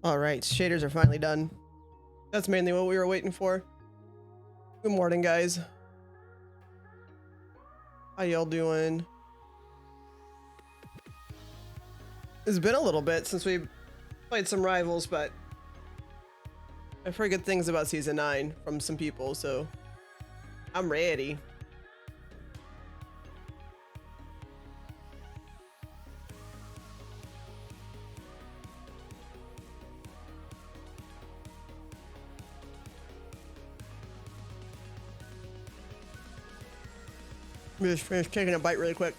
Alright, shaders are finally done. That's mainly what we were waiting for. Good morning, guys. How y'all doing? It's been a little bit since we played some Rivals, but I've heard good things about Season 9 from some people, so I'm ready. Let me just finish taking a bite really quick.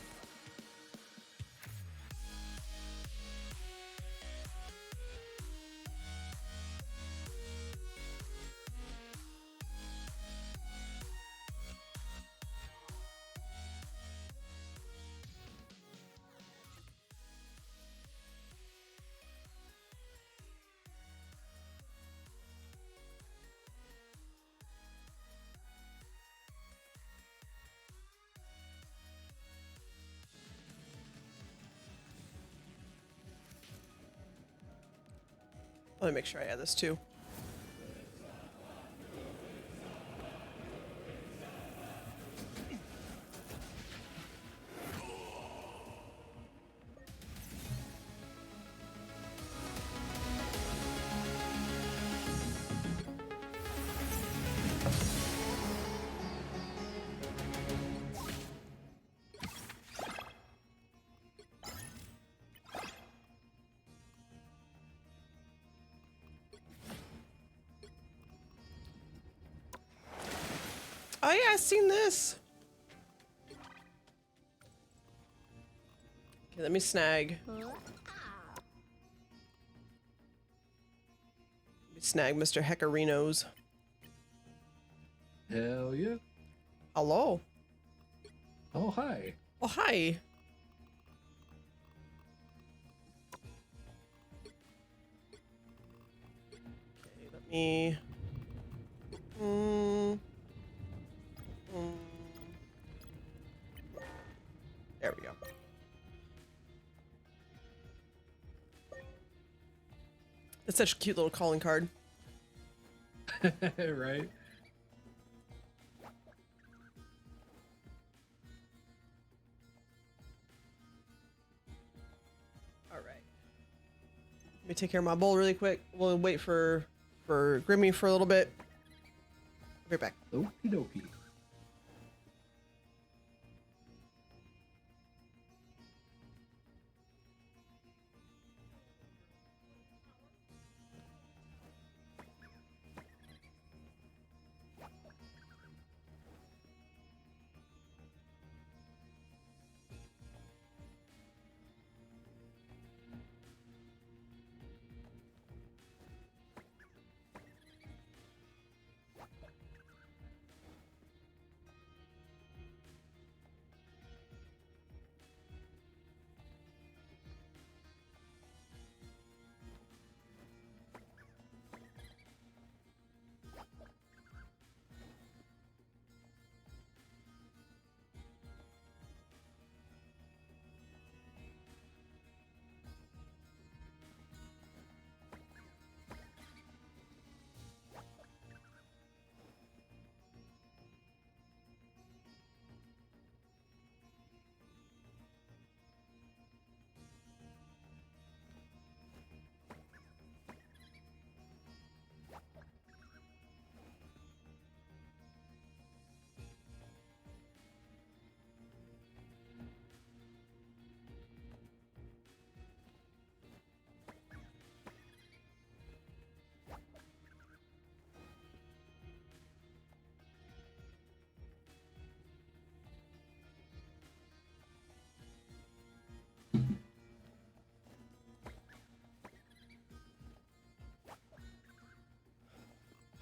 Let me make sure I add this too. Oh yeah, I've seen this. Okay, let me snag. Let me snag Mr. Heckarinos. Hell yeah. Hello. Oh, hi. Oh, hi. Okay, let me... There we go. It's such a cute little calling card. Right? All right. Let me take care of my bowl really quick. We'll wait for Grimmy for a little bit. Right back. Okie dokie.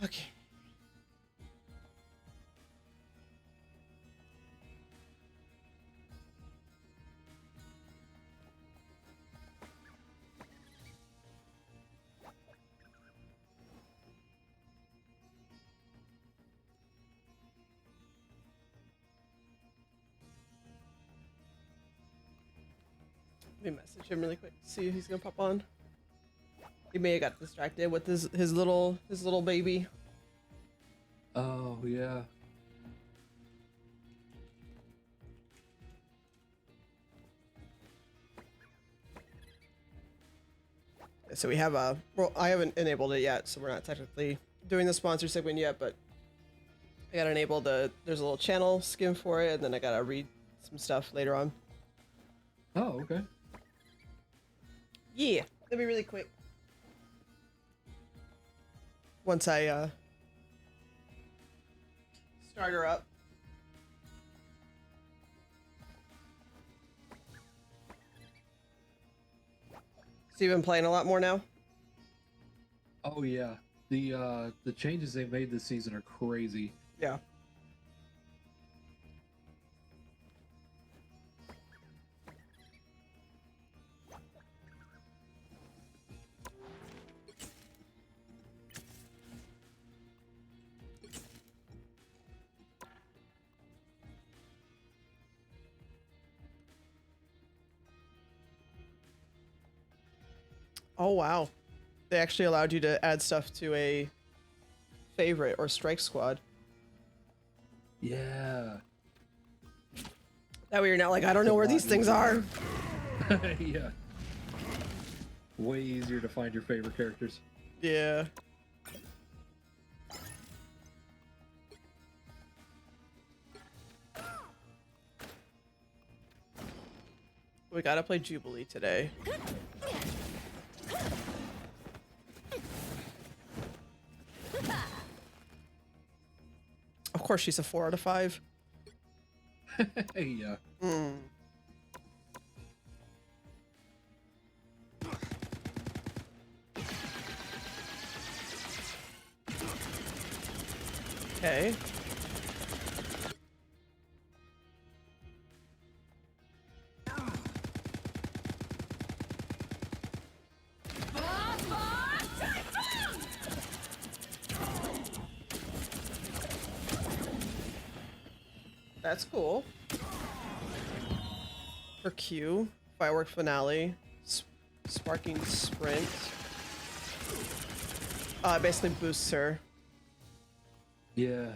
Okay. Let me message him really quick. See if he's gonna pop on. He may have got distracted with his little baby. Oh, yeah. So we have well, I haven't enabled it yet, so we're not technically doing the sponsor segment yet, but I gotta enable there's a little channel skim for it, and then I gotta read some stuff later on. Oh, okay. Yeah, it'll be really quick. Once I start her up. So you've been playing a lot more now? Oh, yeah. The changes they made this season are crazy. Yeah. Oh, wow. They actually allowed you to add stuff to a favorite or strike squad. Yeah. That way you're not like, I don't know where these things are. Yeah. Way easier to find your favorite characters. Yeah. We gotta play Jubilee today. Of course, she's a 4 out of 5. Yeah. Okay. That's cool. For Q, Firework Finale, Sparking Sprint. Basically boosts her. Yeah.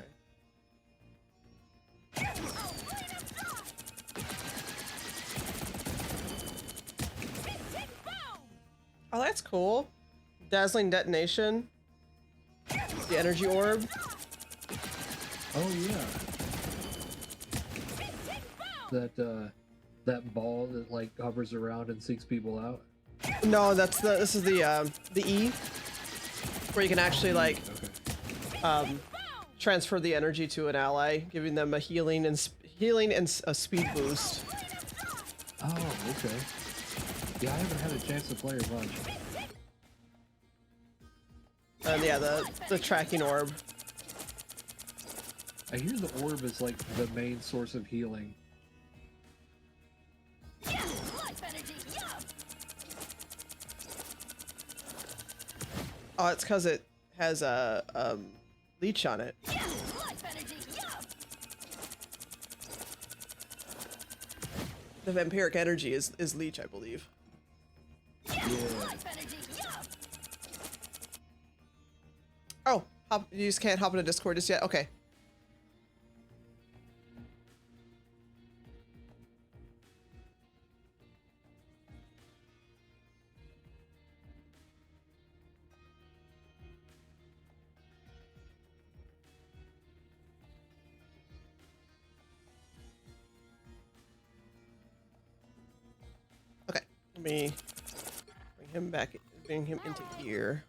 Oh, that's cool. Dazzling Detonation. The Energy Orb. Oh, yeah. That ball that like hovers around and seeks people out. No, this is the E, where you can actually like Okay. transfer the energy to an ally, giving them a healing and a speed boost. Oh, okay. Yeah, I haven't had a chance to play her much. And yeah, the tracking orb. I hear the orb is like the main source of healing. Oh, it's because it has a leech on it. The vampiric energy is leech, I believe. Yeah. Oh, you just can't hop into Discord just yet? Okay. Okay, let me bring him into here.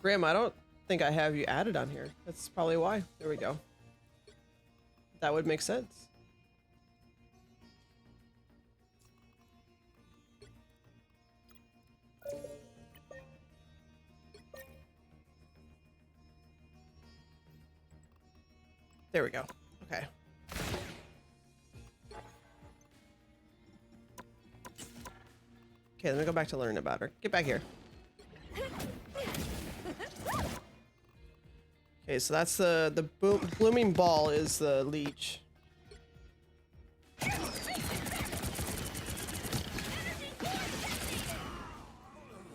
Graham, I don't think I have you added on here. That's probably why. There we go. That would make sense. There we go. Okay. Okay, let me go back to learning about her. Get back here. Okay, so that's the blooming ball is the leech.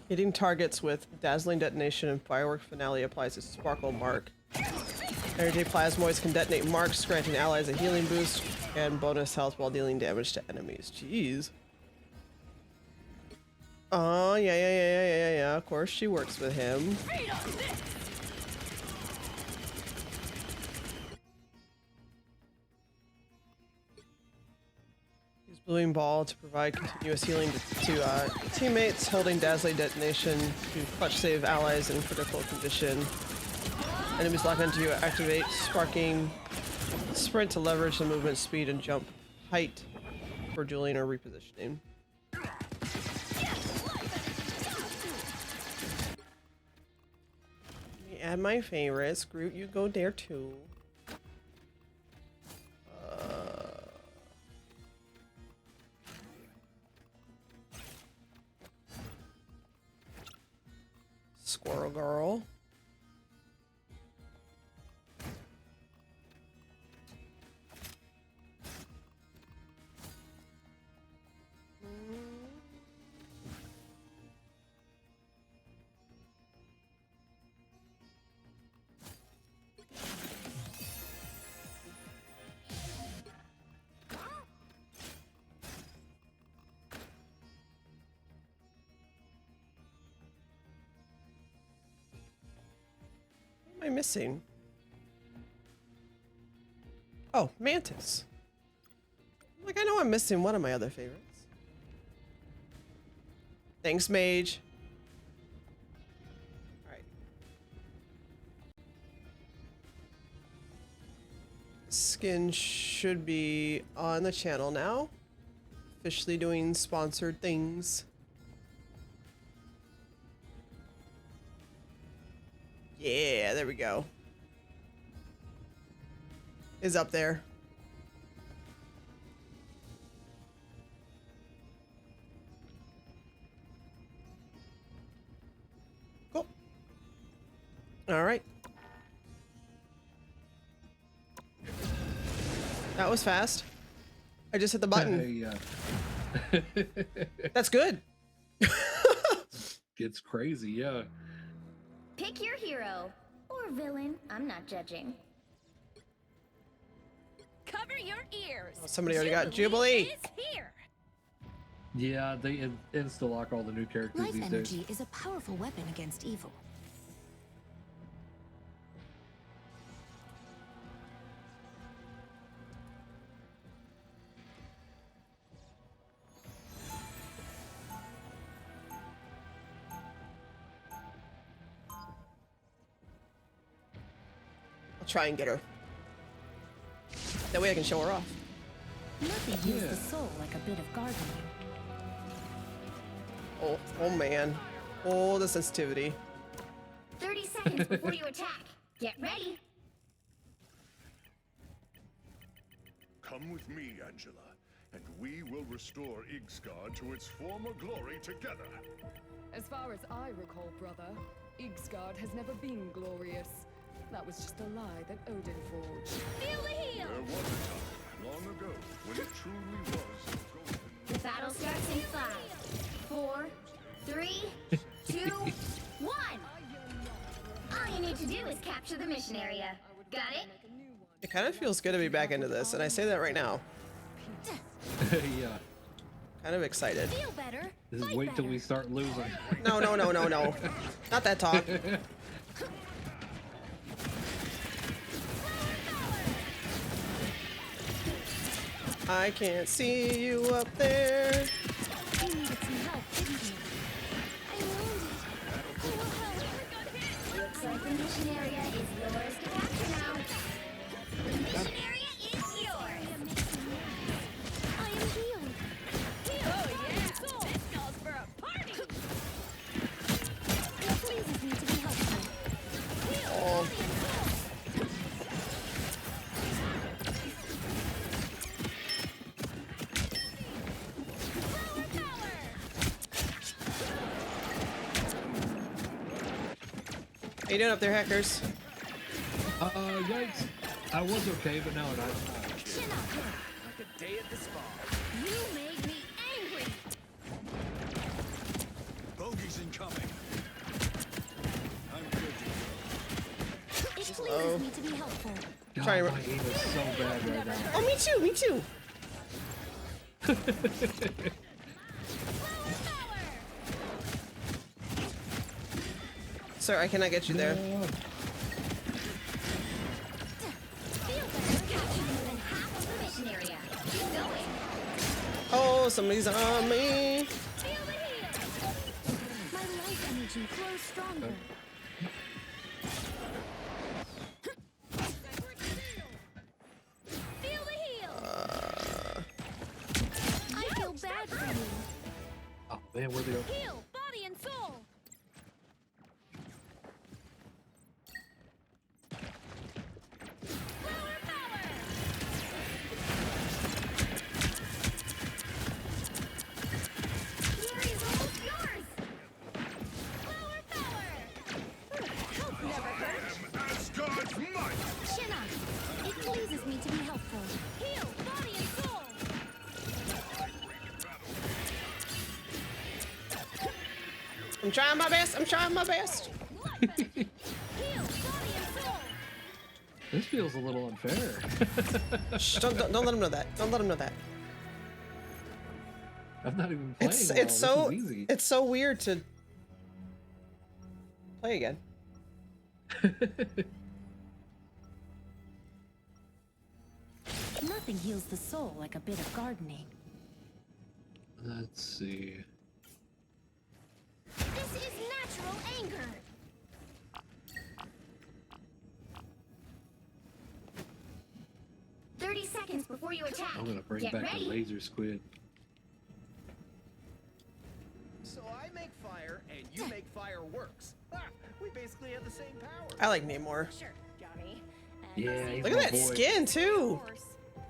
Hitting targets with dazzling detonation and firework finale applies a sparkle mark. Energy plasmoids can detonate marks, granting allies a healing boost and bonus health while dealing damage to enemies. Jeez. Oh, yeah. Of course she works with him. Use Bluing Ball to provide continuous healing to teammates, holding dazzling detonation to clutch save allies in critical condition. Enemies lock onto you, activate sparking sprint to leverage the movement speed and jump height for dueling or repositioning. Let me add my favorites. Groot, you go there too. Squirrel Girl. What am I missing? Oh, Mantis. Like, I know I'm missing one of my other favorites. Thanks, Mage. Alright. Skin should be on the channel now. Officially doing sponsored things. Yeah, there we go. Is up there. Cool. All right. That was fast. I just hit the button. Yeah. That's good. It's crazy, yeah. Pick your hero or villain. I'm not judging. Cover your ears. Oh, somebody already got Jubilee. Is here. Yeah, they insta-lock all the new characters Life these energy days. is a powerful weapon against evil. I'll try and get her. That way I can show her off. Nothing heals the soul like a bit of gardening. Oh man. Oh, the sensitivity. 30 seconds before you attack. Get ready. Come with me, Angela, and we will restore Igsgard to its former glory together. As far as I recall, brother, Igsgard has never been glorious. That was just a lie that Odin forged. Feel the heal. There was a time, long ago, when it truly was golden. The battle starts in 5, 4, 3, 2, 1. All you need to do is capture the mission area. Got it? It kind of feels good to be back into this, and I say that right now. Yeah. Kind of excited. Feel better. Just wait till we start losing. No. Not that talk. I can't see you up there. You needed some help, didn't you? I'm wounded. I will help. Looks like the mission area is yours to capture now. The mission area is yours. I am healed. Oh yeah. This calls for a party. It pleases me to be helpful. Oh. How you doing up there, hackers? Yikes. I was okay, but now I'm not. Chin up. Like a day at the spa. You made me angry. Bogeys incoming. too. Me to be helpful. God, Trying to- my aim is so bad right now. Oh, me too. Me too. Sir, I cannot get you there. No. Capture more than half of the mission area. Keep going. Oh, somebody's on me. My life energy flows stronger. Feel the heal. I feel bad for you. Oh man, where'd they go? Heal, body and soul. Power, power. Glory is almost yours. Power, power. Help never hurt. Asgard's might! Shinnok, it pleases me to be helpful. Heal, body and soul. I'm trying my best. I'm trying my best. Heal, body and soul. This feels a little unfair. Shh, don't let him know that. Don't let him know that. I'm not even playing. It's well. it's so This is easy. it's so weird to play again. Nothing heals the soul like a bit of gardening. Let's see. This is natural anger. "30 seconds before you attack. I'm gonna bring Get back ready. the laser squid. So I make fire and you make fireworks. Ah, we basically have the same power. I like Namor. Sure, Johnny. Yeah, he's Look my at that boy. skin too.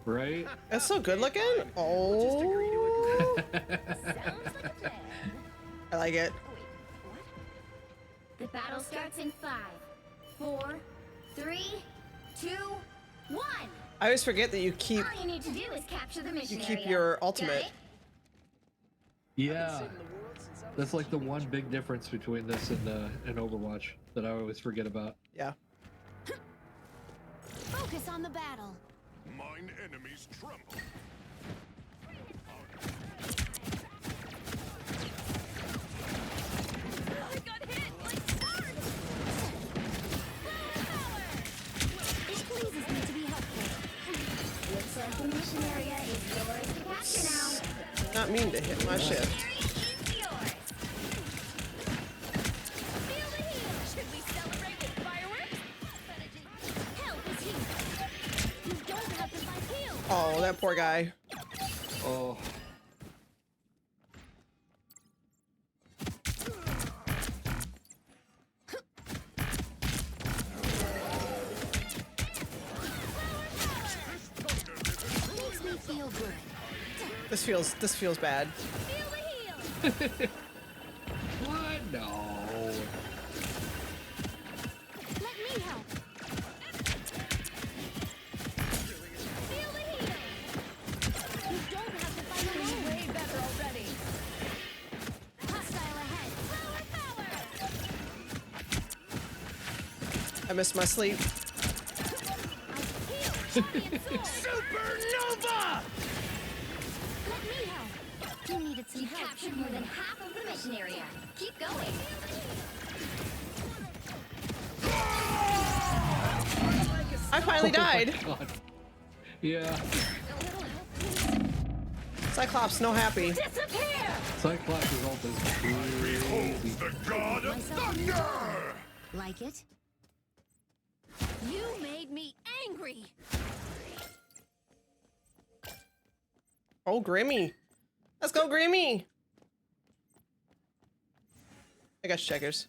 Right? That's so good looking. Just agree to Oh, agree. Sounds like a plan. I like it. Oh, wait, what? The battle starts in 5, 4, 3, 2, 1. I always forget that you keep All you need to do is capture the mission you keep area. your Got ultimate. it? Yeah. Saving the world since I was That's a like the teenager. one big difference between this and Overwatch that I always forget about. Yeah. Focus on the battle. Mine enemies tremble. I got hit like sparks. Power, It pleases me to be helpful. Looks like the mission area is yours to capture now. Not mean to hit my ship. Area is yours. feel the heal. Should we celebrate with fireworks? Help is here. You don't have to fight heal. Oh, that poor guy. Oh. Makes me feel good. This feels bad. Feel the heal. What? No. Let me help. Feel the heal. You don't have to fight alone. Way better already. Hostile ahead. Power, power. I missed my sleep. Heal, body and soul. Supernova! Let me help. You needed some You help. captured more than half of the mission area. Keep going. I finally died. Oh my God. Yeah. Cyclops, no happy. Disappear! Cyclops' ult is crazy. The god of thunder! Like it? You made me angry. Oh, Grimmy. Let's go, Grimmy. I got checkers.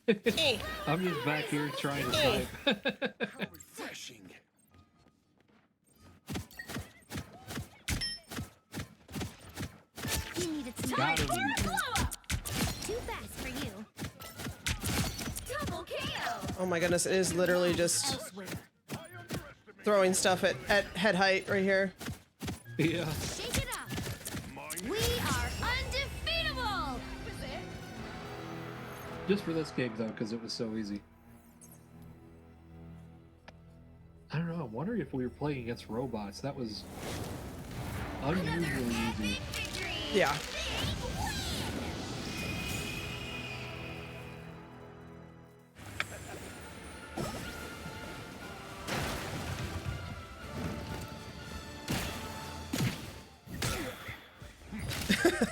Eh. I'm just back here trying to Eh. type. How refreshing. You needed some Got help. him. Blow up. Too fast for you. Double KO! Oh my goodness, it is literally just Elsewhere. throwing stuff at head height right here. Yeah. Shake it up. Mine We are undefeatable! Just for this game though, because it was so easy. I'm wondering if we were playing against robots. That was unusually easy. Yeah.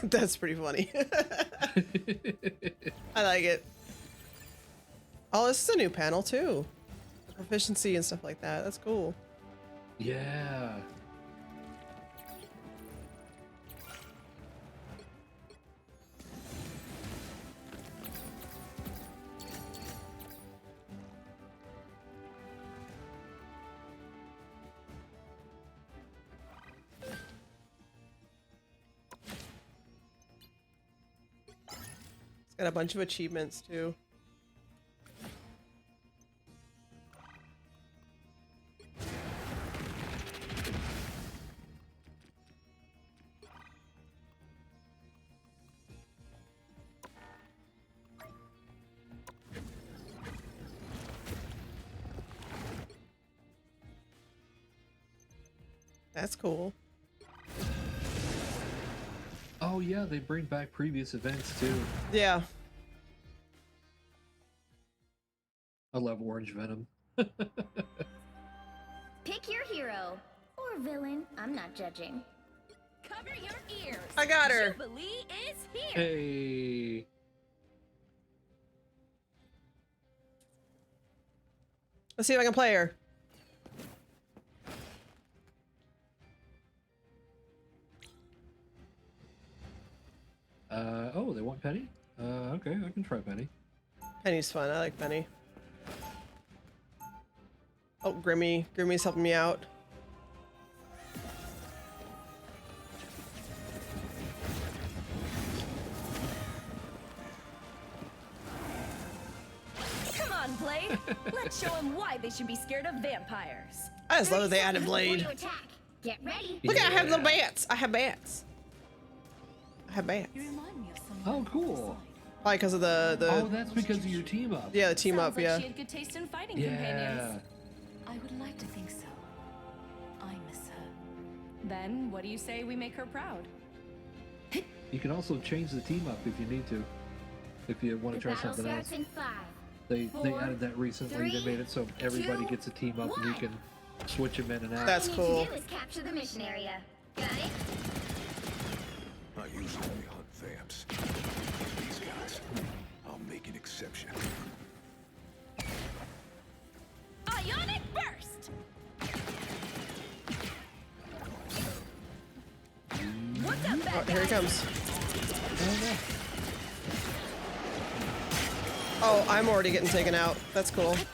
That's pretty funny. I like it. Oh, this is a new panel too. Proficiency and stuff like that. That's cool. Yeah. It's got a bunch of achievements too. That's cool. Oh yeah, they bring back previous events too. Yeah. I love Orange Venom. Pick your hero or villain. I'm not judging. Cover your ears. I got her. Jubilee is here. Hey. Let's see if I can play her. Oh, they want Penny? Okay, I can try Penny. Penny's fun. I like Penny. Oh, Grimmy. Grimmy's helping me out. Come on, Blade. Let's show them why they should be scared of vampires. I just love that they added 30 seconds before Blade. you attack. Get ready. Look, I have Yeah. little bats. I have bats. I have bats. You remind me of someone. Oh, cool. Probably because of the Oh, that's because of your team up. yeah, the team Sounds up. like Yeah. she had good taste in fighting Yeah. companions. I would like to think so. I miss her. Then what do you say we make her proud? You can also change the team up if you need to. If you want The to try battle something else. starts in 5. They 4, added that recently. They 3, made it so everybody 2, gets a team up and you 1. can switch them in and out. That's All cool. you need to do is capture the mission area. Got it? I usually hunt vamps. These guys, I'll make an exception. Ionic burst! What's up, Oh, bad here he guy? comes. Oh, I'm already getting taken out. That's cool. We got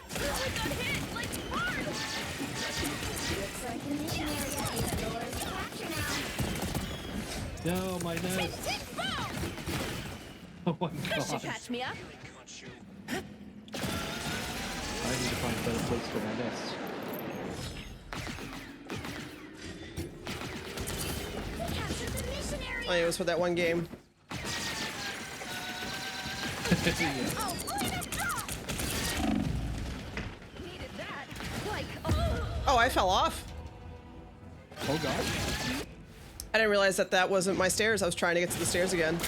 hit! Like hard! Looks like the mission area is yours to capture now. No, my nest. Tick boom! Oh my This should god. catch me up. I need to find a better place for my nest. Capture the mission area. Oh, it was for that one game. Yeah. Oh, light it up! Needed that. Like, oh! Oh, I fell off. Oh god. I didn't realize that that wasn't my stairs. I was trying to get to the stairs again.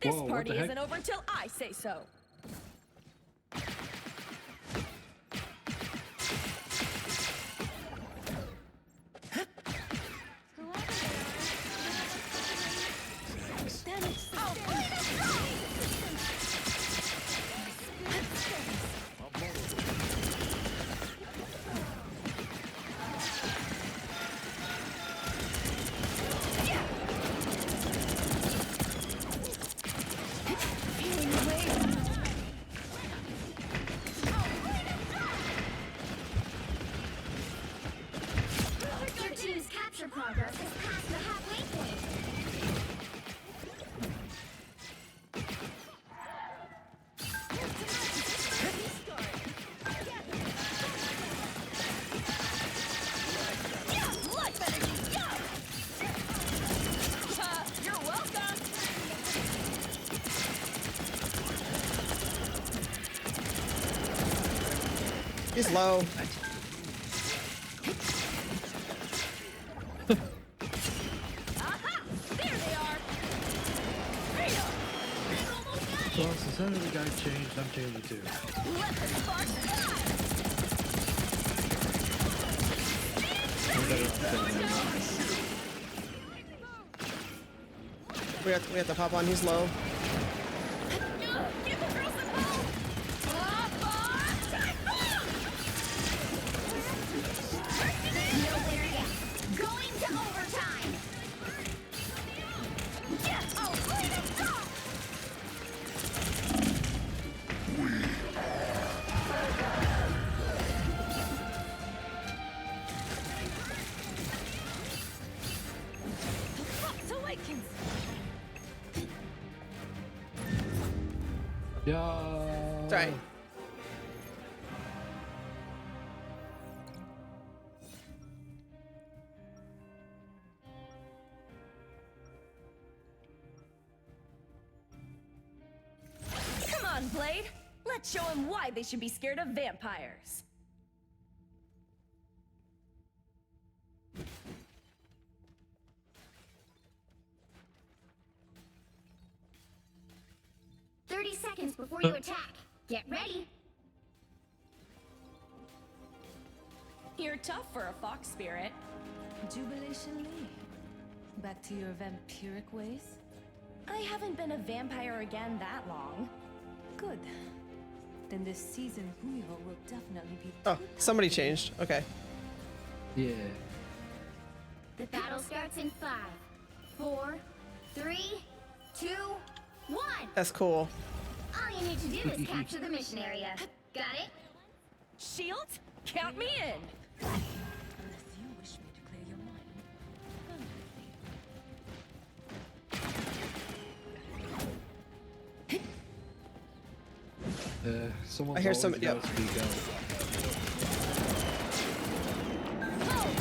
This Whoa, what party the heck? isn't over till I say so. Your team's capture progress has passed the halfway point. Life energy, yeah! You're welcome! He's low. Aha! There they are! Freedom! Well, since that other guy changed, I'm changing too. Let the sparks fly! I'm better off than that. We have to pop on. He's low. Give the girl some hope! Nowhere yet. Going to overtime. Oh, freedom! Fox awakens! Yeah. Sorry. Come on, Blade! Let's show them why they should be scared of vampires. "30 seconds before you attack. Get ready." You're tough for a fox spirit. Jubilation Lee. Back to your vampiric ways? I haven't been a vampire again that long. Good. Then this season, Huyo will definitely be. Oh, somebody changed. Okay. Yeah. The battle starts in 5, 4, 3, 2, 1. That's cool. All you need to do is capture the mission area. Got it? Shield? Count me in! Unless you wish me to clear your mind. Someone's I hear always some- gotta yep. speak up. All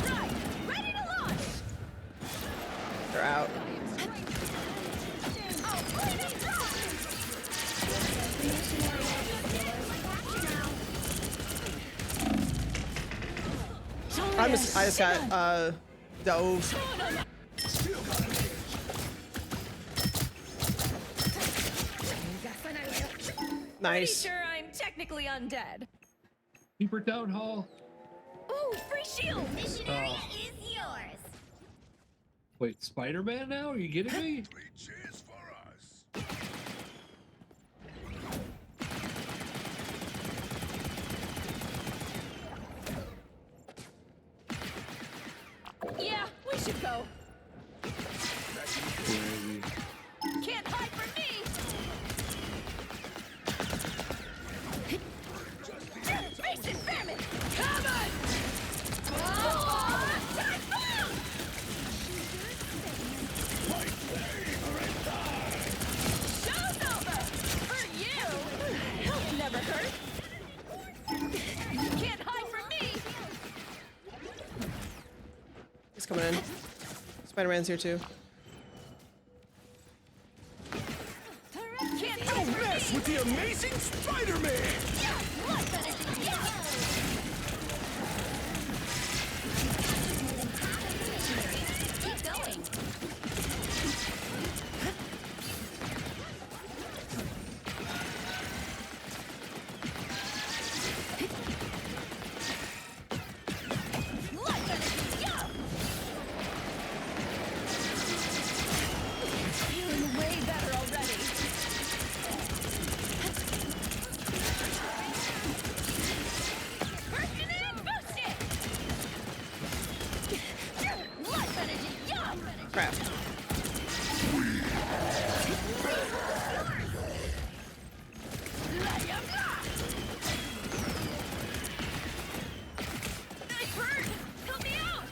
right! Ready to launch! They're out. Oh, freedom drop! I just got dove. Pretty Nice. sure I'm technically undead. Keep her down, Hall. Ooh, free shield! Mission area is yours. Wait, Spider-Man now? Are you kidding me? Cheers for us. Yeah, we should go. Crazy. Can't hide from me! Face it, famine! Come on! Oh, typhoon! Show's over! For you! Help never hurt! Can't hide from me! He's coming in. Spider-Man's here too. Can't hide from me! With the amazing Spider-Man! Keep going. Life energy, go! Feeling way better already. Bursting in, boost it! Life energy, yo! Crap. Nice bird! Help me out!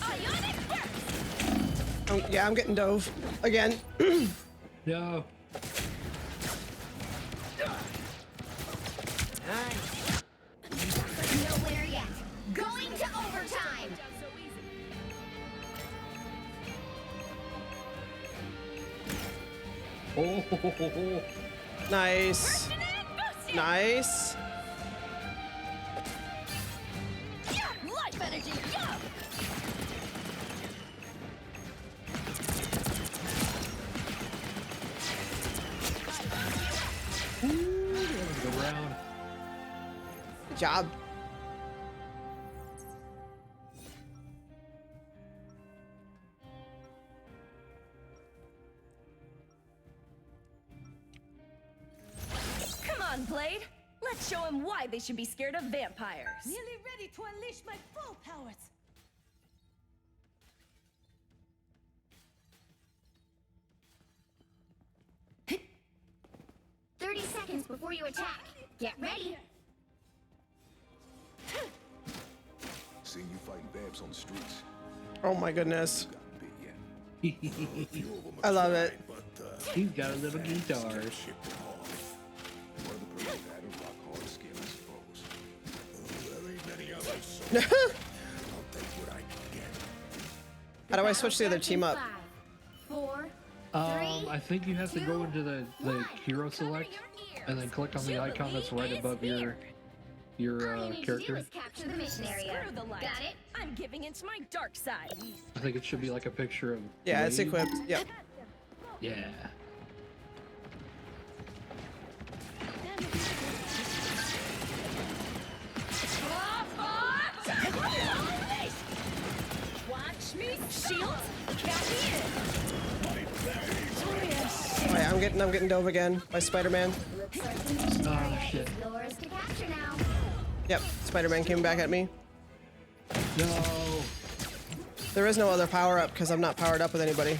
Ionic burst! Oh, yeah, I'm getting dove again. No. Nowhere yet. Going to overtime. Oh, ho, ho, ho, ho. Nice. Bursting in, boost it! Nice. job. Come on, Blade. Let's show him why they should be scared of vampires. Nearly ready to unleash my full powers. Hit. 30 seconds before you attack. Get ready. Seeing you fighting vamps on the streets. Oh my goodness. Got bit yet. Few of 'em I are love tried, it. But, He's got a little guitar. shipped them off. One of the pros had a rock hard skin, I suppose. There ain't many others, so I'll take what I can get. How do I switch the other team up? 5, 4, I think you have to go into the hero select and then click on the icon that's right above your all you need to do character. is capture the mission area. Screw the light. Got it? I'm giving into my dark side. I think it should be like a picture of. Yeah, it's Blade. equipped. Yep. Yeah. Watch me, shield. Count me in. Oh, yeah, I'm getting dove again by Spider-Man. Looks like the mission Oh, area shit. is yours to capture now. Yep, Spider-Man came back at me. No. There is no other power-up because I'm not powered up with anybody.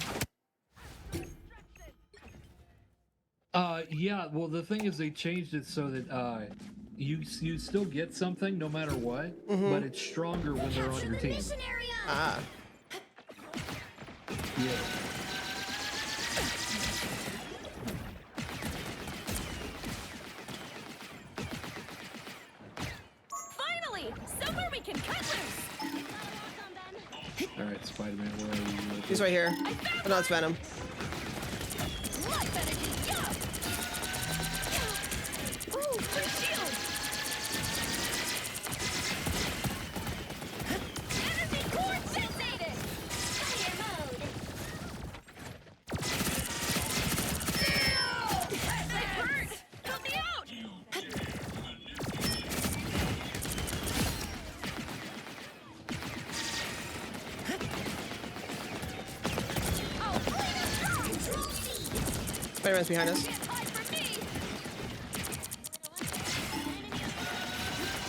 Yeah. Well, the thing is, they changed it so that you still get something no matter what, but it's stronger when they're on Capture your the team. mission area. Ah. Yeah. Finally, somewhere we can cut loose. All right, Spider-Man, where are you? He's right here. Oh, no, it's Venom. Life energy, yeah. Ooh, free shield. Energy core sensated. Fire mode. That hurt. Help me out. Oh, Spider-Man's behind us. can't hide from me.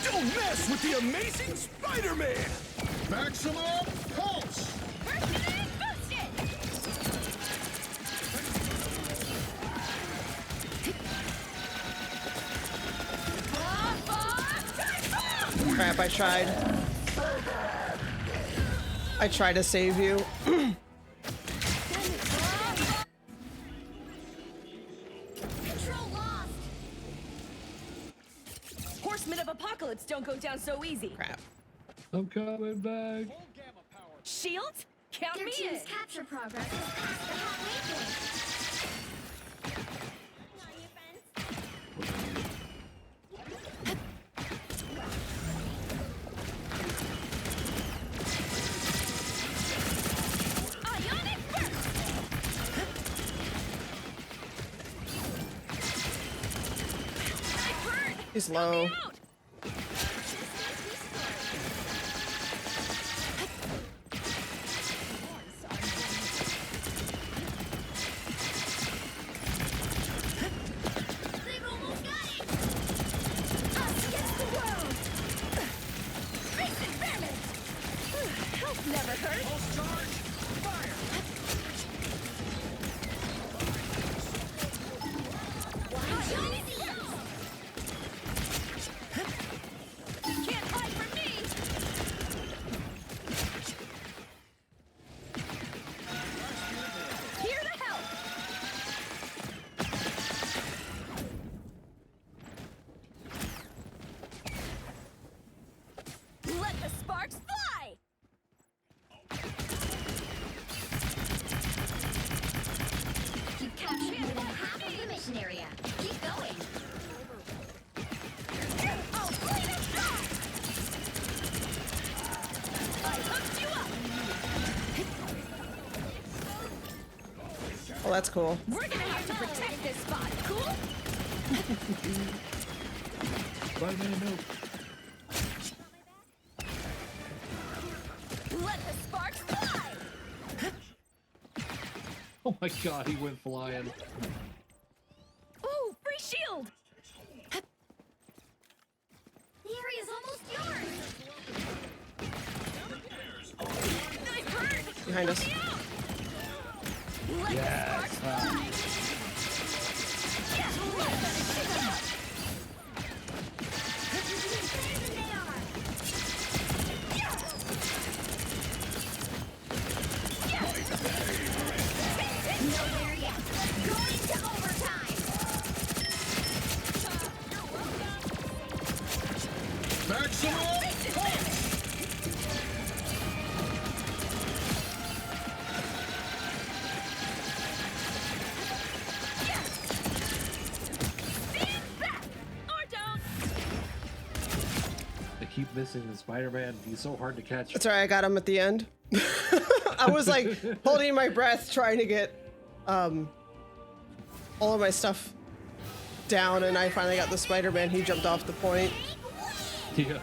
Don't mess with the amazing Spider-Man! Maximum pulse! Burst it in, boost it. Crap, I tried. I tried to save you. Control lost. Horsemen of Apocalypse don't go down so easy. Crap. I'm coming back. Shield? Count Your me in. team's capture progress is past the halfway point. Ionic burst. I burn. He's low. Out. They've almost got it. Us against the world. Face experiment. Help never hurt. Pulse charge! Fire! Ionic burst. Can't hide from me. Here to help. Let the sparks fly. You've captured more than half of the mission area. Keep going. I'll clean it back. I hooked you up. Well, that's cool. We're gonna have to protect this spot. Cool? Spider-Man, no. Oh my god, he went flying. Ooh, free shield! The area's almost yours. I hurt! Behind us. Let Yes. the sparks fly! Yeah, let them shoot up! They are. Nowhere yet. Going to overtime. Or don't! I keep missing the Spider-Man. He's so hard to catch. That's right, I got him at the end. I was like holding my breath trying to get all of my stuff down, and I finally got the Spider-Man. He jumped off the point. Yeah.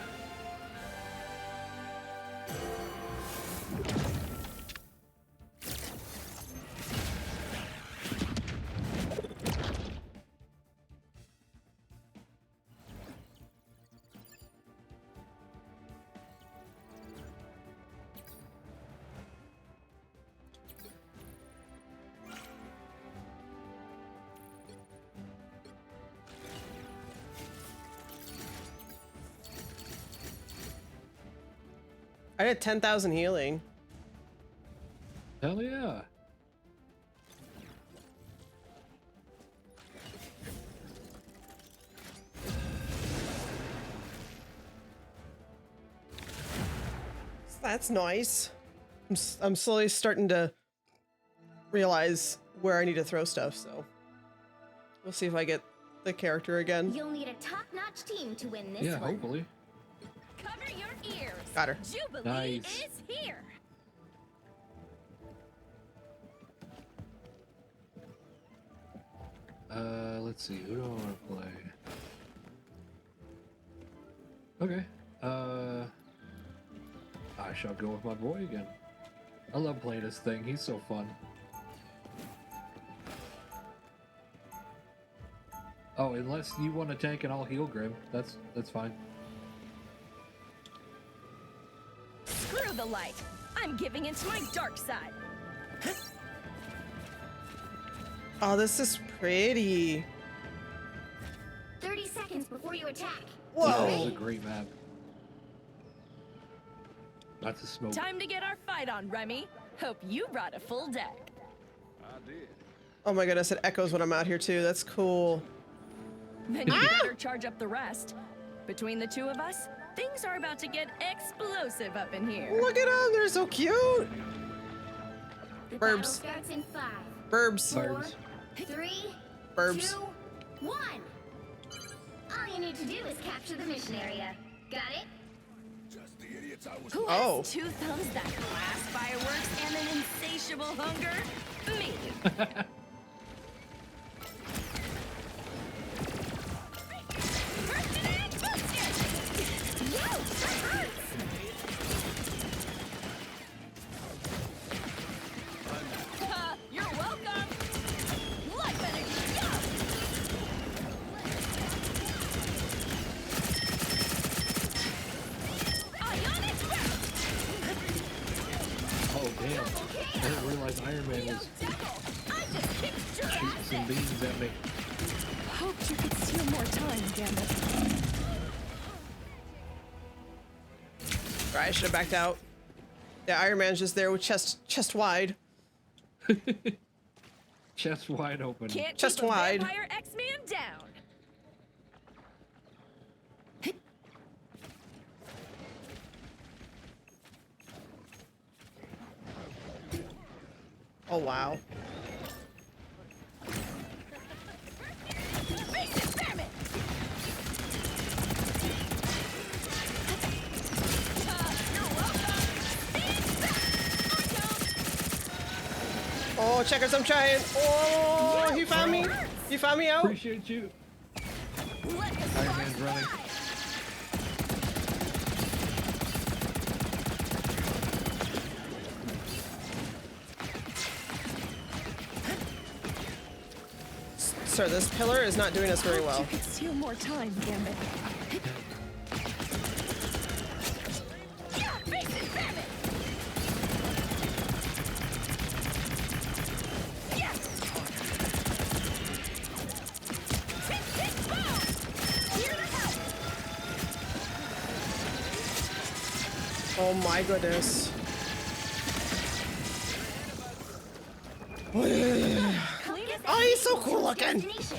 I did 10,000 healing. Hell yeah. That's nice. I'm slowly starting to realize where I need to throw stuff, so we'll see if I get the character again. You'll need a top-notch team to win this Yeah, one. hopefully. Cover your ears! Got her. Jubilee Nice. is here! Let's see. Who do I want to play? Okay. I shall go with my boy again. I love playing this thing. He's so fun. Oh, unless you want to tank and I'll heal Grim. That's fine. Screw the light! I'm giving into my dark side! Oh, this is pretty. 30 seconds before you attack. Yeah, this is Whoa. a great map. Not to smoke. Time to get our fight on, Remy. Hope you brought a full deck. I did. Oh my goodness, it echoes when I'm out here too. That's cool. Then you better charge up the rest. Between the two of us, things are about to get explosive up in here. Look at them, they're so cute. The battle Burbs. starts in 5, Burbs. 4, Birds. 3, Burbs. 2, 1. All you need to do is capture the mission area. Got it? Just the idiots I was. Who Oh. has two thumbs, that glass fireworks, and an insatiable hunger? Me. Yo, that hurts! You're welcome. Life energy, go! Ionic round. Oh, damn. I didn't realize Iron Man was I just kicked your shooting ass some in. beams at me. Hoped you could steal more time, Gambit. Right, I should have backed out. Yeah, Iron Man's just there with chest wide. Chest wide open. Can't Chest keep a wide. Vampire X-Man down. Oh wow. Face experiment. You're welcome. Stand back. Oh, checkers, I'm trying. Oh, he found me. He found me out. Appreciate you. Let the Iron sparks Man's running. fly. sir, this pillar is not doing us very well. You could steal more time, Gambit. Oh my goodness. Oh, he's so cool looking. Destination.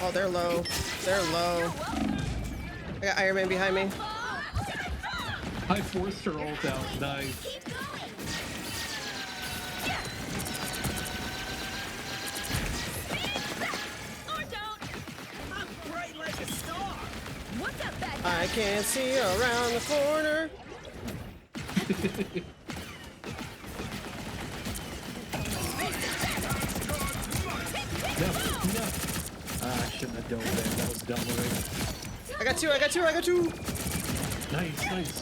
Oh, they're low. They're low. I got Iron Man behind me. I forced her ult out. Nice. Keep going. Or don't. I'm bright like a star. What's up, bad guy? I can't see around the corner. No. I shouldn't have dove there. That was dumb of me. I got two. I got two. I got two. Nice, nice.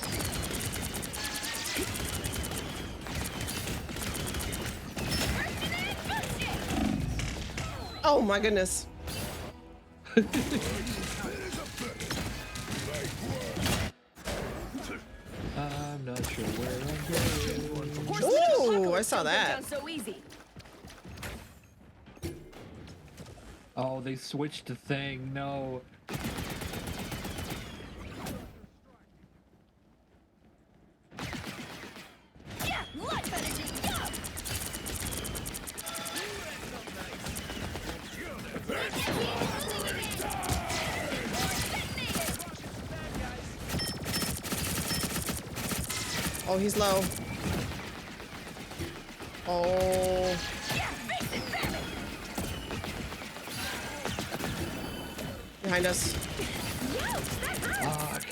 Oh my goodness. I'm not sure where I'm going. Ooh, I saw that. Down so easy. Oh, they switched to thing. No. Yeah, life energy, go! Oh, he's low. Oh. Behind us. Fuck.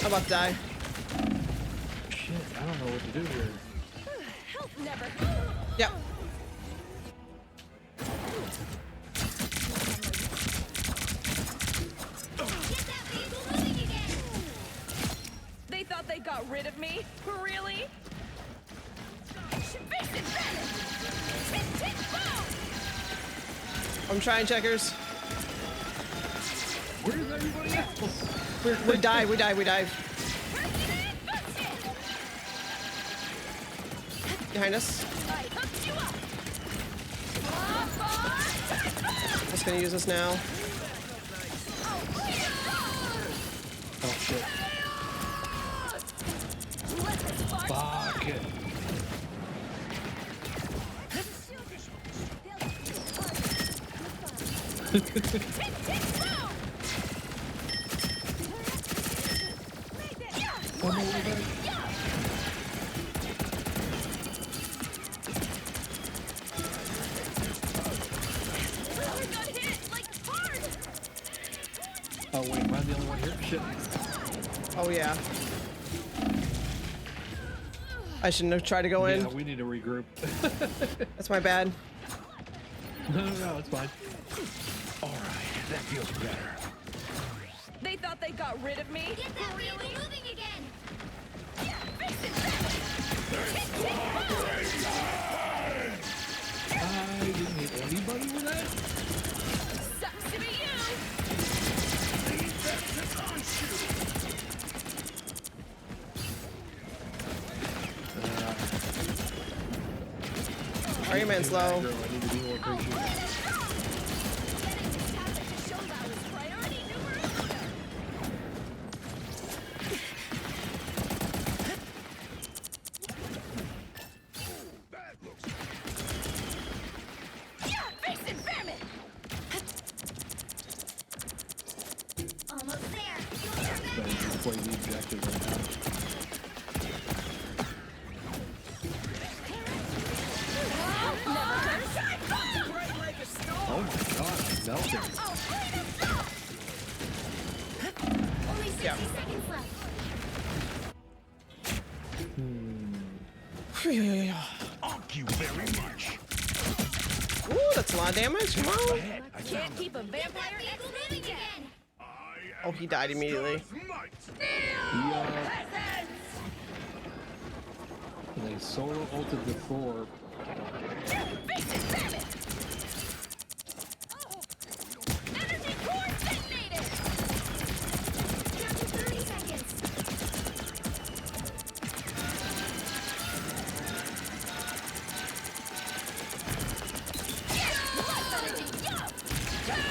I'm about to die. Shit, I don't know what to do here. Help never. Yep. They thought they got rid of me? Really? I'm trying, checkers. Where's everybody else? We dive. We dive. We dive. Behind us. Just gonna use this now. Oh shit. Fuck it. One more way back. Oh wait, am I the only one here? Shit. Oh yeah. I shouldn't have tried to go in. Yeah, we need to regroup. That's my bad. No, it's fine. Alright, that feels better. They thought they got rid of me? Get that vehicle moving again. I didn't hit anybody with that? Sucks to be you! Iron Man's low. Girl, I need to be more patient. play the objective right now. Oh my god, I'm melting. Only 60 seconds left. Thank you very much. Ooh, that's a lot of damage. Come on. Can't keep a vampire Eagle moving again. Oh, he died immediately. They solo ulted before. energy core detonated. Down to 30 seconds.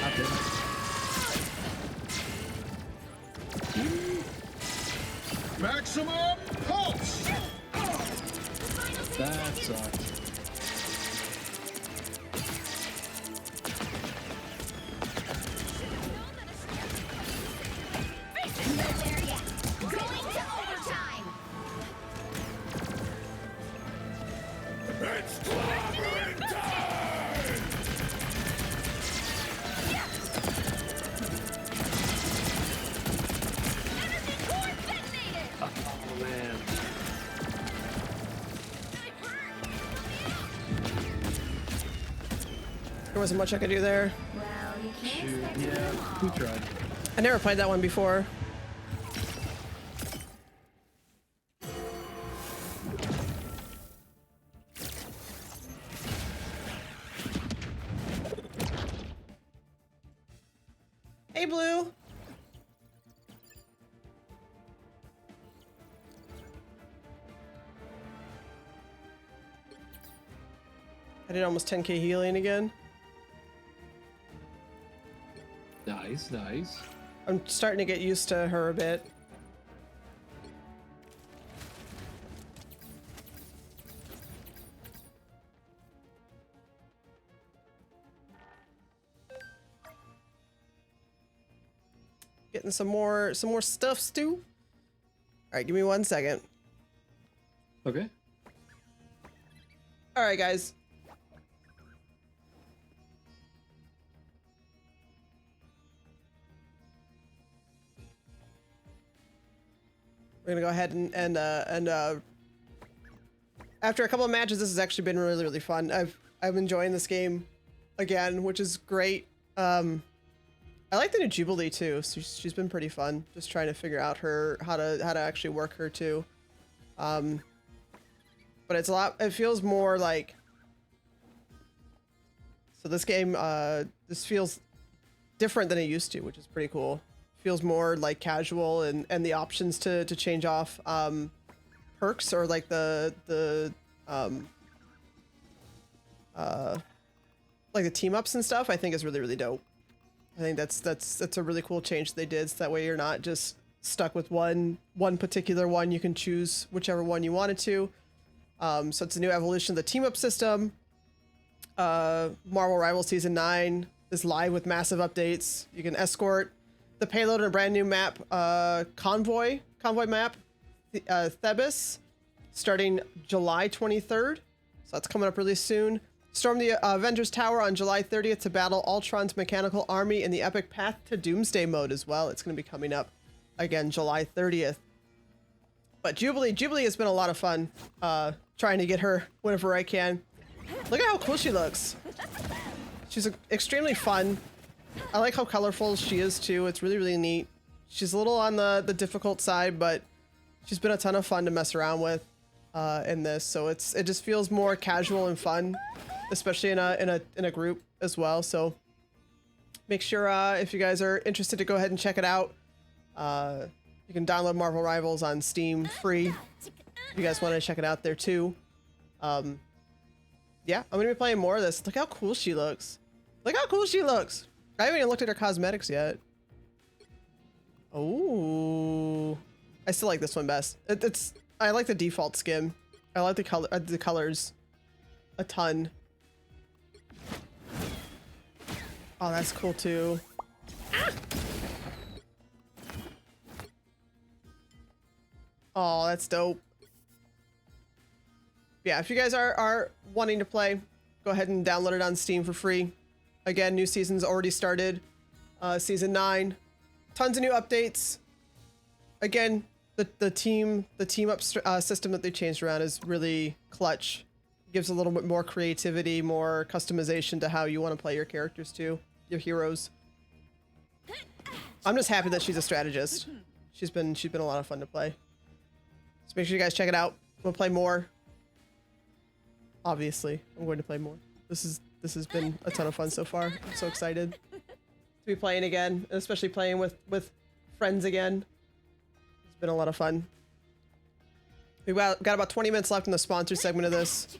I didn't. Maximum pulse. That sucked. No there yet. Going to overtime. It's clobbering time. Energy core detonated. Oh man. There wasn't much I could do there. Well, you can't Shoot, expect yeah, them all. we tried. I never played that one before. Hey, Blue. I did almost 10k healing again. Nice, nice. I'm starting to get used to her a bit. Getting some more stuff, Stu. All right, give me 1 second. Okay. All right, guys. We're gonna go ahead and after a couple of matches, this has actually been really, really fun. I'm enjoying this game again, which is great. I like the new Jubilee too. So she's been pretty fun. Just trying to figure out how to actually work her too. But it's a lot. It feels more like. So this game, this feels different than it used to, which is pretty cool. Feels more like casual, and the options to change off perks or like the like the team ups and stuff, I think is really, really dope. I think that's a really cool change they did, so that way you're not just stuck with one particular one. You can choose whichever one you wanted to. So it's a new evolution of the team up system. Marvel Rivals Season 9 is live with massive updates. You can escort the payload in a brand new map, Convoy map, Thebes, starting July 23rd. So that's coming up really soon. Storm the Avengers Tower on July 30th to battle Ultron's mechanical army in the epic Path to Doomsday mode as well. It's going to be coming up again July 30th. But Jubilee has been a lot of fun. Trying to get her whenever I can. Look at how cool she looks. She's extremely fun. I like how colorful she is too. It's really, really neat. She's a little on the difficult side, but she's been a ton of fun to mess around with in this. So it just feels more casual and fun, especially in a group as well. So make sure if you guys are interested to go ahead and check it out. You can download Marvel Rivals on Steam free. If you guys want to check it out there too. Yeah, I'm gonna be playing more of this. Look how cool she looks. Look how cool she looks. I haven't even looked at her cosmetics yet. Oh, I still like this one best. I like the default skin. I like the colors a ton. Oh, that's cool too. Ah! Oh, that's dope. Yeah, if you guys are wanting to play, go ahead and download it on Steam for free. Again, new season's already started. Season 9. Tons of new updates. Again, the team up system that they changed around is really clutch. Gives a little bit more creativity, more customization to how you want to play your characters too, your heroes. I'm just happy that she's a strategist. She's been a lot of fun to play. So make sure you guys check it out. We'll play more. Obviously, I'm going to play more. This has been a ton of fun so far. I'm so excited to be playing again, and especially playing with friends again. It's been a lot of fun. We've got about 20 minutes left in the sponsor segment of this,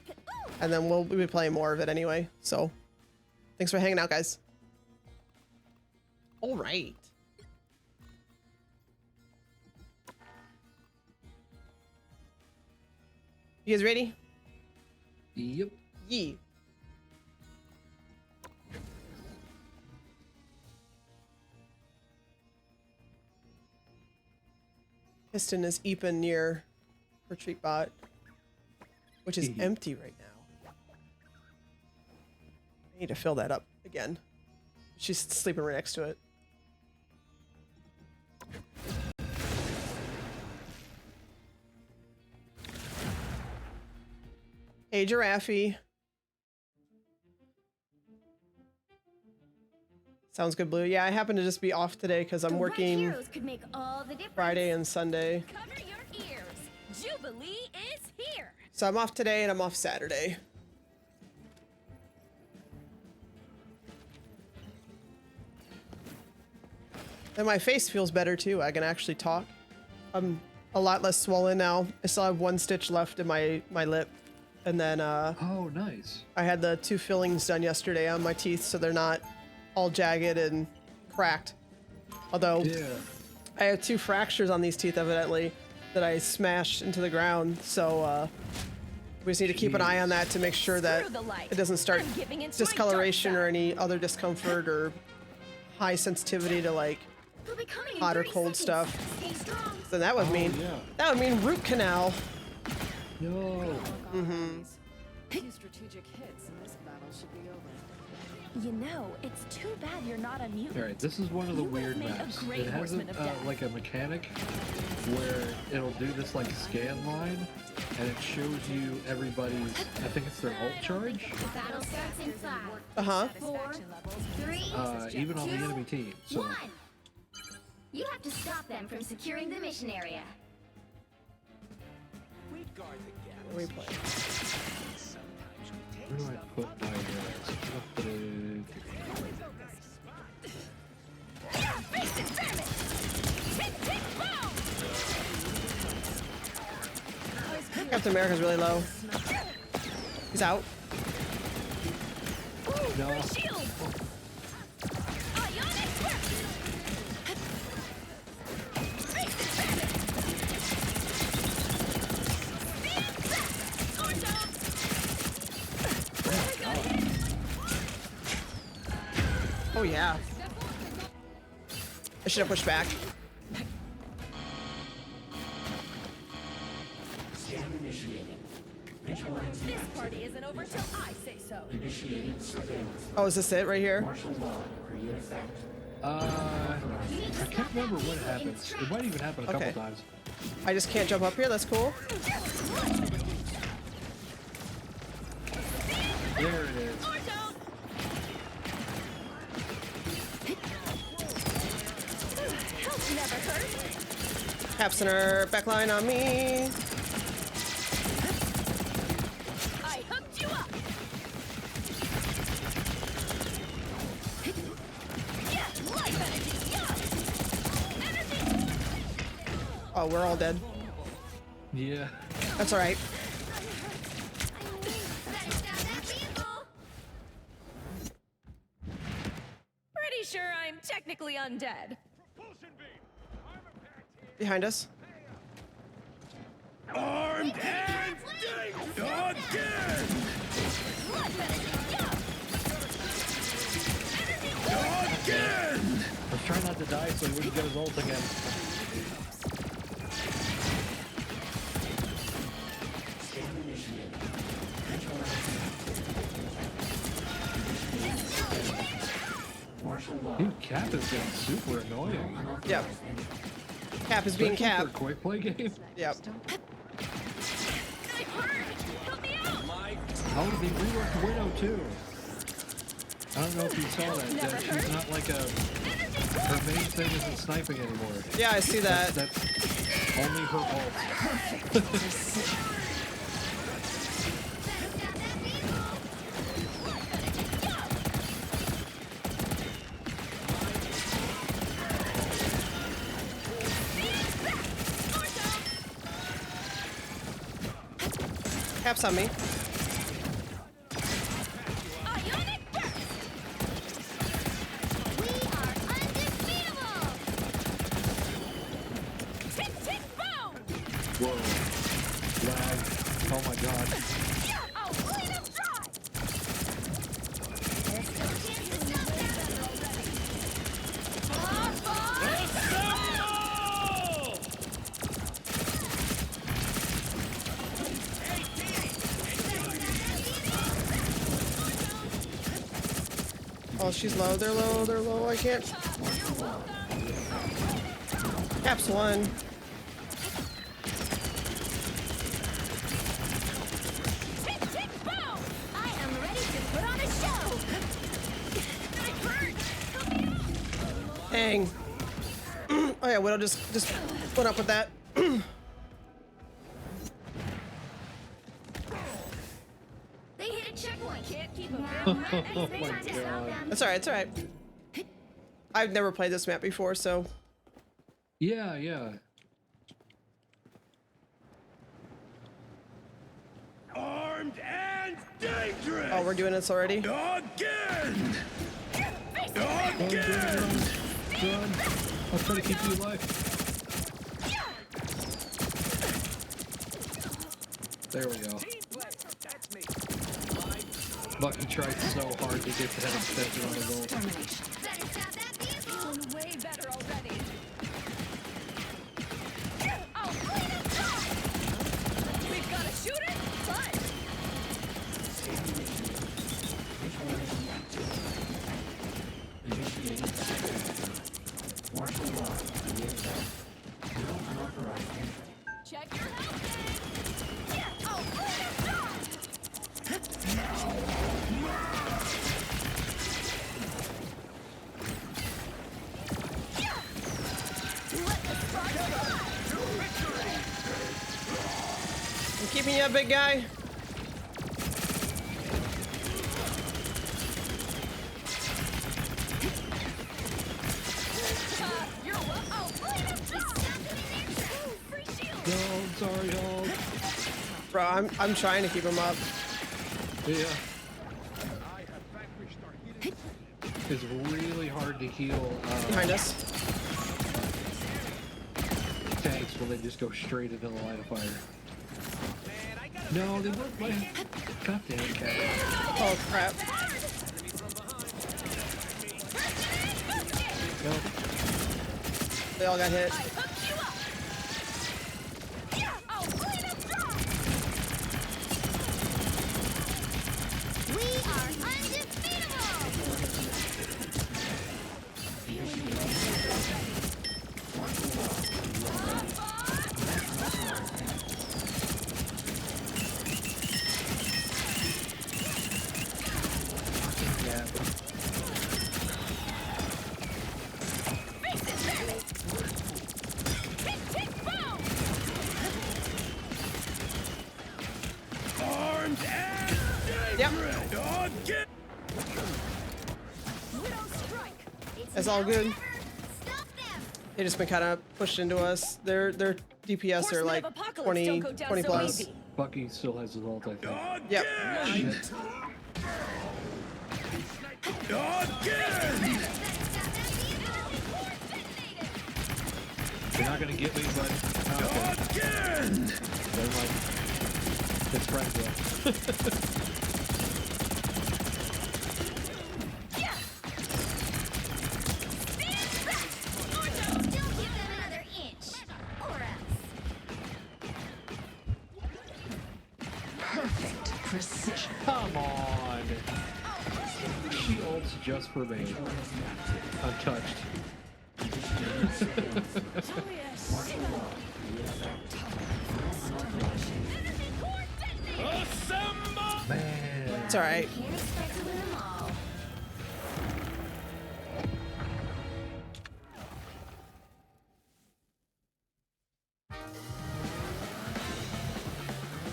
and then we'll be playing more of it anyway. So, thanks for hanging out, guys. All right. You guys ready? Yep. Yee. Piston is Eepin near Retreat Bot, which is empty right now. I need to fill that up again. She's sleeping right next to it. Hey, Giraffe. Sounds good, Blue. Yeah, I happen to just be off today because I'm working Heroes could make all the difference. Friday and Sunday. Cover your ears. Jubilee is here. So I'm off today and I'm off Saturday. And my face feels better too. I can actually talk. I'm a lot less swollen now. I still have 1 stitch left in my lip. And then Oh, nice. I had the 2 fillings done yesterday on my teeth so they're not all jagged and cracked. Although Yeah. I have 2 fractures on these teeth evidently that I smashed into the ground. So we just need to keep an eye on that to make sure that Screw the light. it doesn't start I'm giving in to my discoloration dark or side. any other discomfort or high sensitivity to like We'll be coming in hot or 30 cold seconds. stuff. Stay strong. Then that would mean yeah. that would mean root canal. No. Two strategic hits and this battle should be over. You know, it's too bad you're not a mutant. All right, this is one of the You weird would've made a maps. great It has horseman of death. like a mechanic where it'll do this like scan line, and it shows you everybody's. I think it's their ult charge. The battle starts in 5, Uh-huh. 4, 3, Even on the enemy team. So 1. You have to stop them from securing the mission area. We guard the gap. Where are we playing? Sometimes we take where do I stuff. put my Face it, damn it! Tick, tick, boom! Captain America's really low. He's out. No. Shield! Ionic whip! Face it, damn it! Stand back! Or don't! Oh yeah. I should have pushed back. This party isn't over till I say so. Oh, is this it right here? I can't remember what happens. It might even happen a couple Okay. times. I just can't jump up here. That's cool. There it is. Or don't! Help never hurt. Cap center backline on me. I hooked you up. Yeah, life energy. Yeah. Energy. Oh, we're all dead. Yeah. That's all right. Better stop that vehicle. Pretty sure I'm technically undead. Behind us. Armed and again! Life energy. Yeah. Again! I was trying not to die so he wouldn't get his ult again. Dude, Cap is getting super annoying. Yep. Cap is being Especially Cap. for a quick play game. Yep. I'm hurt! Help me out! Oh, they reworked Widow too. I don't know if you saw that. That she's not like a. Her main thing isn't sniping anymore. Yeah, I see that. That's only her ult. Cap's on me. We are undefeatable! Tick, tick, boom! Whoa. Lag. Oh my god. Oh, clean up dry! There's still a chance to stop them! Oh, she's low. They're low. They're low. I can't. Cap's one. Tick, tick, boom! I am ready to put on a show! I'm hurt! Dang. Oh yeah, Widow just went up with that. They hit a checkpoint! Can't keep a Now, Oh not my time to stop God. them! That's alright. It's alright. I've never played this map before, so Yeah, yeah. Armed and dangerous! oh, we're doing this already. Again! Run, Again! run. I'll try to keep you alive. There we go. That's me. Bucky tried so hard to get that extension on the goal. Better stop that vehicle! Doing way better already. Oh, clean up dry! We've got a shooter? Fine. Check your health. Oh, clean up dry! I'm keeping you up, big guy. You're welcome. Oh, clean up dry! Free shield! No, I'm sorry, dog. Bro, I'm trying to keep him up. Yeah. It's really hard to heal Behind us. tanks when they just go straight into the line of fire. No, they weren't my. God damn it, Cat. Oh crap. No. They all got hit. Oh, clean up dry! We are undefeatable! Yeah. Tick, tick, boom! Armed and Yep. again! Widow strike! It's all good. Stop them! They just been kind of pushed into us. Their DPS are Horsemen like of Apocalypse 20 don't go down 20 so plus. easy. Bucky still has his ult, I think. Yep. Again! Again! You're not gonna get me, but okay. Again! Never mind. It's friends though. Don't give them another inch! Or else! Come on. She ults just for me. Untouched. Man. It's alright. Can't expect to win them all.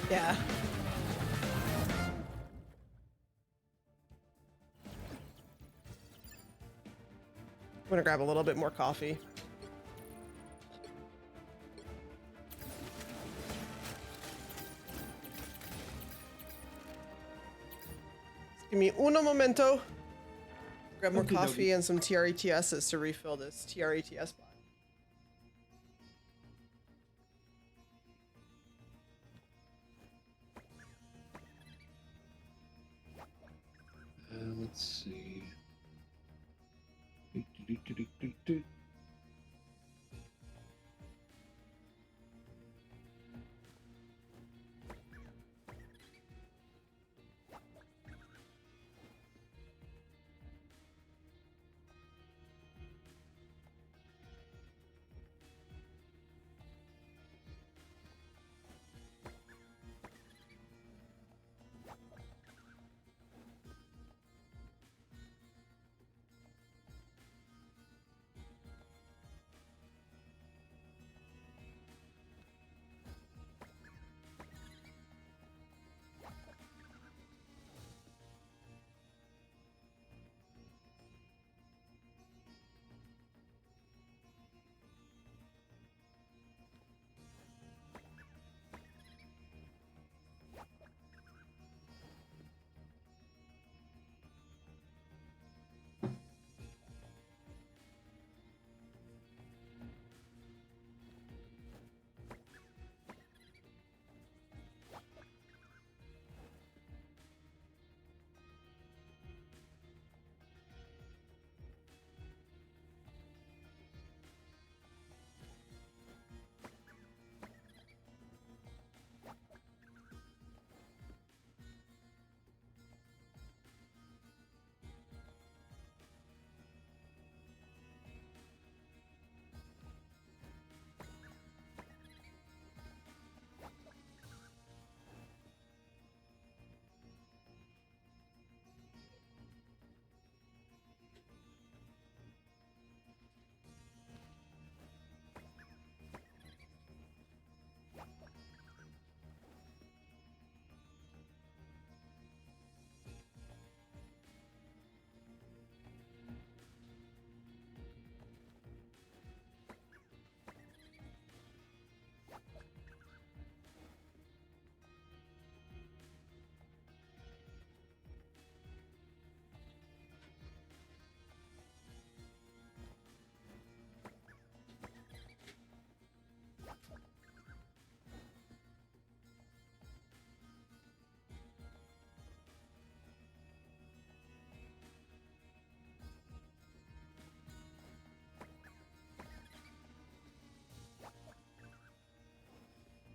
Yeah. I'm gonna grab a little bit more coffee. Give me uno momento. Grab more Okie coffee dokie. and some TRETSs to refill this TRETS bot. Let's see.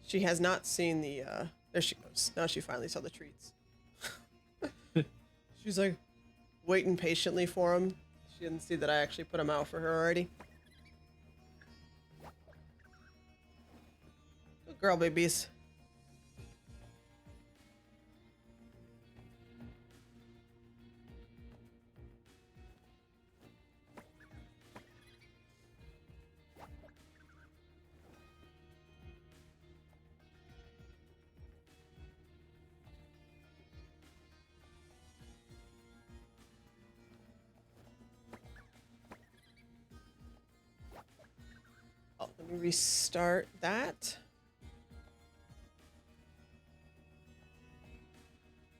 She has not seen the, there she goes. Now she finally saw the treats. She's like waiting patiently for him. She didn't see that I actually put them out for her already. Good girl, babies. Oh, let me restart that.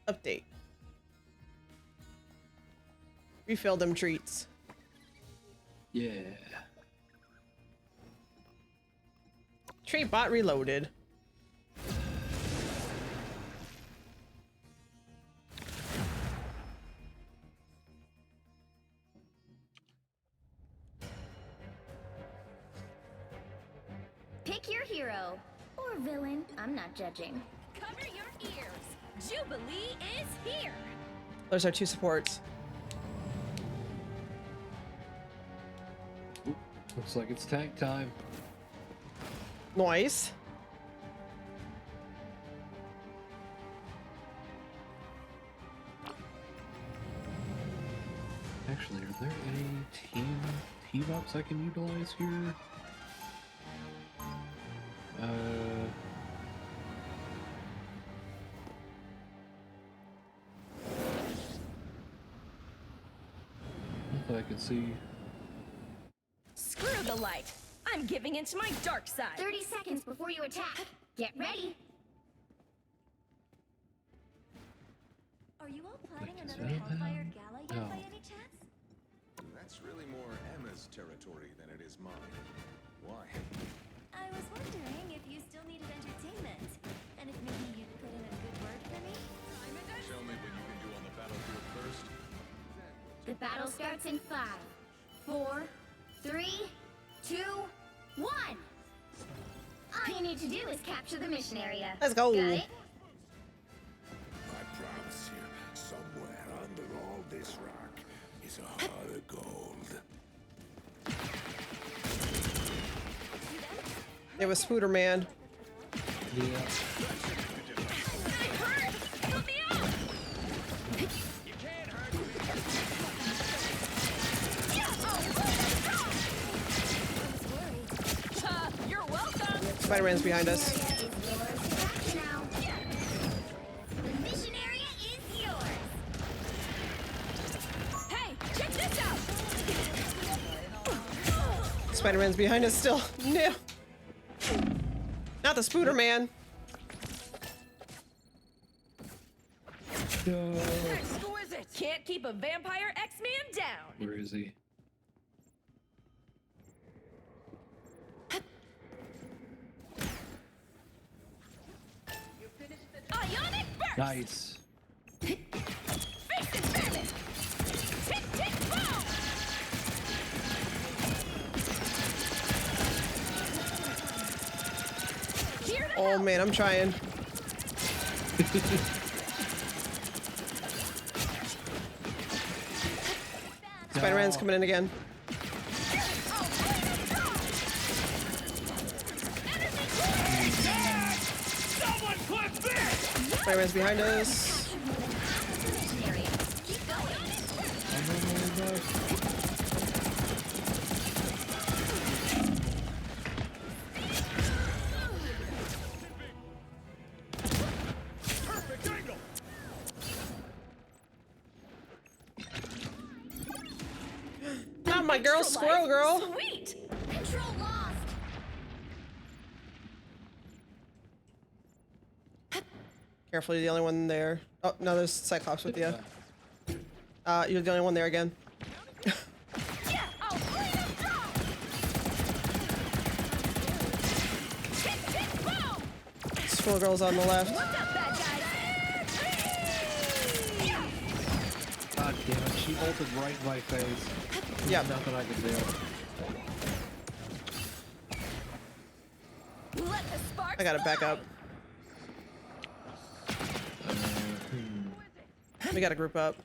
Update. Refill them treats. Yeah. Treat bot reloaded. Pick your hero. Or villain. I'm not judging. Cover your ears. Jubilee is here. There's our two supports. Looks like it's tank time. Nice. Actually, are there any team-ups I can utilize here? Not that I can see. Screw the light. I'm giving into my dark side. 30 seconds before you attack. Get ready. Are you all planning Wait, is another that Hellfire them? Gala yet No. by any chance? That's really more Emma's territory than it is mine. Why? I was wondering if you still needed entertainment, and if maybe you'd put in a good word for me? Show me what you can do on the battlefield first. The battle starts in 5, 4, 3, 2, 1. All you need to do is capture the mission area. Let's go. Got it? I promise you, somewhere under all this rock is a heart of gold. It was Spooder Man. Yeah. I hurt! Help me out! You're welcome! Spider-Man's behind us. Area is yours to capture now. The mission area is yours. Hey, check this out! Spider-Man's behind us still. No. Not the Spooder Man. No. Exquisite! Can't keep a vampire X-Man down! Where is he? Ionic burst! Nice. Face experiment! Tick, tick, boom! Here to Oh help! man, I'm trying. Spider-Man's coming in again. Spider-Man's behind us. Mission area. Keep going. I'm on my way back. Perfect angle. Not my girl, Extra Squirrel life? Girl. Sweet! Control lost. Careful, you're the only one there. Oh, no, there's Cyclops with you. You're the only one there again. Yeah, I'll clean them down! Tick, tick, boom! Squirrel Girl's on the left. What's up, bad guys? God damn it, she ulted right in my face. Yep. Nothing I can do. Let the sparks I gotta back fly! up. We gotta group up.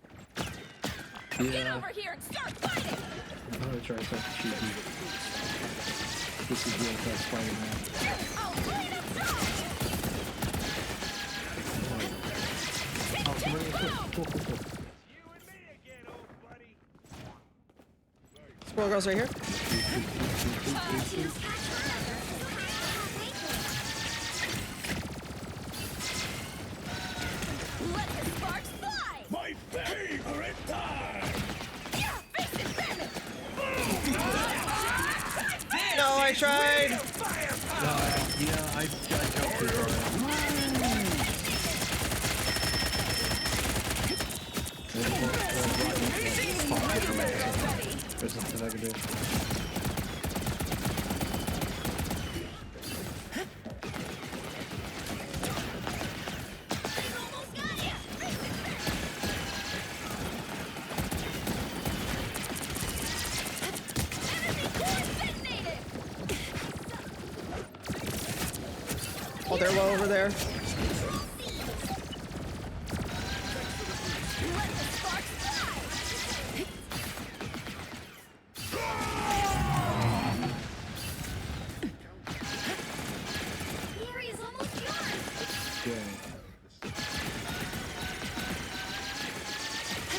Get Yeah. over here and start fighting! I'm gonna try something cheeky. This is real tough Spider-Man. I'll clean them down! Oh, somebody cool. Squirrel Girl's right here. Choose capture another. Let the sparks fly! My favorite time! Yeah, face experiment! No, I tried. Yeah, I jumped too far. There's nothing I can do. Oh, they're low over there. Let the sparks fly!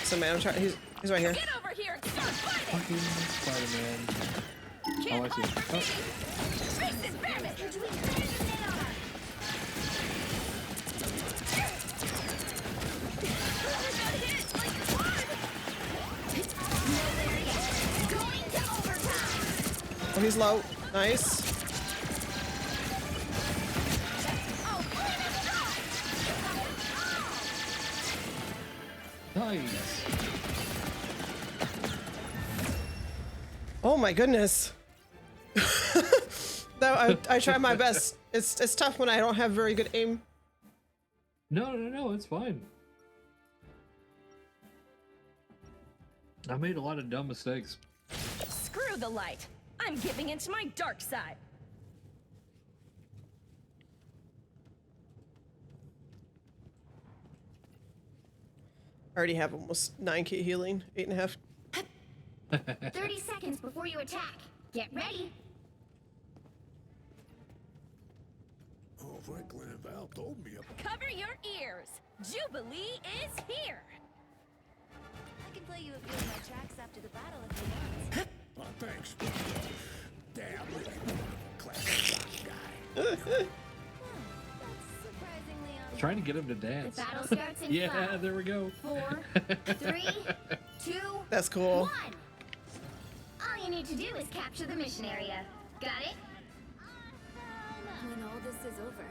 So man, I'm trying. He's right here. Get over here and start fighting! Fucking Spider-Man. Can't Oh, I see. hide from me! Face this vermin! Going to overtime. Oh, he's low. Nice. Nice. Oh my goodness. Though I try my best. It's tough when I don't have very good aim. No, it's fine. I made a lot of dumb mistakes. Screw the light! I'm giving into my dark side! I already have almost 9k healing, 8.5. 30 seconds before you attack. Get ready. Oh, Franklin and Val told me about. Cover your ears! Jubilee is here! I can play you a few of my tracks after the battle if you want. Oh, thanks. Damn, look at classic rock guy. That's surprisingly on. Trying to get him to The dance. battle starts in Yeah, 5, there we go. 4, 3, 2, That's cool. 1. All you need to do is capture the mission area. Got it? When all this is over,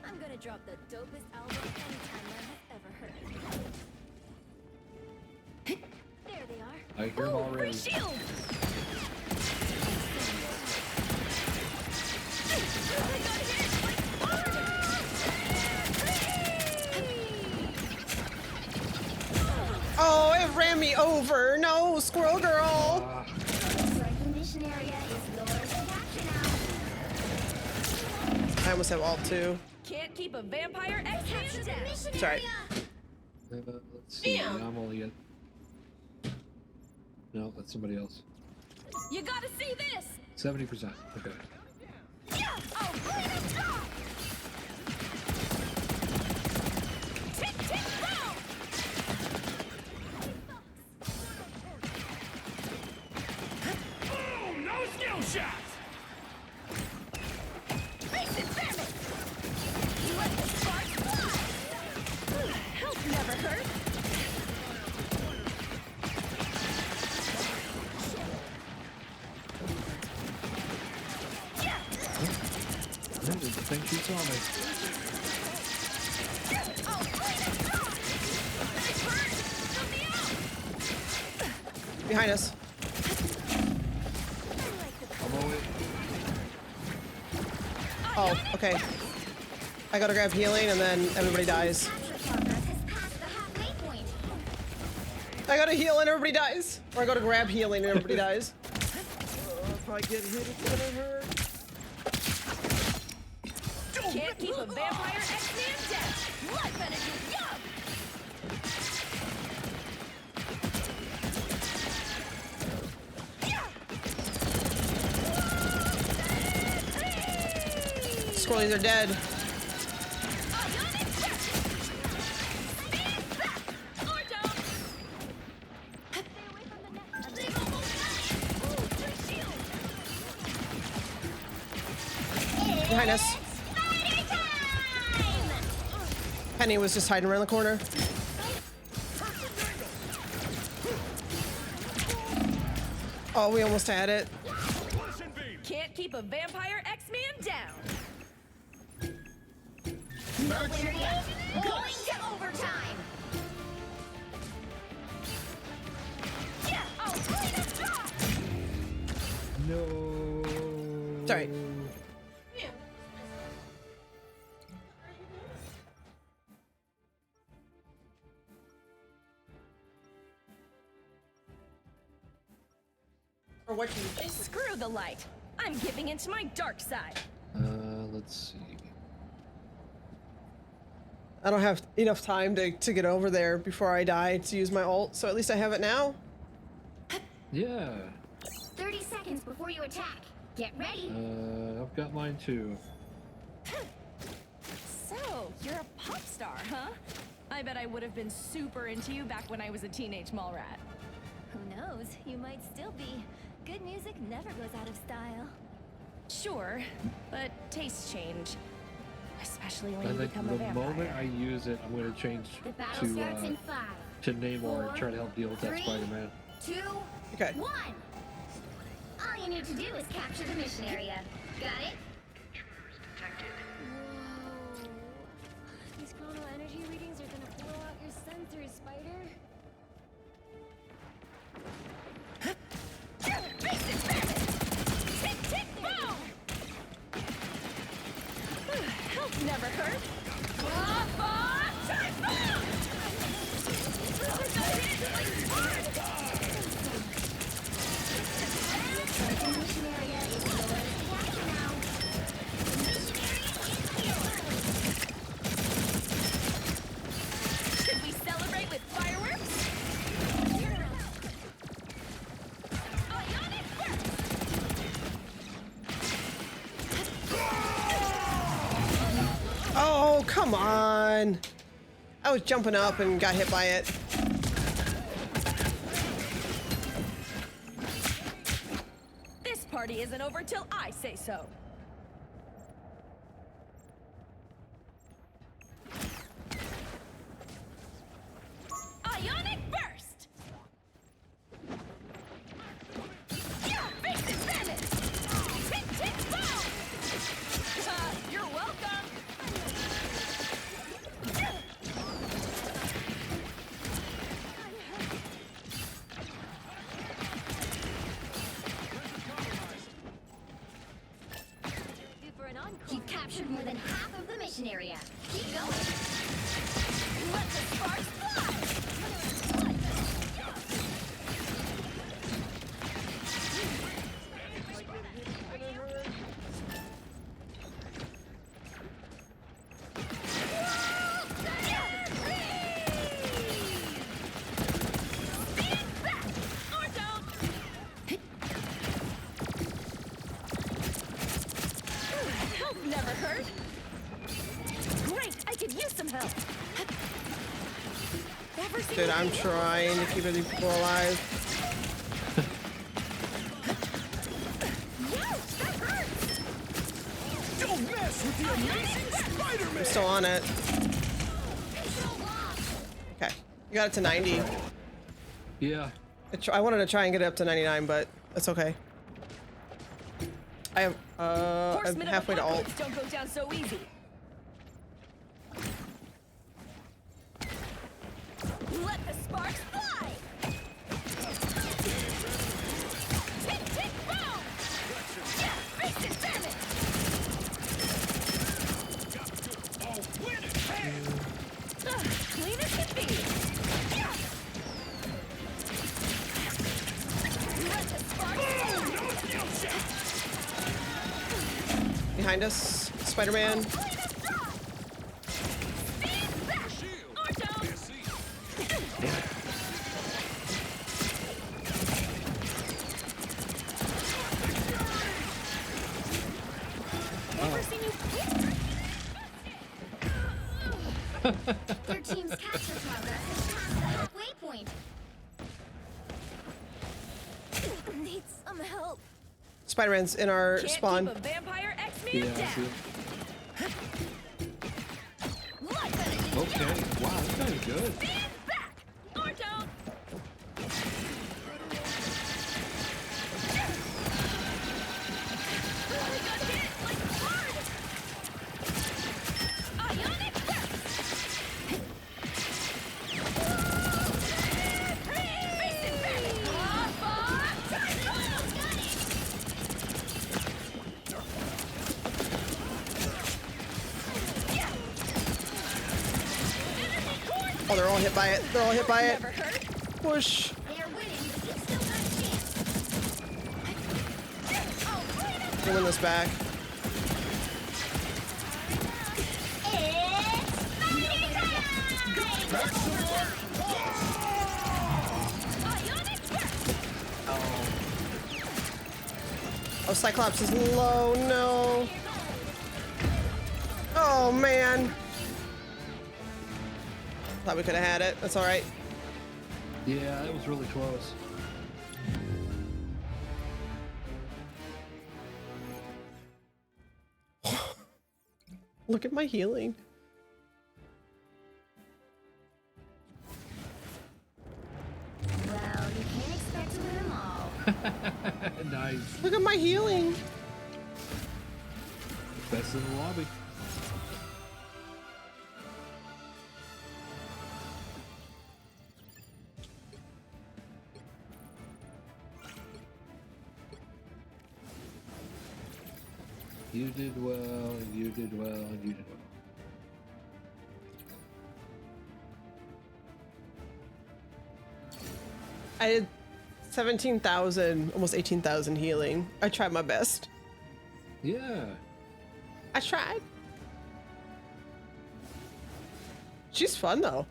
I'm gonna drop the dopest album anytime I have ever heard. There they are. I hear him Ooh, already. free shield! Oh, it ran me over. No, squirrel girl. Looks like the mission area is yours to capture now. I almost have all two. Can't keep a vampire X-Man Capture the down! mission Sorry. area. Let's see. I'm only at. No, that's somebody else. You gotta see this! 70%. Okay. Yeah! Oh, bring it down! Tick, tick, boom! Boom! No skill shots! Face it, vermin! You let the sparks fly! Help never hurt! Yeah! I didn't think she saw me. Oh, bring it down! Nice burn! Help me out! Behind us. I'm only. Oh, okay. I gotta grab healing and then everybody dies. Capture progress has passed the halfway point. I gotta heal and everybody dies. Or I gotta grab healing and everybody dies. If I get hit, it's gonna hurt. Can't keep a vampire X-Man down! Blood benefit, yum! Squirrelies are dead. Behind us. Penny was just hiding around the corner. Oh, we almost had it. Can't keep a vampire X-Man down! No winner yet. Going to overtime. Yeah! Oh, bring it down! No. Sorry. Or what you Screw the light! I'm giving into my dark side! Let's see. I don't have enough time to get over there before I die to use my ult, so at least I have it now. Yeah. 30 seconds before you attack. Get ready. I've got mine too. So, you're a pop star, huh? I bet I would have been super into you back when I was a teenage mall rat. Who knows? You might still be. Good music never goes out of style. Sure, but tastes change. Especially when I you think become a the vampire. moment I use it, I'm gonna change The battle starts in 5, to Namor and try to help deal with that 3, Spider-Man. 2, Okay. 1. All you need to do is capture the mission area. Got it? Whoa. These chrono energy readings are gonna blow out your sensors, Spider. Tick, tick, boom! Help never hurt. The mission area is yours to capture now. The mission area is yours. Should we celebrate with fireworks? Ionic burst! Oh, come on. I was jumping up and got hit by it. This party isn't over till I say so. Ionic burst! Yeah, face it, Venice! Tick, tick, boom! You're welcome! Due for an encore. You've captured more than half of the mission area. Keep going. Let the sparks fly! Or don't! Help never hurt. Great, I could use some help. Ever seen Dude, a I'm video? trying to keep these people alive. Ouch, that hurts. Don't mess with the amazing Spider-Man! I'm still on it. Okay. You got it to 90. Yeah. I wanted to try and get it up to 99, but it's okay. I have, I'm Horsemen of halfway to alt. Apocalypse don't go down so easy. Let the sparks fly! Tick, tick, boom! Yeah, face it, damn it! Clean as can be! Yeah! Let the sparks fly! Behind us, Spider-Man. Clean as straw! Stand back! Or don't! Never seen you Your team's capture progress has passed the halfway point. Need some help. Spider-Man's in our Can't spawn. keep a vampire X-Man Yeah, I down. see it. Life energy Okay. Wow, that's kind of good. stand back or don't. I got hit like hard. Ionic burst. Face it back. Oh, they're all hit by it. They're all hit by it. Never hurt. Push. They're winning, but you've still got a chance. Oh, wait a We'll win this back. Ionic burst. Oh, Cyclops is low. No. Oh, man. Thought we could have had it. That's all right. Yeah, that was really close. Look at my healing. Well, you can't expect to win them all. Nice. Look at my healing. Best in the lobby. You did well, and you did well, and you did well. I did 17,000, almost 18,000 healing. I tried my best. Yeah. I tried. She's fun though.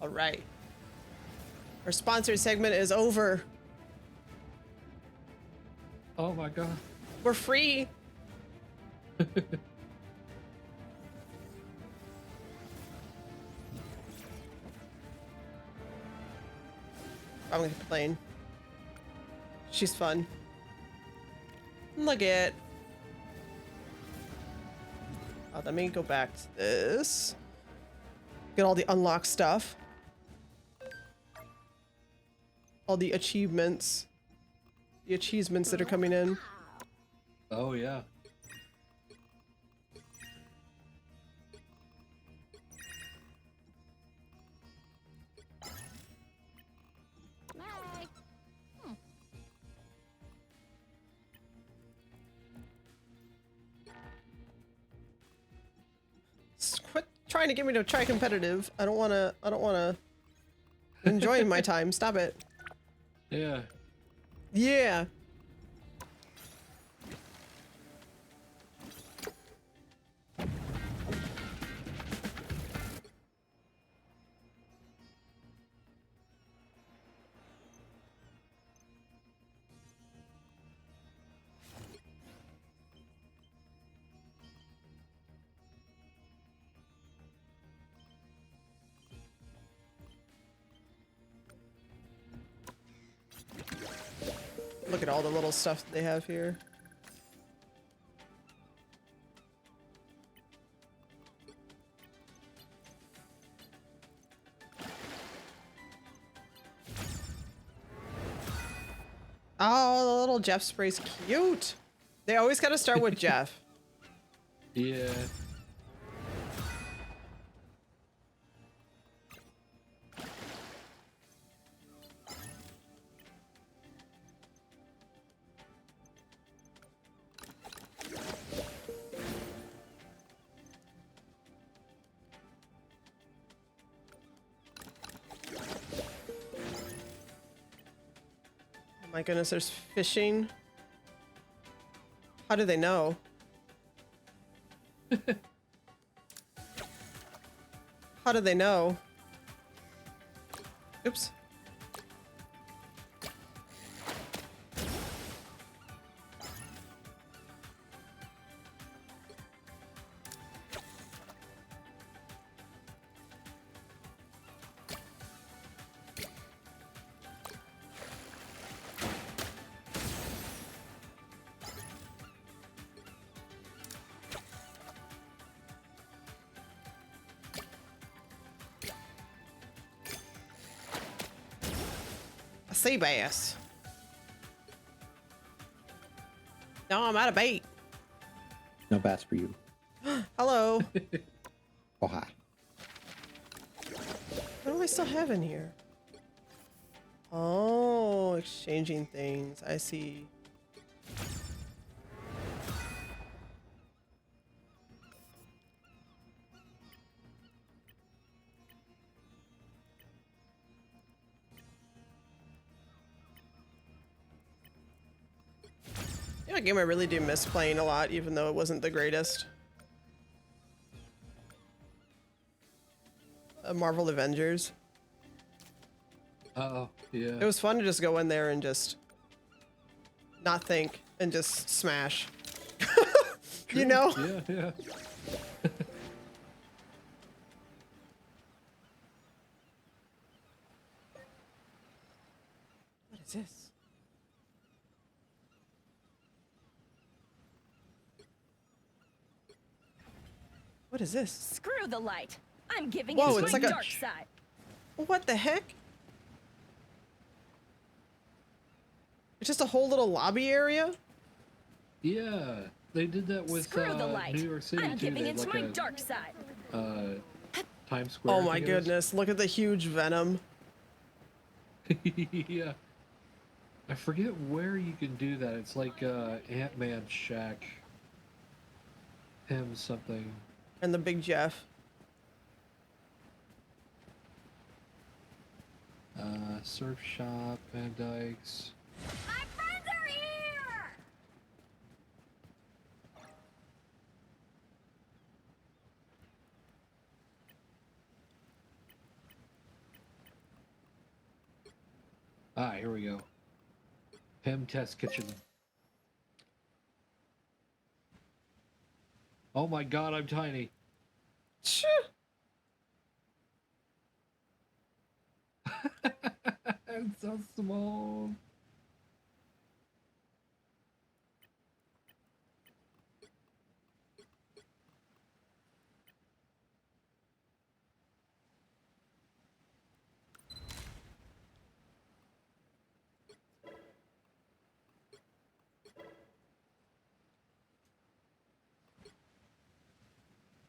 All right. Our sponsored segment is over. Oh my god. We're free. I'm gonna complain. She's fun. Look at. Oh, let me go back to this. Get all the unlocked stuff. All the achievements. The achievements that are coming in. Oh yeah. Quit trying to get me to try competitive. I don't wanna enjoy my time. Stop it. Yeah. Yeah. Look at all the little stuff that they have here. Oh, the little Jeff spray's cute. They always gotta start with Jeff. Yeah. My goodness, there's fishing. How do they know? How do they know? Oops. Sea bass. No, I'm out of bait. No bass for you. Hello. Oh, hi. What do I still have in here? Oh, exchanging things. I see. Yeah, a game I really do miss playing a lot, even though it wasn't the greatest. Marvel Avengers. Oh, yeah. It was fun to just go in there and just not think and just smash. You True. know? Yeah, yeah. What is this? What is this? Screw the light. I'm giving Whoa, it it's my like a- dark side. What the heck? It's just a whole little lobby area? Yeah. They did that with Screw the light. New York City I'm too. giving They it had to like my a dark side. Times Square. Oh I my think it is. goodness, look at the huge venom. Yeah. I forget where you can do that. It's like Ant-Man shack. Him something. And the big Jeff. Surf shop, Van Dykes. My friends are here! Ah, here we go. Pym Test Kitchen. Oh my god, I'm tiny. Tch. I'm so small.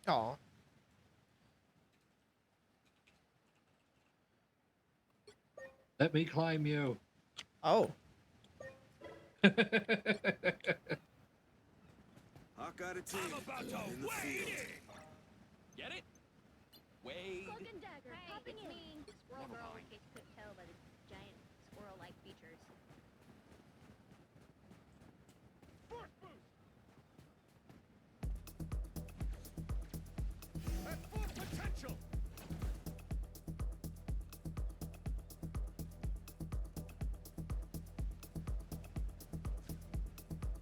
Aw. Let me climb you. Oh. Hawkeye to team. I'm about to In the wade field. in. Get it? Wade. Cloak and dagger, popping in. Me, Squirrel Girl, in case you couldn't tell by the giant squirrel-like features. Force boost. At full potential.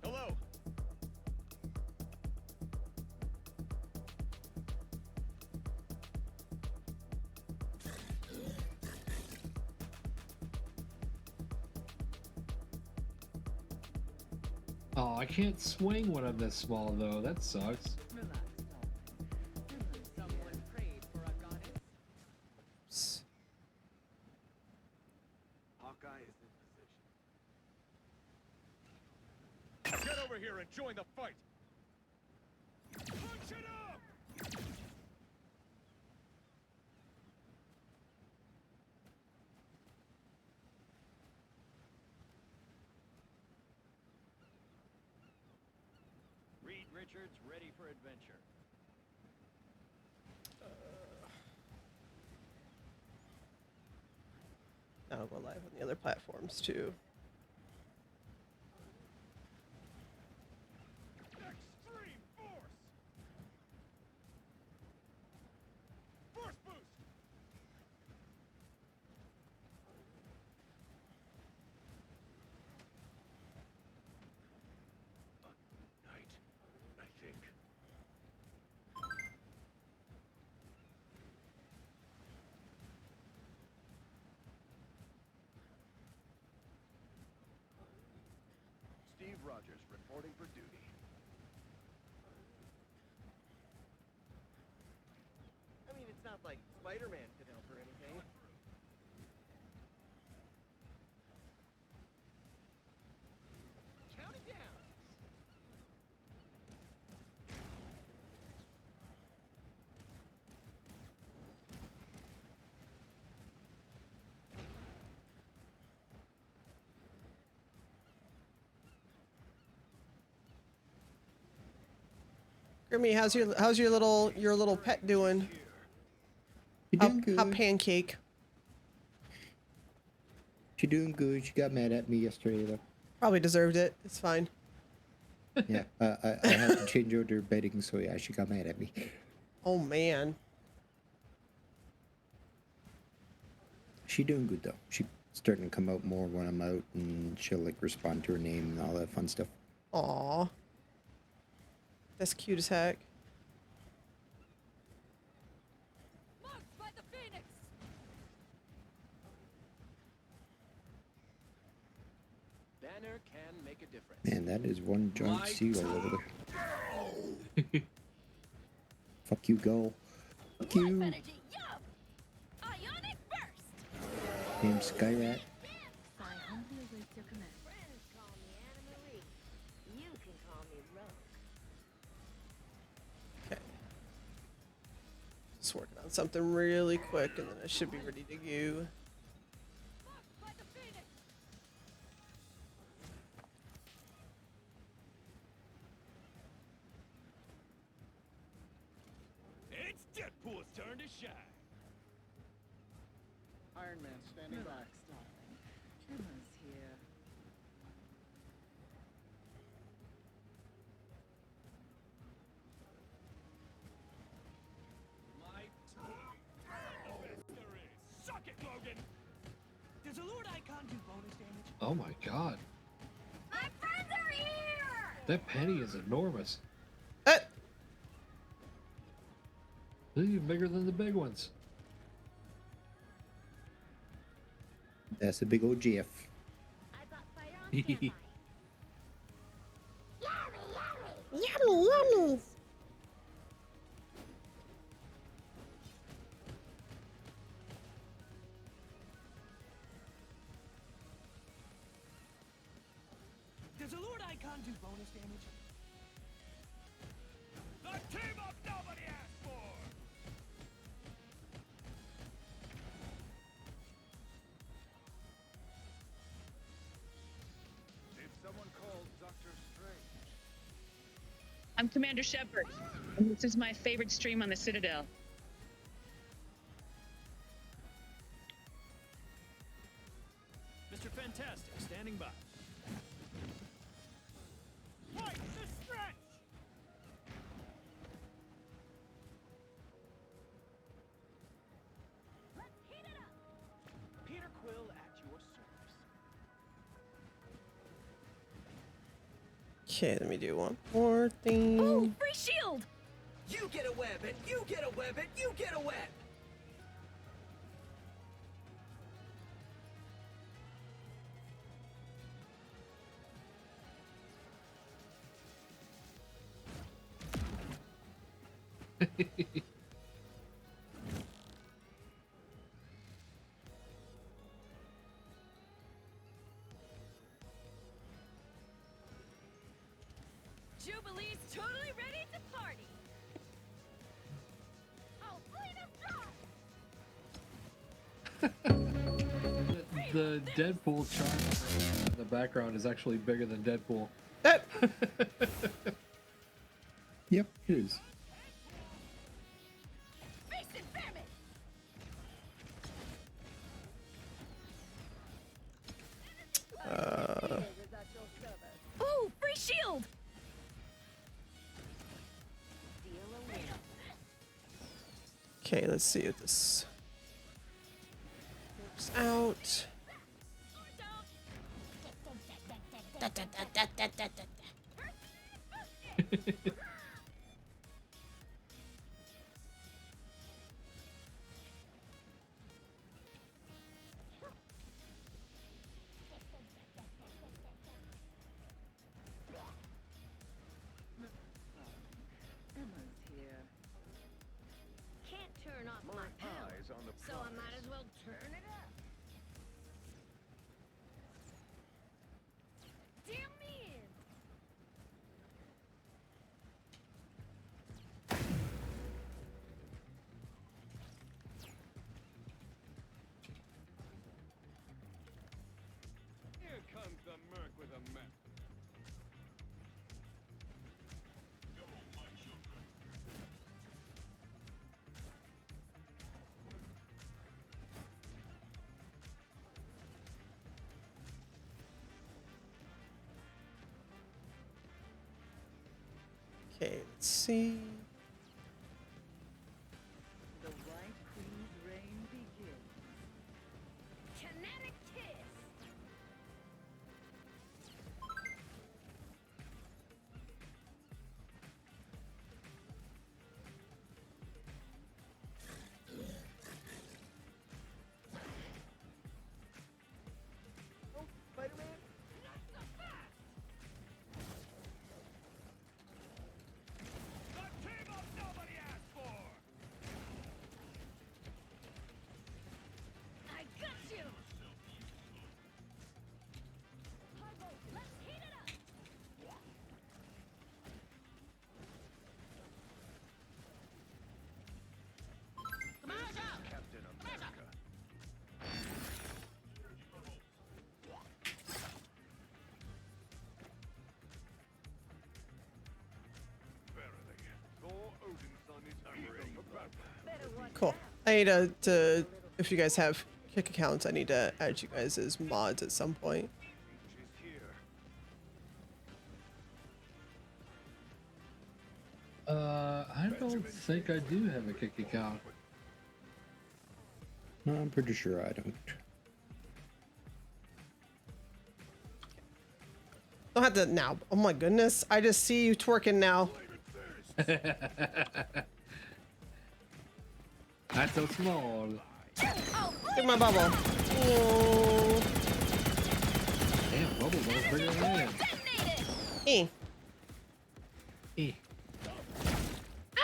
Hello. Oh, I can't swing when I'm this small though. That sucks. Psst. Hawkeye is in position. Get over here and join the fight. Punch it up. Reed Richards ready for adventure. Now go live on the other platforms too. Extreme force. Force boost. Night, I think. Steve Rogers reporting for duty. I mean, it's not like Spider-Man could help or anything. Count it down. Grimmy, how's your little pet doing? She doing good. How pancake? She doing good. She got mad at me yesterday though. Probably deserved it. It's fine. Yeah, I had to change order bedding, so yeah, she got mad at me. Oh man. She doing good though. She's starting to come out more when I'm out, and she'll like respond to her name and all that fun stuff. Aw. That's cute as heck. Marked by the Phoenix! Banner can make a difference. Man, that is one giant My seagull over there. Fuck you, gull. Fuck you. Energy, yup! Ionic burst! Damn Skyrat. I humbly await your command. Friends call me Anna Marie. You can call me Rogue. Okay. Just working on something really quick and then I should be ready to go. Marked by the Phoenix! It's Deadpool's turn to shine. Iron Man standing by. darling. Emma's here. My there is. Suck it, Logan. Does a Lord Icon do bonus damage? Oh my god. My friends are here! That penny is enormous. Eh! This is even bigger than the big ones. That's a big old Jeff. I got fire on standby. Yummy, yummy! Does a Lord Icon do bonus damage? The team up nobody asked for! If someone called Doctor Strange. I'm Commander Shepard, and this is my favorite stream on the Citadel. Mr. Fantastic, standing by. Fight the stretch! Let's heat it up! Peter Quill at your service. Okay, let me do one more thing. Ooh, free shield! You get a web, and you get a web, and you get a web! Jubilee's totally ready to party! Oh, fleet of stars! The Deadpool chart in the background is actually bigger than Deadpool. Eh! Yep, it is. Feast and famine! Ooh, free shield! Okay, let's see if this works out. Emma's here. Can't turn off my power, Eyes on the so I might as well turn it up. Damn me in! Here comes the Merc with a mech. Okay, let's see. The White Queen's reign begins. Cool. I need to if you guys have Kick accounts, I need to add you guys as mods at some point. I don't think I do have a Kick account. No, I'm pretty sure I don't. Don't have to now. Oh my goodness. I just see you twerking now. Not so small. Take my bubble. Oh. Damn, bubble was bigger than that. Eh. Eh.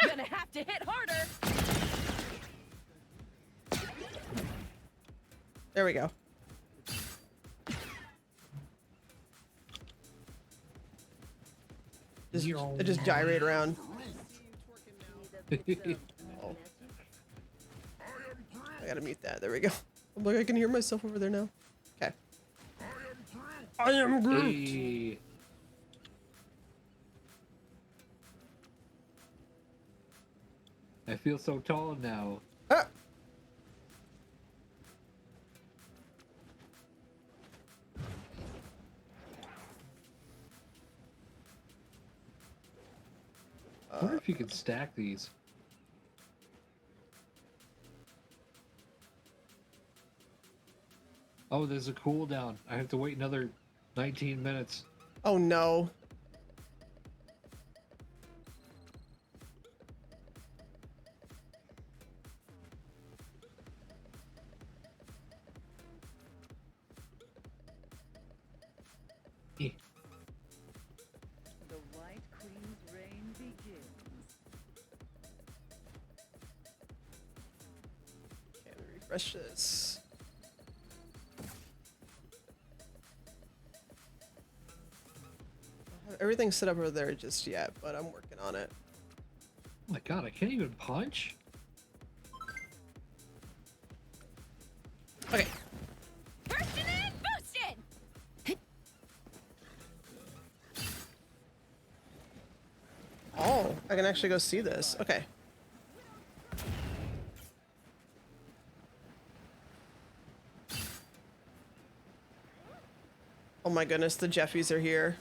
Gonna have to hit harder. There we go. It just gyrate around. Oh. I gotta mute that. There we go. I'm like, I can hear myself over there now. Okay. I am Groot. Hey. I feel so tall now. Ah. I wonder if you could stack these. Oh, there's a cooldown. I have to wait another 19 minutes. Oh no. Eh. The White Queen's reign begins. Okay, let me refresh this. I don't have everything set up over there just yet, but I'm working on it. Oh my god, I can't even punch? Okay. Bursting in, boosting. Oh, I can actually go see this. Okay. Oh my goodness, the Jeffies are here.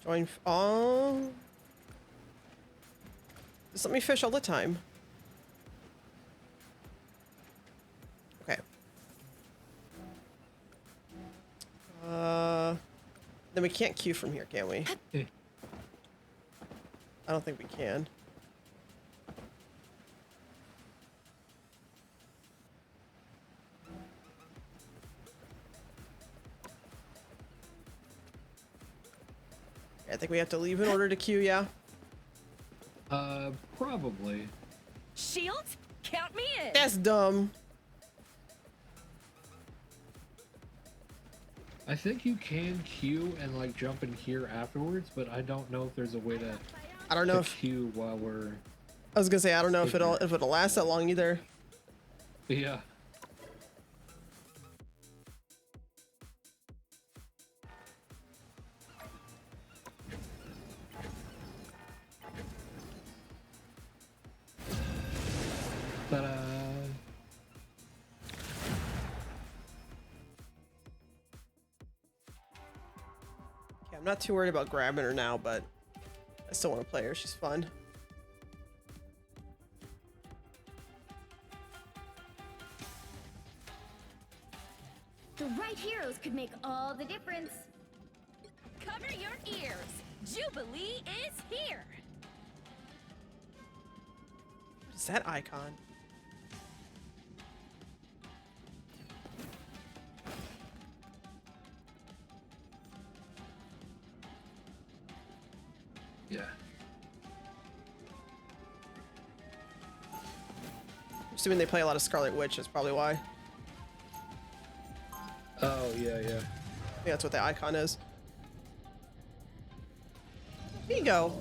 Join. Oh. Just let me fish all the time. Okay. Then we can't queue from here, can we? Eh. I don't think we can. I think we have to leave in order to queue, yeah? Probably. Shields, count me in. That's dumb. I think you can queue and like jump in here afterwards, but I don't know if there's a way to, I don't know if queue while we're. I was gonna say I don't know if it'll last that long either. Yeah. Ta-da. Yeah, I'm not too worried about grabbing her now, but I still want to play her. She's fun. The right heroes could make all the difference. Cover your ears. Jubilee is here. What is that icon? Yeah. Assuming they play a lot of Scarlet Witch, that's probably why. Oh, yeah, yeah. I think that's what the icon is. Here you go.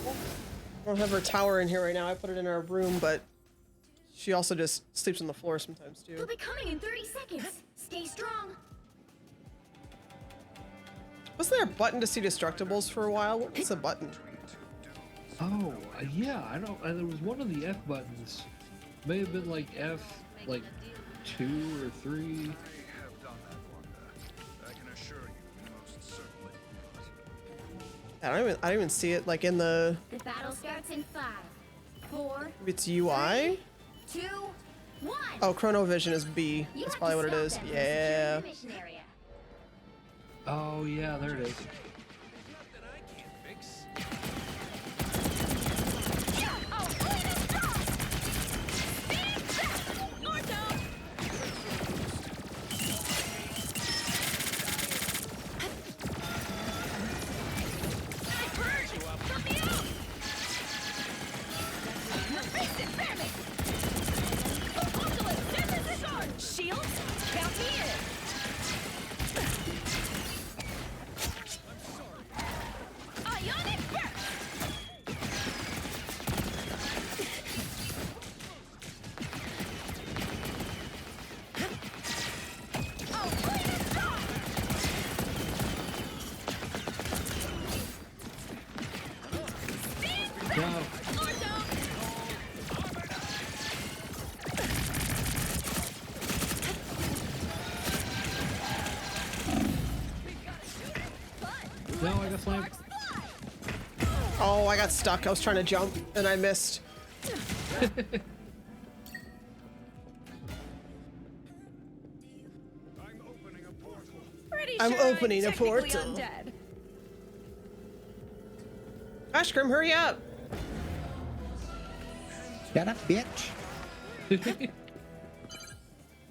I don't have her tower in here right now. I put it in our room, but she also just sleeps on the floor sometimes They'll too. be coming in 30 seconds. Stay strong. Wasn't there a button to see destructibles for a while? What was the button? Oh, yeah, I don't. There was one of the F buttons. May have been like F, like 2 or 3. I don't even see it like in the. The battle starts in 5, 4, Maybe it's UI. 2, 1. Oh, Chronovision is B. You That's have probably to what it stop is. them from Yeah. securing the mission area. Oh, yeah, there it is. Shields, count me in. Ionic burst. Oh, clean and strong. No. No, I got flamed. Oh, I got stuck. I was trying to jump and I missed. Pretty I'm sure opening a technically portal. Undead. Ashgrim, hurry up! Shut up, bitch.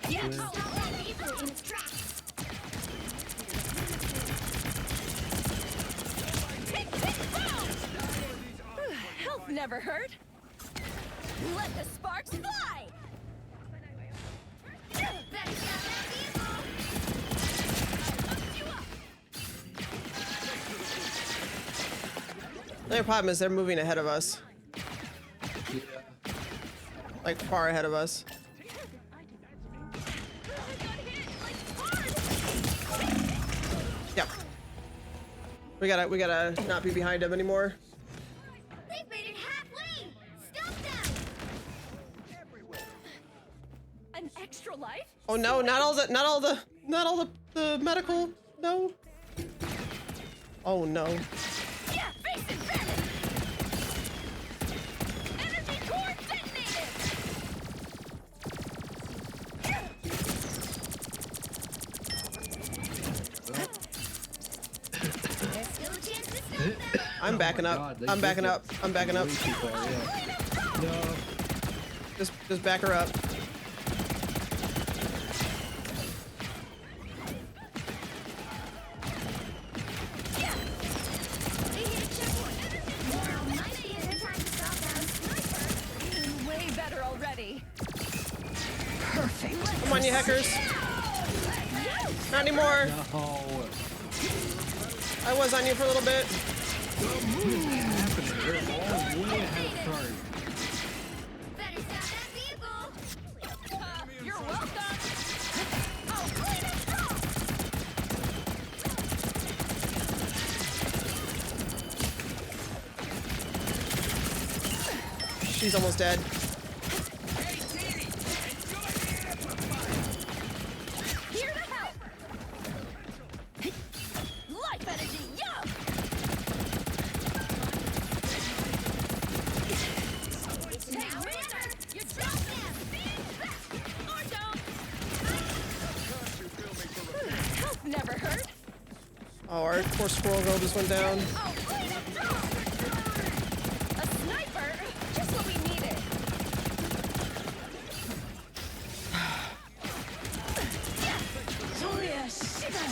Yeah, stop that vehicle in its tracks. Health never hurt. Let the sparks fly. Better stop that vehicle. The only problem is they're moving ahead of us. Yeah. Like far ahead of us. Yep. We gotta not be behind them anymore. They've made it halfway. Stop them. An extra life? Oh no, not all the medical. No. Oh no. Yeah, face it, Barret. Energy core detonated. There's still a chance to stop them. I'm backing up. God, they I'm backing did up. I'm backing up. Way too far, yeah. No. Just back her up. They hit a checkpoint. Now might be a good time to stop them. Sniper. Way better already. Come on, you hackers. Not anymore. No. I was on you for a little bit. Happening. They're all way ahead of card. Better stop that vehicle. You're welcome. Oh, clean and strong. She's almost dead. Here to help. Life energy, yum. Now or never. You drop them. Or don't. Health never hurt. Oh, our poor squirrel girl just went down. Oh, clean and strong. A sniper, just what we needed. Julia, shiver.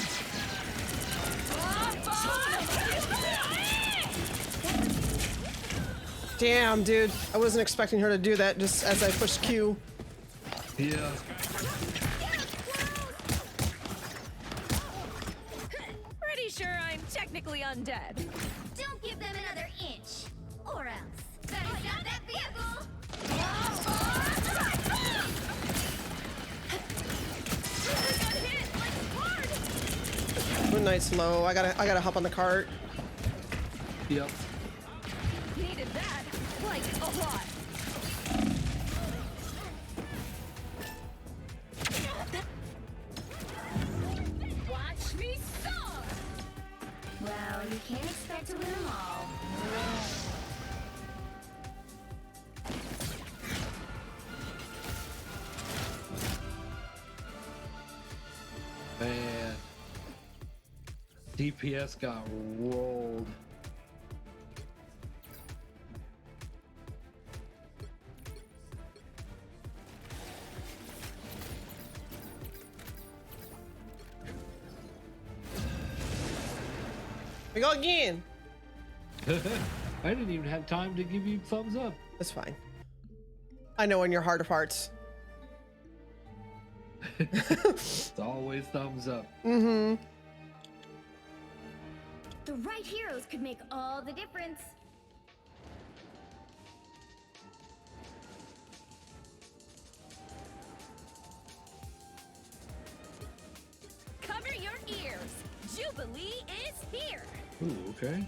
Damn, dude. I wasn't expecting her to do that just as I pushed Q. Yeah. Pretty sure I'm technically undead. Don't give them another inch. Or else. Better stop that vehicle. Got hit like hard. Moon Knight's low. I gotta hop on the cart. Yep. Needed that, like a lot. Watch me soar! Well, you can't expect to win them all. Man. DPS got rolled. We go again. I didn't even have time to give you thumbs up. That's fine. I know in your heart of hearts. It's always thumbs up. Mm-hmm. The right heroes could make all the difference. Cover your ears. Jubilee is here. Ooh, okay.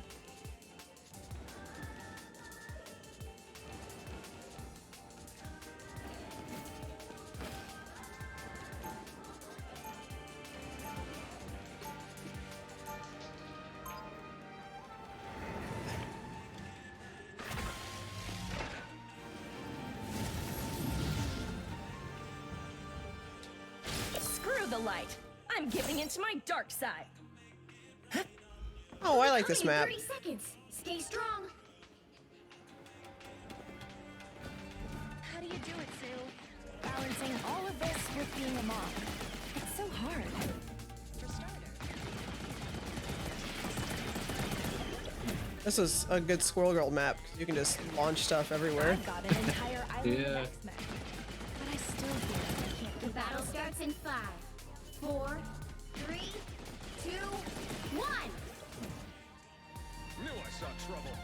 Screw the light. I'm giving into my dark side. Oh, I like this Only map. 30 seconds. Stay strong. How do you do it, Sue? Balancing all of this with being a mom. It's so hard. For starters. This is a good Squirrel Girl map because you can just launch stuff everywhere. I've got an entire island Yeah. of X-Men. But I still feel like I can't The do battle starts in 5, 4, 3, 2, 1. Knew I saw trouble.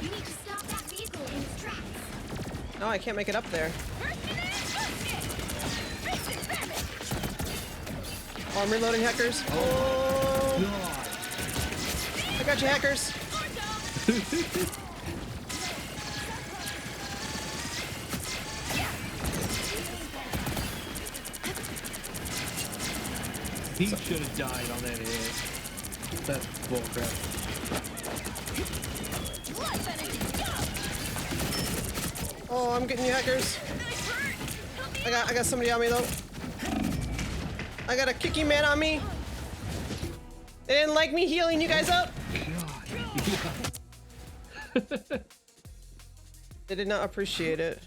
You need to stop that vehicle in its tracks. No, I can't make it up there. Oh, I'm reloading, hackers. Oh, God. I got you, hackers. He should have died on that hit. That's bullcrap. Oh, I'm getting you, hackers. I got somebody on me though. I got a kicky man on me. They didn't like me healing you guys up. They did not appreciate it.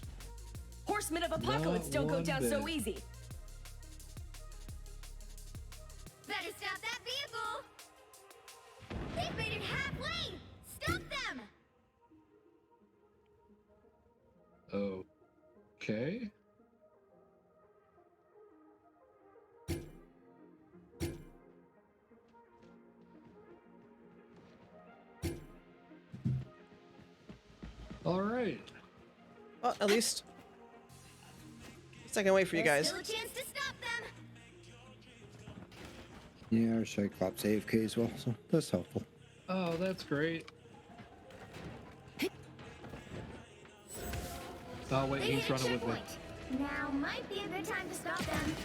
Horsemen of Apocalypse Not don't go one down so bit. easy. Better stop that vehicle. They've made it halfway. Stop them. Okay. All right. Well, at least I can wait for you There's guys. still a chance to stop them. Yeah, our Cyclops AFK as well, so that's helpful. Oh, that's great. Oh wait, They he's hit a running with me. checkpoint. Now might be a good time to stop them.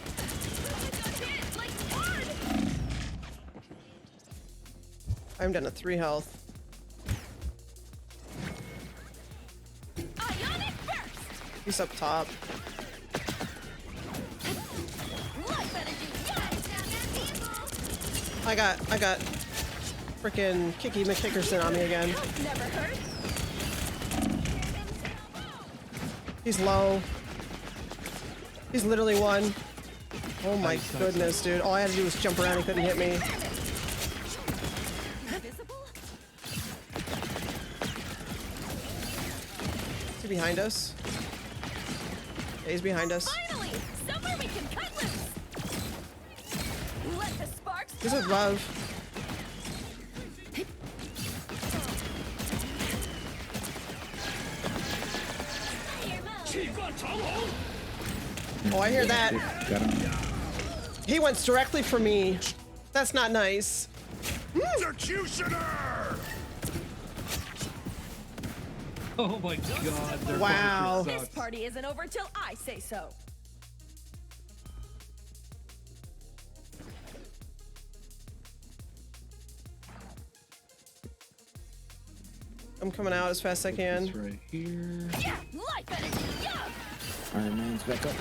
I'm down to 3 health. Ionic burst! He's up top. Life energy! I got freaking Kiki McKickerson on me again. Never hurt. He's low. He's literally one. Oh my Nice, nice, goodness, dude. All I had to do was jump around. He couldn't hit me. Visible? Is he behind us? Yeah, he's behind us. Finally! Somewhere we can cut loose! Let the sparks This is love. Oh, I hear that. Got him. He went directly for me. That's not nice. Executioner! Oh my god, their Wow. Punisher This sucks. party isn't over till I say so. I'm coming out as fast as I can. It's right here. Yeah, life energy, yeah! Iron Man's back up.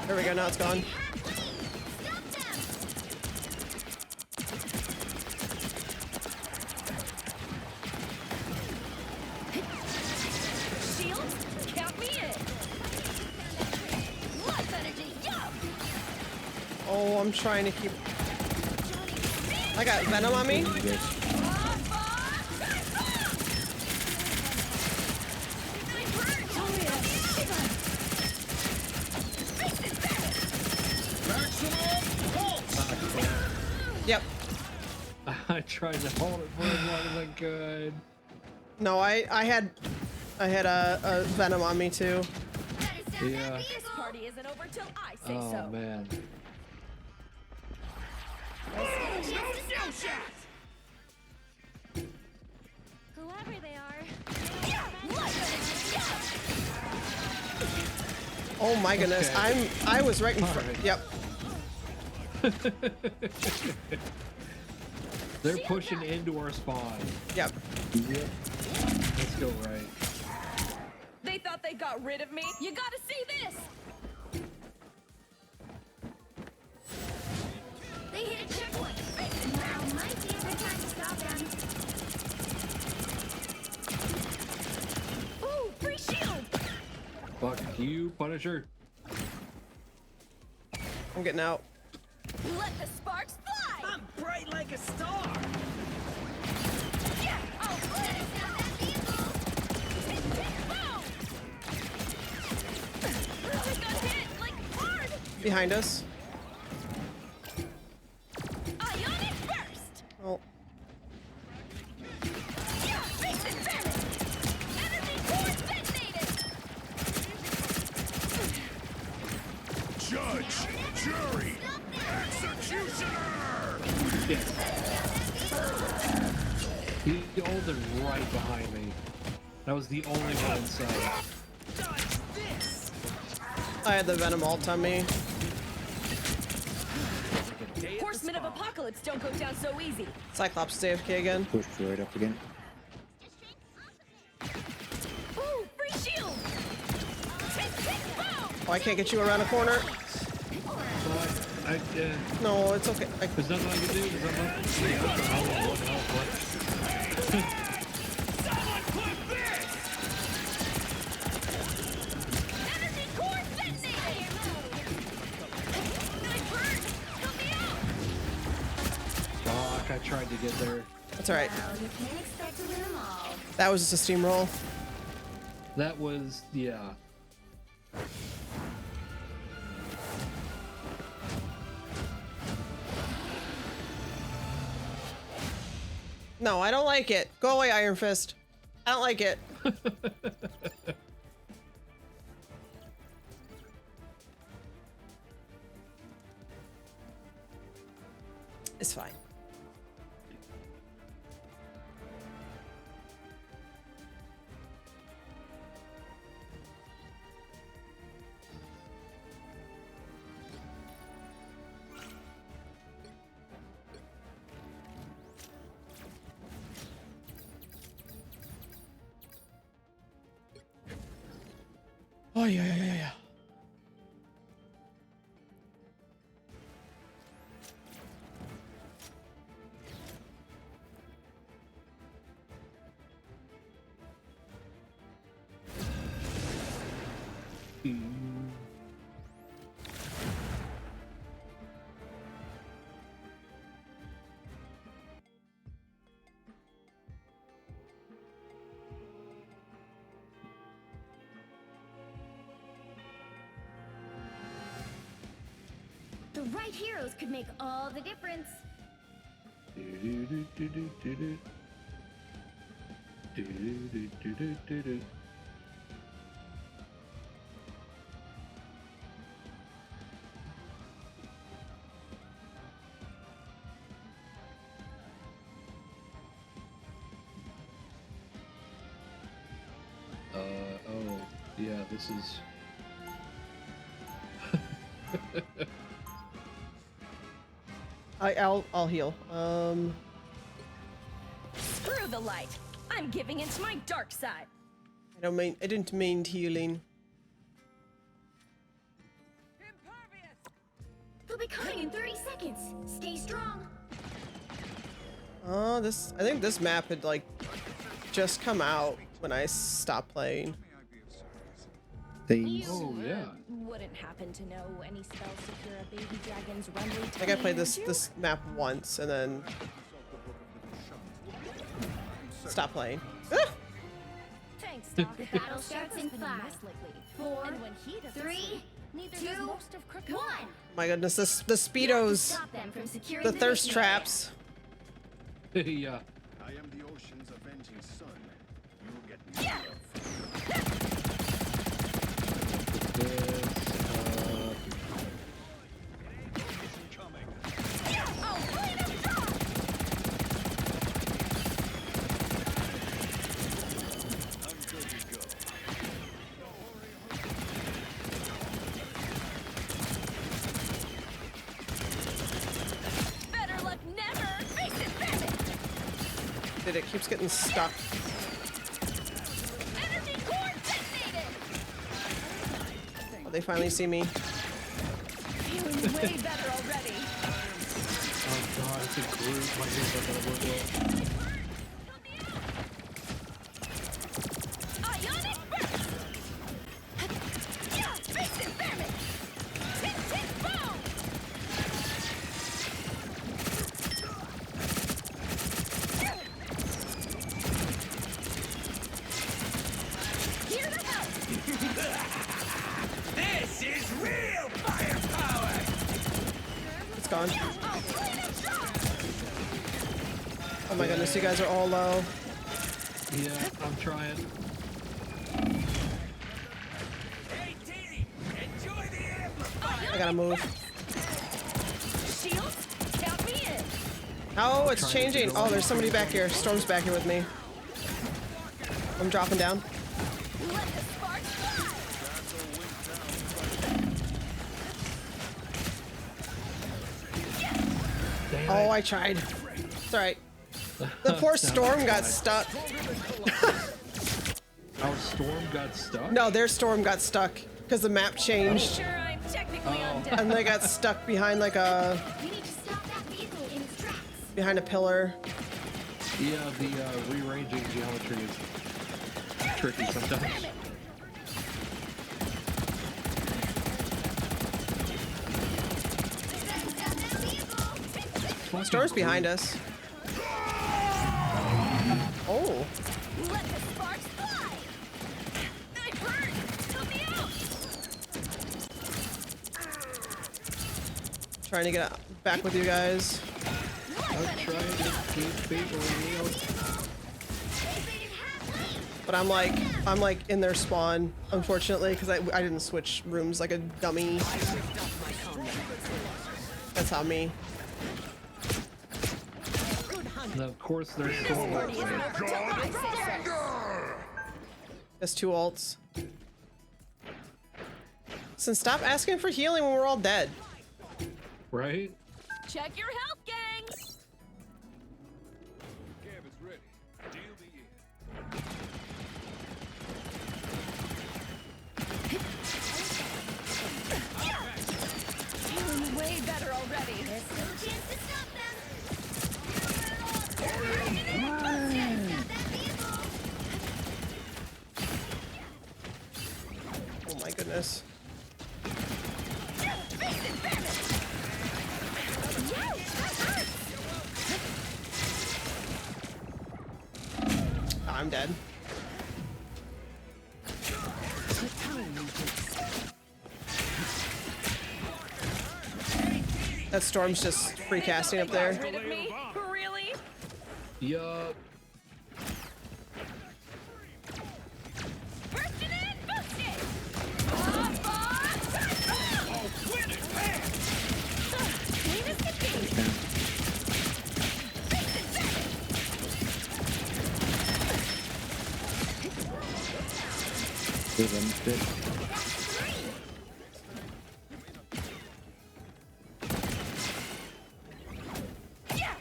There we go, now it's gone. Stop them! Shields, count me in! Life energy, yeah! Oh, I'm trying to keep... I got Venom on me. You guys. Yep. I tried to hold it for as long as I could. No, I had a Venom on me too. Yeah. This party isn't over till I say Oh so. man. Whoever they are. Oh my goodness, Okay. I was right in front. Alright. Yep. They're pushing into our spawn. Yep. Yep. Let's go right. They thought they got rid of me? You gotta see this! They hit a checkpoint. Now might be a good time to stop them. Ooh, free shield! Fuck you, Punisher. I'm getting out. Let the sparks fly! I'm bright like a star. Yeah! Oh, Better stop that vehicle. boom! I got hit, like, hard! Behind us. Ionic burst! Oh. Yeah! Face it, Baron! Energy core detonated! Judge, jury, executioner! Yeah. He ulted right behind me. That was the only one inside. Dodge this. I had the Venom ult on me. Day at the Horsemen of spawn. Apocalypse don't go down so easy. Cyclops is AFK again. Pushed right up again. Ooh, free shield! Tick, tick, boom! Oh, I can't get you around a corner. No, it's okay. There's nothing I can do. There's nothing. Yeah, what the hell, what? Energy core detonated! I burn! Help me out! Fuck, I tried to get there. That's alright. Well, you can't expect to win them all. That was just a steamroll. That was, yeah. No, I don't like it. Go away, Iron Fist. I don't like it. It's fine. Oh yeah. The right heroes could make all the difference. Do-do-do-do-do-do-do. Do-do-do-do-do-do-do. Oh, yeah, this is... I'll heal. Screw the light. I'm giving into my dark side. I didn't mean healing. They'll be coming in 30 seconds. Stay strong. I think this map had like just come out when I stopped playing. Things. Oh, yeah. Wouldn't happen to know any spells secure a baby dragon's runway. I think I played this map once and then stopped playing. Ah! Thanks, Doc. The battle starts in 5, 4, And when he doesn't 3, sleep, neither 2, does most of Krakoa. 1. My goodness, the speedos, Stop them from securing the thirst mission area. traps. Yeah. I am the ocean's avenging sun. You will get Yeah. Oh, blade of frost! Better luck never! Face it, bandit! Dude, it keeps getting stuck. Energy core detonated! Oh, they finally see me. Feeling way better already. Oh god, it's a Groot. My ears are gonna work well. Ionic burst! Yeah, face it, bandit! Tick, tick, boom! Here to help! This is real firepower! It's gone. Oh, blade of frost! Oh my goodness, you guys are all low. Yeah, I'm trying. Hey, Teeny, enjoy the amplifier! I gotta move. Shields, count me in! Oh, it's Trying to changing. go Oh, on. there's somebody back here. Storm's back here with me. I'm dropping down. Let the sparks fly! Damn Oh, it. I tried. It's alright. The poor Storm got stuck. Our storm got stuck? No, their Storm got stuck because the map changed. Sure, I'm technically Oh. undead. And they got stuck behind like a We need to stop that vehicle in its tracks. behind a pillar. Yeah, the rearranging geometry is tricky sometimes. Stop that vehicle. Storm's behind us. Oh, Let the sparks fly! I burn! Help me out! trying to get back with you guys. I'm trying to keep people real. But I'm like in their spawn, unfortunately, because I didn't switch rooms like a dummy. That's on me. And of course, there's storm. That's 2 ults. Listen, stop asking for healing when we're all dead. Right? Check your health, gang! Gab is ready. Deal the end. Feeling way better already. There's still a chance to stop them. Oh my goodness. I'm dead. That Storm's just free casting up there. Rid of me? Really? Yup. Bursting in, boosted! Clean as can be. Fix it, set it! Give him fit. Yeah!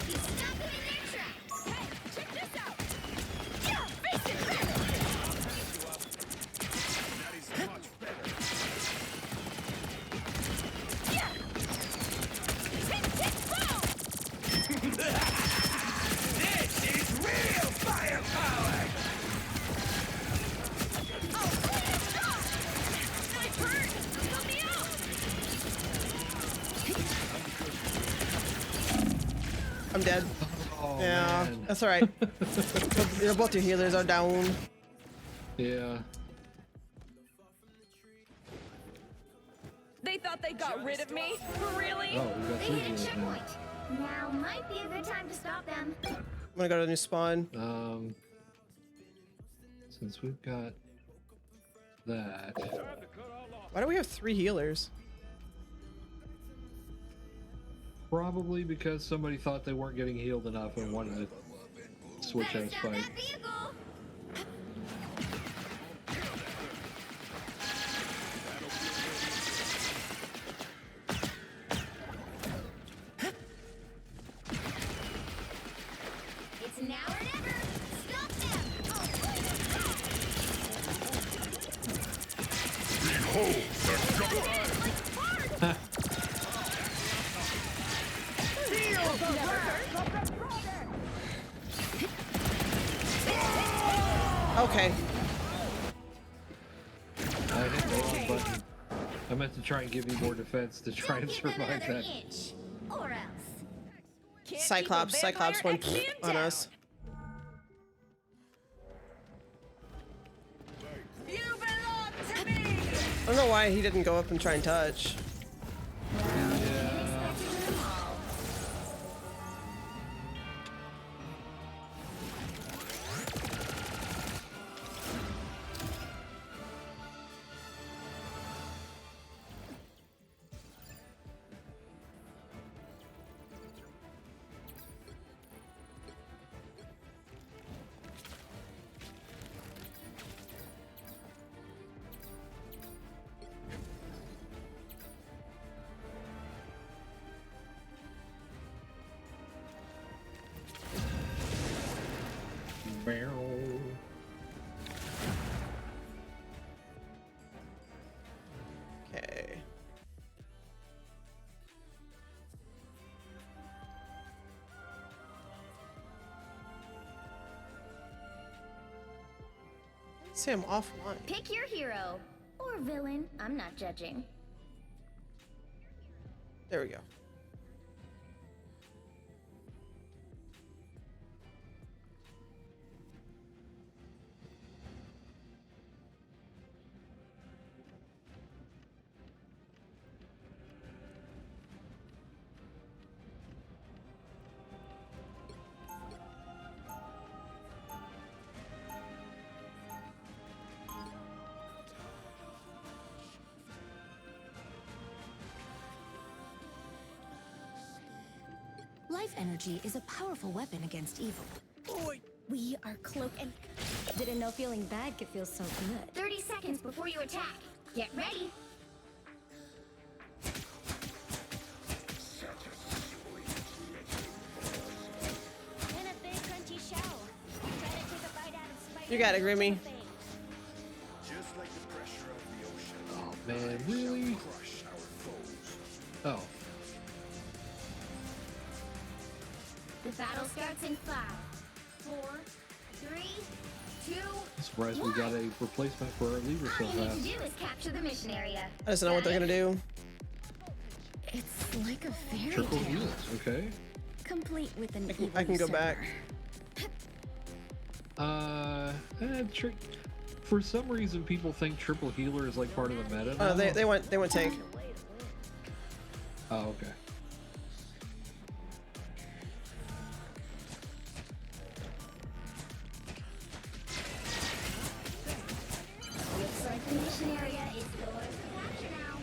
He's stuck in their trap. Hey, check this out! Yeah, face it, set it! That is much better. Yeah! Tick, tick, boom! This is real firepower! Oh, please stop! Sniper! Help me out! I'm dead. Oh, Yeah, man. that's all right. Both your healers are down. Yeah. They thought they got rid of me? Really? Oh, we got They three hit a healers now. checkpoint. Now might be a good time to stop them. I'm gonna go to the new spawn. Since we've got that, Why do we have 3 healers? probably because somebody thought they weren't getting healed enough and wanted to switch out Better a stop spike. that vehicle. It's now or never. Stop them. Oh, Behold the Okay. I hit the wrong button. I meant to try and give you more defense to try and give them survive another that. inch, or else. Can't Cyclops. keep a Cyclops vampire went actually in on town. us. You belong to me! I don't know why he didn't go up and try and touch. Unexpected them all. Okay. Say I'm offline. Pick your hero or villain. I'm not judging. There we go. Life energy is a powerful weapon against evil. We are cloak and didn't know feeling bad could feel so good. 30 seconds before you attack. Get ready. In a big crunchy shell. Try to take a bite out of Spider. You got it, Grimmy. just like the pressure of the ocean. Oh man, really? Crush our foes. Oh, The battle starts in 5, 4, 3, 2. I'm surprised we got a replacement for our lever so All you need fast. to do is capture the mission area. I just don't know what they're gonna do. It's like a fairy Triple tale. heals, okay. Complete with an I can go usurper. back. Trick. For some reason, people think triple healer is like part of the meta now. They went tank. Oh, okay. Looks like the mission area is yours to capture now.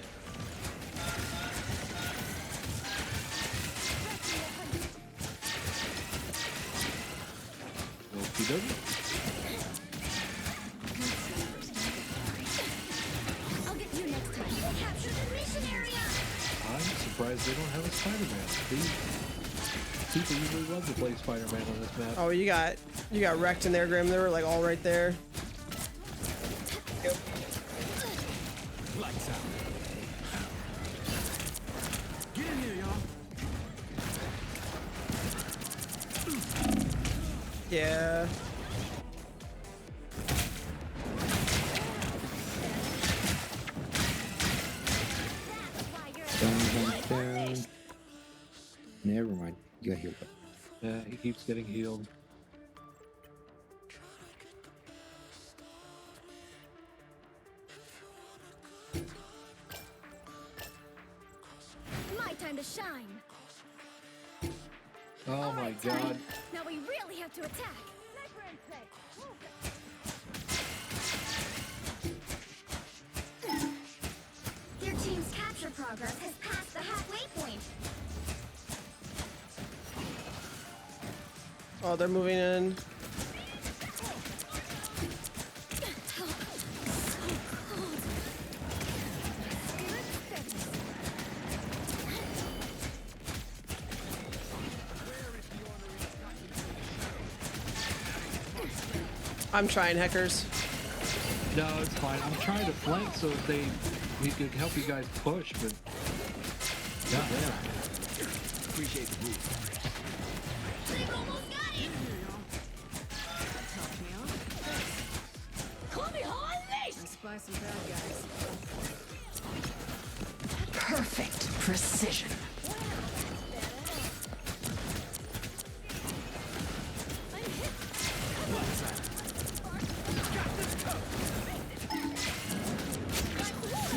Okie dokie. I'll get you next time. Capture the mission area. I'm surprised they don't have a Spider-Man. People usually love to play Spider-Man on this map. Oh, you got wrecked in there, Grim. They were like all right there. Yep. Lights out. Get in here, y'all. Yeah. Down. Never mind. You got healed up. Yeah, he keeps getting healed. My time to shine. Oh my god. Now we really have to attack. Your team's capture progress has passed the halfway point. Oh, they're moving in. I'm trying, Heckers. No, it's fine. I'm trying to flank so that we could help you guys push, but goddamn. Appreciate the boost. They've almost got it. I spy some bad guys. Perfect precision.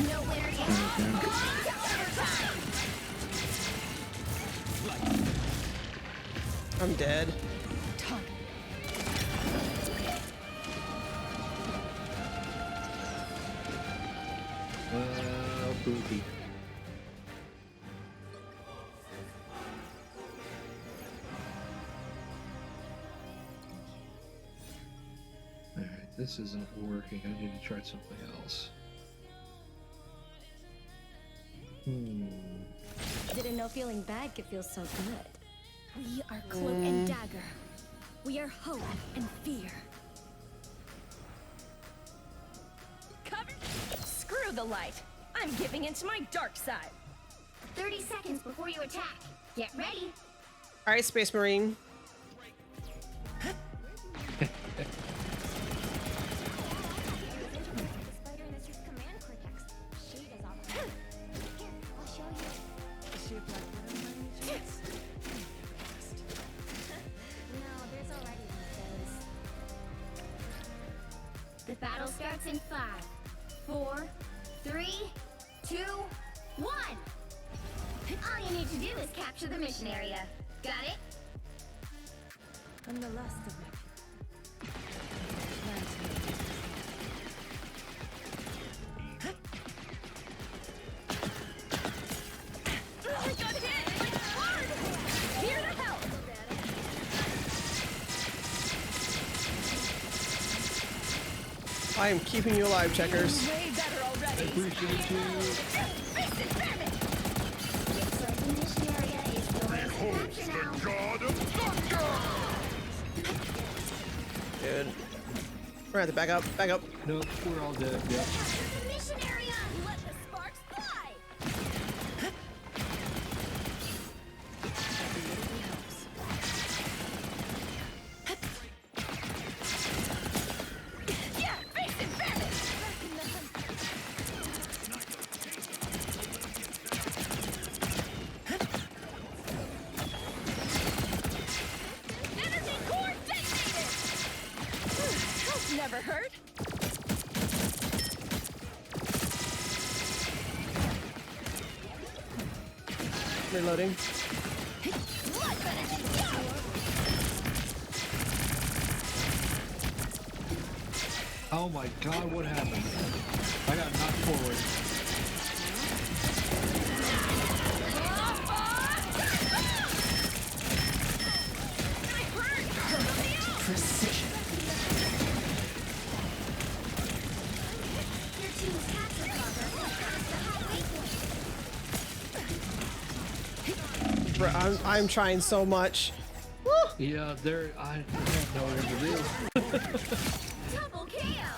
Nowhere yet. I'm dead. Booty. Alright, this isn't working. I need to try something else. Didn't know feeling bad could feel so good. We are Cloak and Dagger. We are hope and fear. Cover. Screw the light. I'm giving into my dark side. 30 seconds before you attack. Get ready. All right, Space Marine. Spider in this command cortex. She does all the work. Here, I'll show you. Is she a black widow by any chance? No, there's already one of those. The battle starts in 5, 4, 3, 2, 1. All you need to do is capture the mission area. Got it? I'm the last of my I got hit! Like hard! Here to help! I am keeping you alive, Checkers. Way better already! Appreciate you. Looks like the mission area is yours to capture now. God of thunder! Good. We're gonna have to back up. Back up. Nope, we're all dead. Yep. Capture the mission area. Let the sparks fly! Yeah, face it, bandit! Energy core detonated! That's never hurt. reloading. Oh my god, what happened? I got knocked forward. Precision. Your team's capture progress has passed the halfway point. Bro, I'm trying so much. Woo! Yeah, there. I have no idea what to do. Double KO.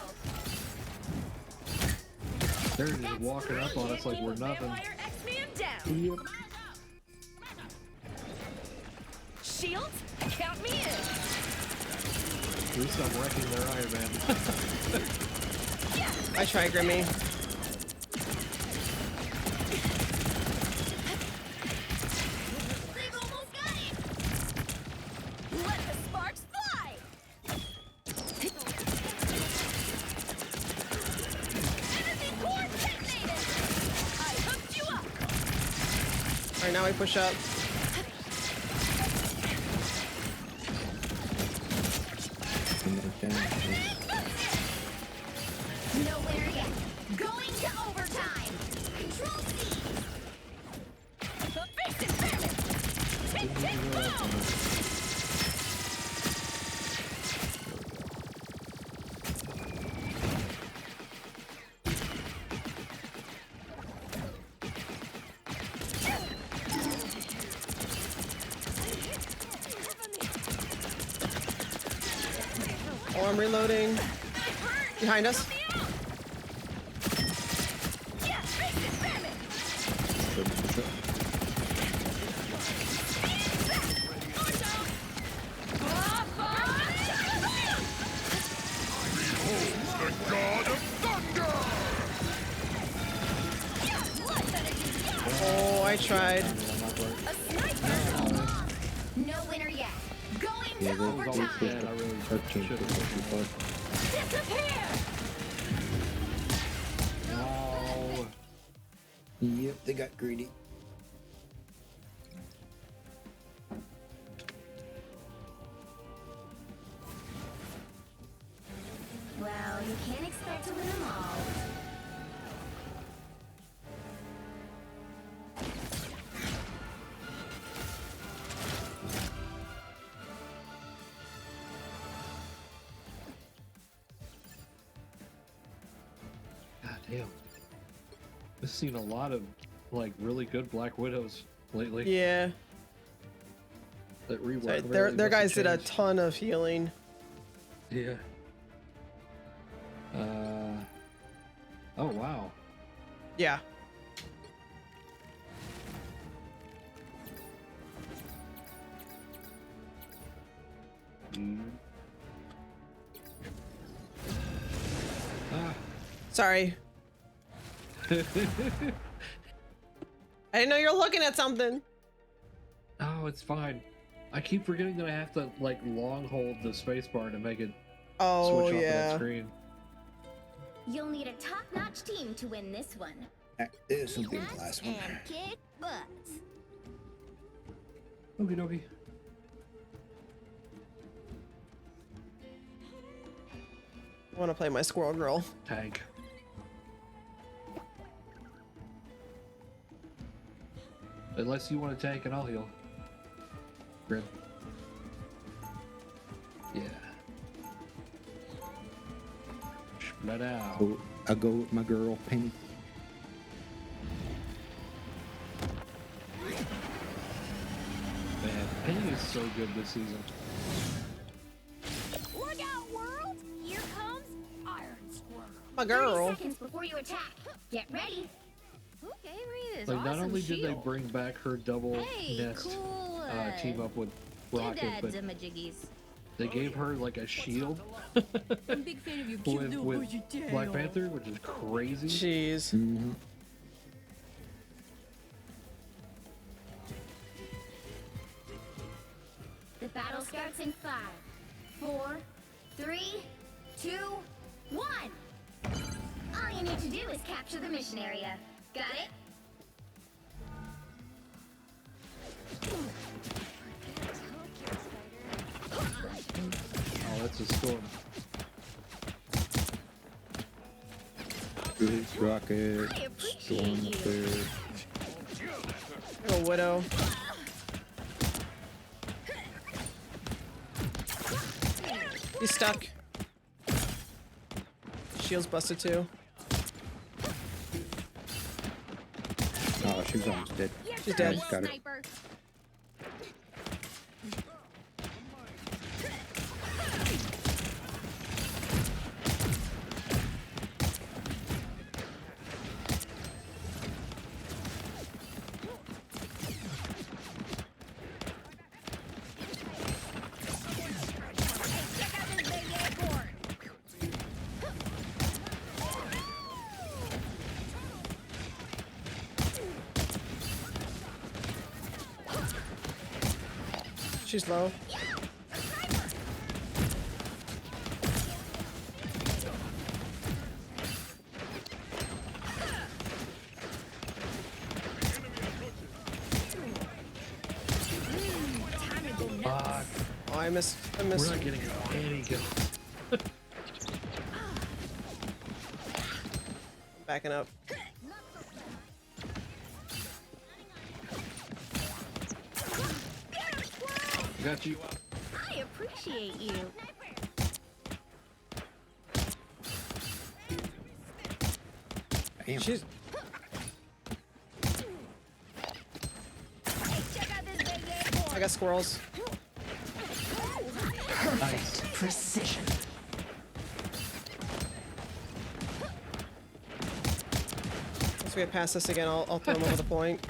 They're just walking up on us like we're nothing. X-Man down. Yep. Shields, count me in. At least I'm wrecking their Iron Man. I try, Grimmy. They've almost got it. Let the sparks fly. Energy core detonated. I hooked you up. All right, now we push up. Nowhere yet. Going to overtime. Control C. Face it, famine. Tick, tick, boom. Oh, I'm reloading. Behind us. Yeah, face it, famine. The god of thunder! Oh, I tried. No winner yet. Going Yeah, to they're overtime. Yeah, I really Disappear. Disappear. No. Yep, they got greedy. Well, you can't expect to win them all. God damn. I've seen a lot of like really good Black Widows lately. Yeah. That rework. So really their must have guys did a changed. ton of healing. Yeah. Oh wow. Yeah. Ah. Sorry. I didn't know you were looking at something. Oh, it's fine. I keep forgetting that I have to like long hold the spacebar to make it Oh, switch off of that yeah. screen. You'll need a top-notch team to win this one. This will be the last one. And kick butt. Okie dokie. I want to play my squirrel girl. Tank. Unless you want to tank and I'll heal. Grim. Yeah. Split out. I'll go with my girl, Penny. Man, Penny is so good this season. Look out, world! Here comes Iron Squirrel. My girl. 30 seconds before you attack. Get ready. Who gave me this Like, not awesome only did they shield? bring back her double Hey, nest cool, team up with Give Rocket, that but to my jiggies. they gave her like a shield I'm a big fan of your with Black Panther, which is crazy. Jeez. Mm-hmm. The battle starts in 5, 4, 3, 2, 1. All you need to do is capture the mission area. Got it? that's a storm. Boots, rocket, I appreciate storm you. up there. Little widow. He's stuck. Shield's busted too. Oh, she's almost dead. She's dead. Nice, got her. Sniper. Check out this big airport. She's low. Fuck. Oh, I missed. I We're missed. not getting any kills. Backing up. I got you. I appreciate you. Damn. She's. Check out this big airport. I got squirrels. Nice. Precision. Once we get past this again, I'll throw him over the point.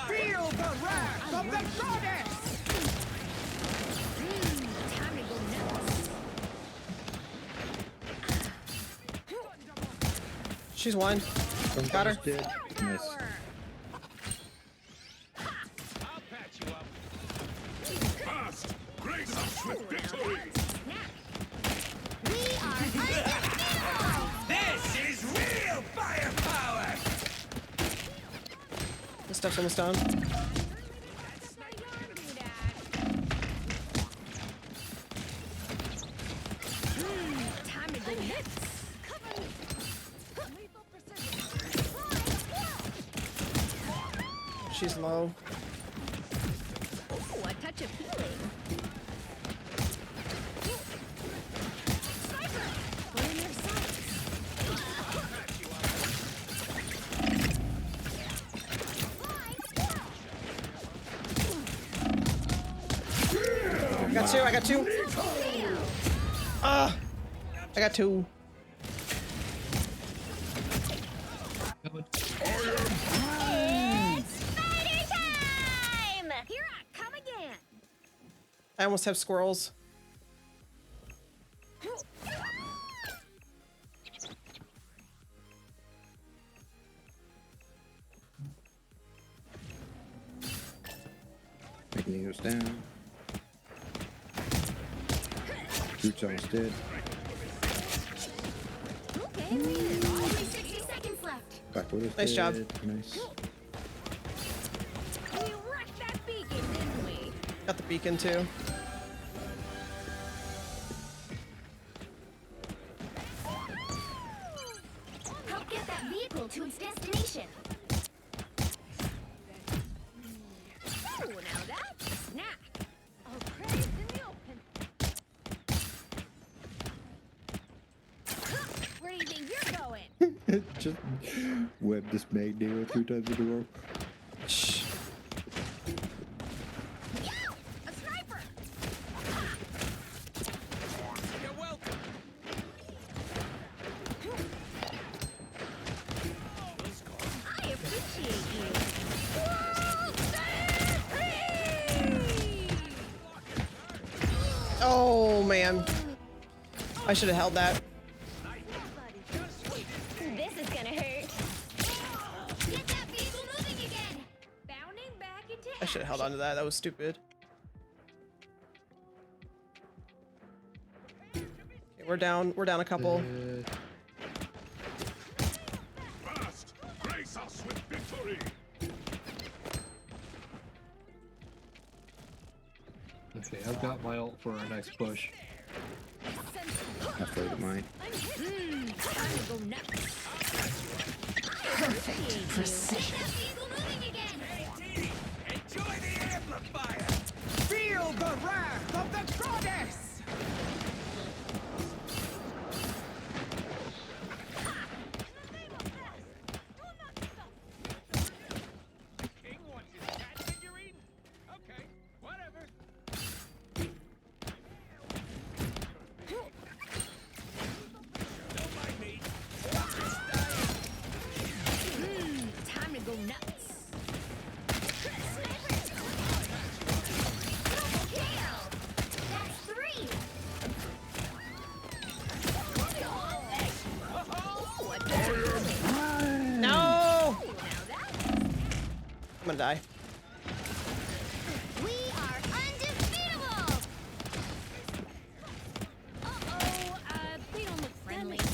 Feel the wrath of the goddess! Time to go nuts. She's one. Got her. Dead. Nice. I'll patch you up. Fast! Great swift victory! We are unstoppable. This is real firepower! This stuff's almost done. Time to go nuts. She's low. Ooh, a touch of healing. Sniper! Put in your sights. I got two. I got two. Ah! I got two. Coming. It's spider time! Here I come again. I almost have squirrels. Magneto's down. Boots almost dead. Okay, only 60 seconds left. Black Widow's Nice job. dead. Nice. We wrecked that beacon, didn't we? Got the beacon too. Help get that vehicle to its destination. Oh, now that's a snack. I'll praise in the open. Where do you think you're going? Just web this Magneto 2 times in a row. Shh. A sniper! You're welcome. I appreciate you. Oh man. I should have held that. This is gonna hurt. Get that vehicle moving again. Bounding back into I should have held on to that. That was stupid. We're down a couple. Fast! Grace us with victory! Okay, I've got my ult for our next push. Halfway to mine. Perfect precision. Enjoy the amplifier! Feel the wrath of the goddess! King wants his cat figurine? Okay, whatever. Don't mind me. Time to go nuts. That's 3. No! I'm gonna die. We are undefeatable! Uh-oh, they don't look friendly. Check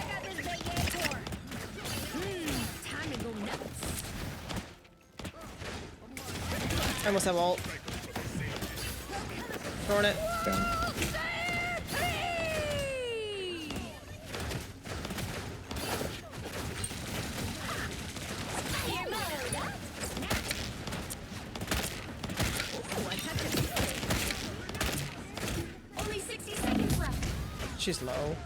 out this Bellator. Time to go nuts. I almost have ult. Throwing it. Down. Only 60 seconds left. She's low.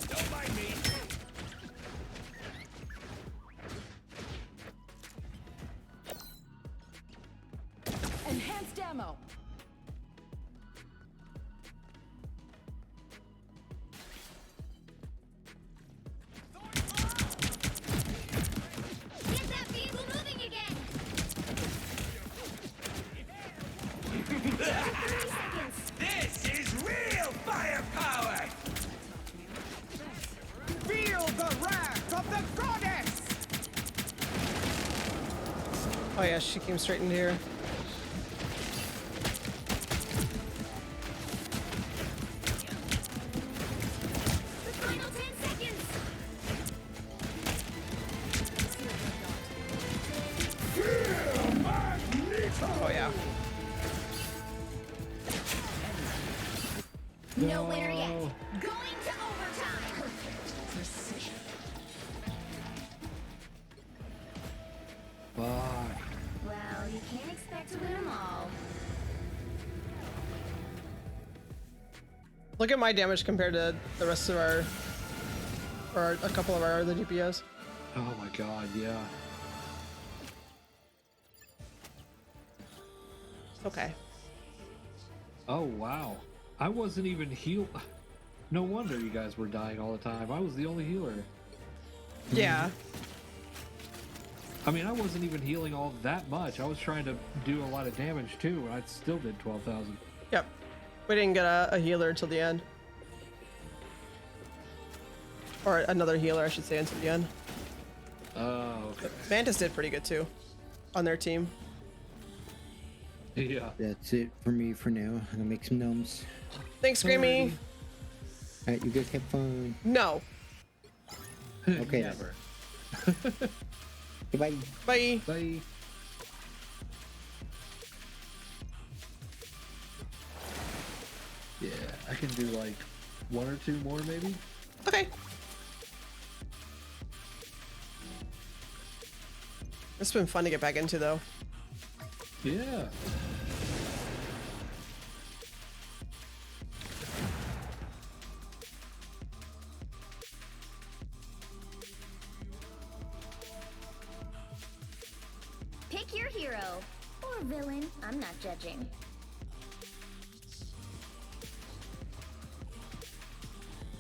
Don't mind me. Enhanced ammo. Get that vehicle moving again! 30 seconds. This is real firepower! Feel the wrath of the goddess! Oh yeah, she came straight in here. The final 10 seconds. Oh yeah. No winner yet. Going to overtime. Precision. Fuck. Well, you can't expect to win them all. Look at my damage compared to the rest of our, or a couple of our other DPS. Oh my god, yeah. It's okay. Oh wow. I wasn't even heal. No wonder you guys were dying all the time. I was the only healer. Yeah. I mean, I wasn't even healing all that much. I was trying to do a lot of damage too, and I still did 12,000. Yep. We didn't get a healer until the end. Or another healer, I should say, until the end. Oh, okay. Mantis did pretty good too, on their team. Yeah. That's it for me for now. I'm gonna make some gnomes. Thanks, Screamy. Alright, you guys have fun. No. Okay. Never. Goodbye. Bye. Bye. Yeah, I can do like 1 or 2 more maybe. Okay. It's been fun to get back into though. Yeah. Pick your hero. Or villain. I'm not judging.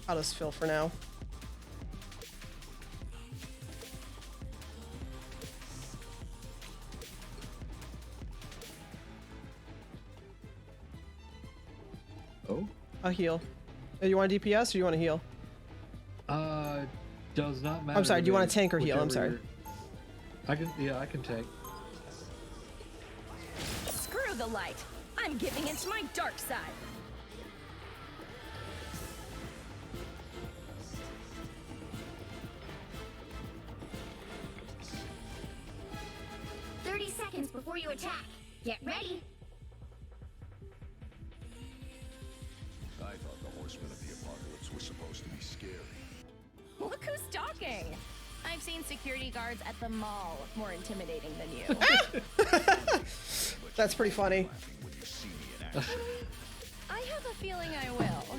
I'll just fill for now. Oh? I'll heal. You want a DPS or you want to heal? Does not matter. I'm sorry, do you want to tank or heal? I'm whichever sorry. you're- I can, yeah, I can tank. the light. I'm giving into my dark side. Seconds before you attack. Get ready. I thought the horsemen of the apocalypse were supposed to be scary. Look who's talking. I've seen security guards at the mall more intimidating than you. That's pretty funny. I have a feeling I will,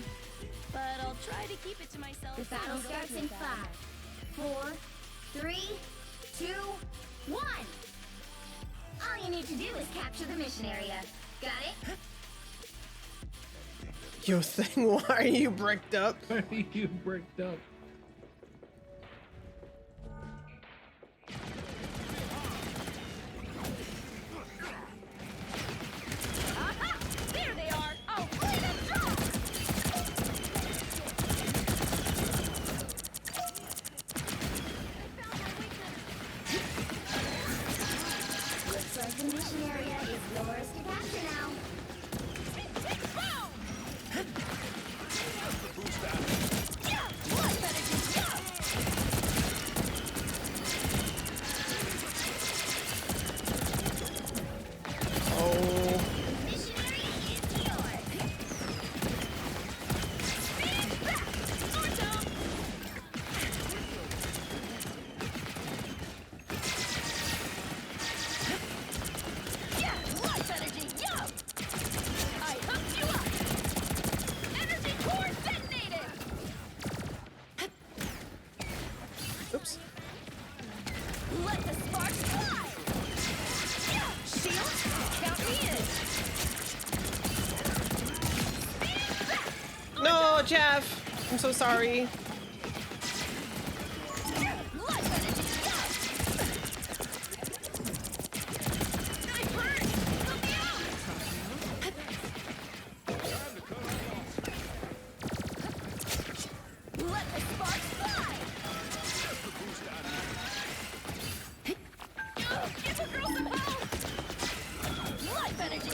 but I'll try to keep it to myself. The battle starts in 5, 4, 3, 2, 1. All you need to do is capture the mission area. Got it? Yo, thing, why are you bricked up? Why are you bricked up? Aha! There they are! I'll play them drop! Looks like the mission area is yours to capture now. Oh. Oops. Let the sparks fly! Shield, count me in! No, Jeff. I'm so sorry. Let the sparks fly! Give a girl some help! Life energy,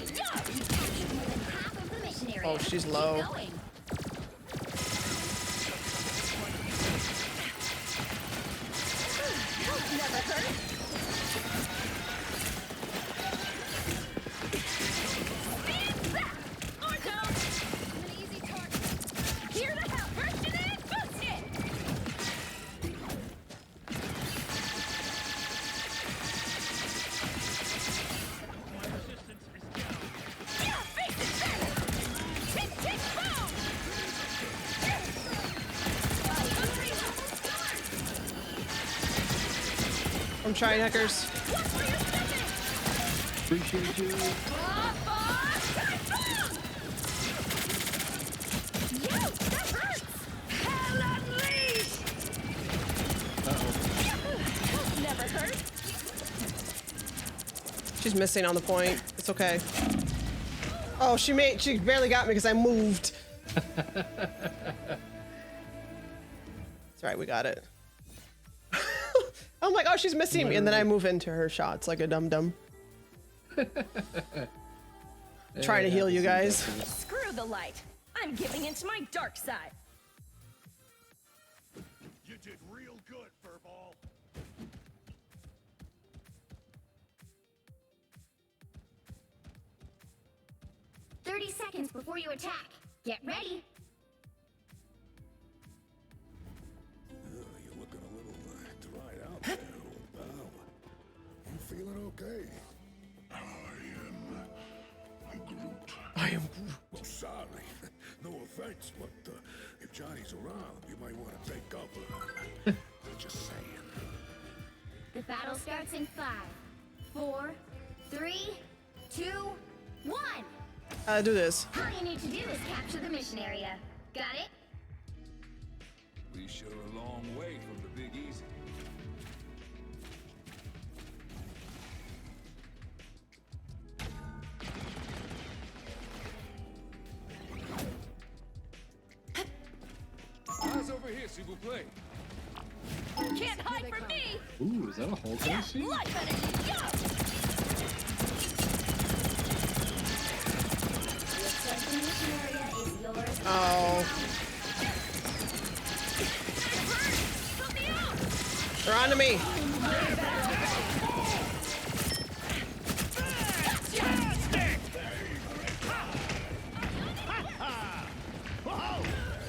Half of the mission area. Oh, she's low. Keep going. Never hurt. Stand back! Or down! I'm an easy target. Here to help. Burst it in, boost it! Yeah, face it better! Tick, tick, boom! I'm trying, hackers. Appreciate you. Never hurt. She's missing on the point. It's okay. Oh, she barely got me because I moved. It's alright, we got it. I'm like, oh, she's missing me, and then I move into her shots like a dum-dum. Trying to heal you guys. Screw the light. I'm giving into my dark side. You did real good, Furball. Seconds before you attack. Get ready. You're looking a little dried out there, old pal. You feeling okay? I'm Groot. I am Groot. Well, sorry. No offense, but if Johnny's around, you might want to take cover. Just saying. The battle starts in 5, 4, 3, 2, 1. Do this. All you need to do is capture the mission area. Got it? We sure a long way from the Big Easy. Eyes over here, s'il vous plaît. Can't hide from me. Ooh, is that a Hulk Yeah, scene? life energy, go! onto me.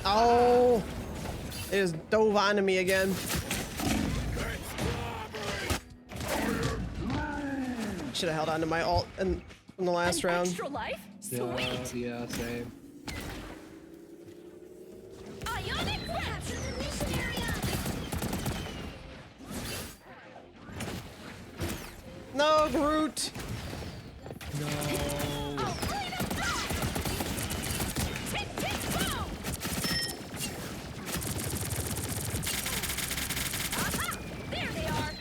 Oh, it just dove onto me again. Should have held on to my ult in the last round. Extra life? Yeah, yeah, same. Ionic Grasp! Capture the mission area. No, Groot. No. I'll clean up top! Tick, tick, boom! Aha! There they are!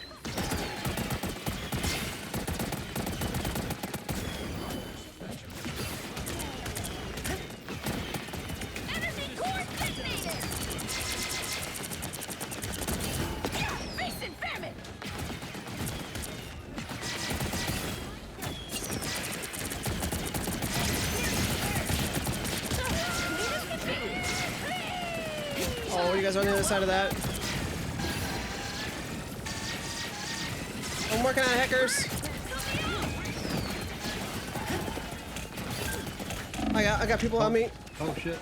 Energy core detonated! Feast and famine! Oh, you guys are on the other side of that. I'm working on hackers. I got people on me. Oh shit.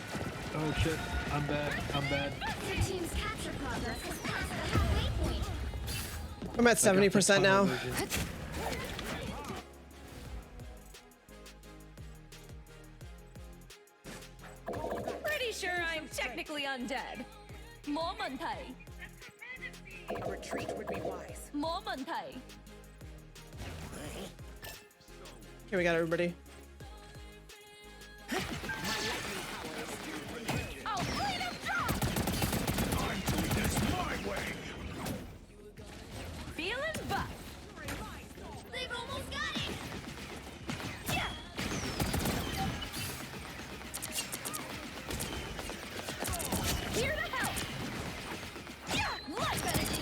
Oh shit. I'm bad. I'm bad. Your team's capture progress has passed the halfway point. I'm at 70% now. Pretty sure I'm technically undead. More Montai. A retreat would be wise. More Montai. Okay, we got everybody. I'll clean up drop! I'm doing this my way. Feeling buff. They've almost got it. Yeah. Here to help. Yeah. Life energy.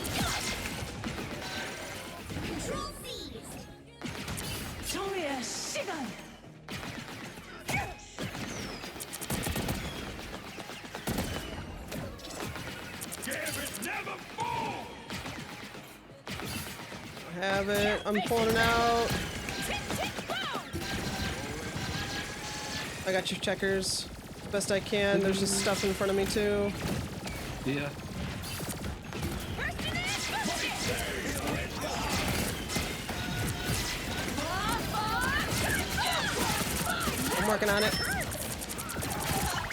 Control seized. Toria Shigan! Damn it, never fall. Have it. I'm pulling it out. Tick, tick, boom! I got your checkers. Best I can. There's just stuff in front of me too. Yeah. Bursting in, boosting! I'm working on it.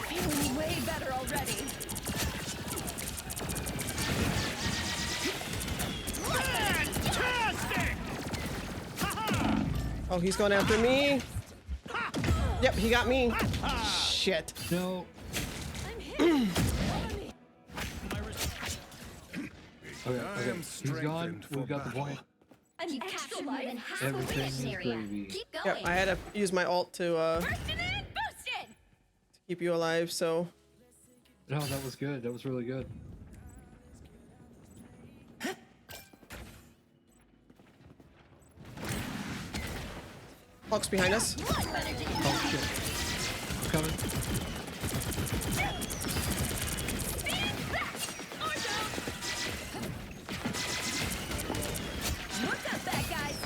Feeling way better already. Fantastic! Oh, he's going after me. Yep, he got me. Shit. No. Okay, he's gone. We've got the point. An Keep extra capturing more life. than half of the Everything mission is area. gravy. Keep going. Yep, I had to use my ult to Bursting in, boosted! keep you alive, so No, that was good. That was really good. Hulk's behind us. Life energy. Oh shit. I'm coming. Stand back! Arms out! Look up, bad guys!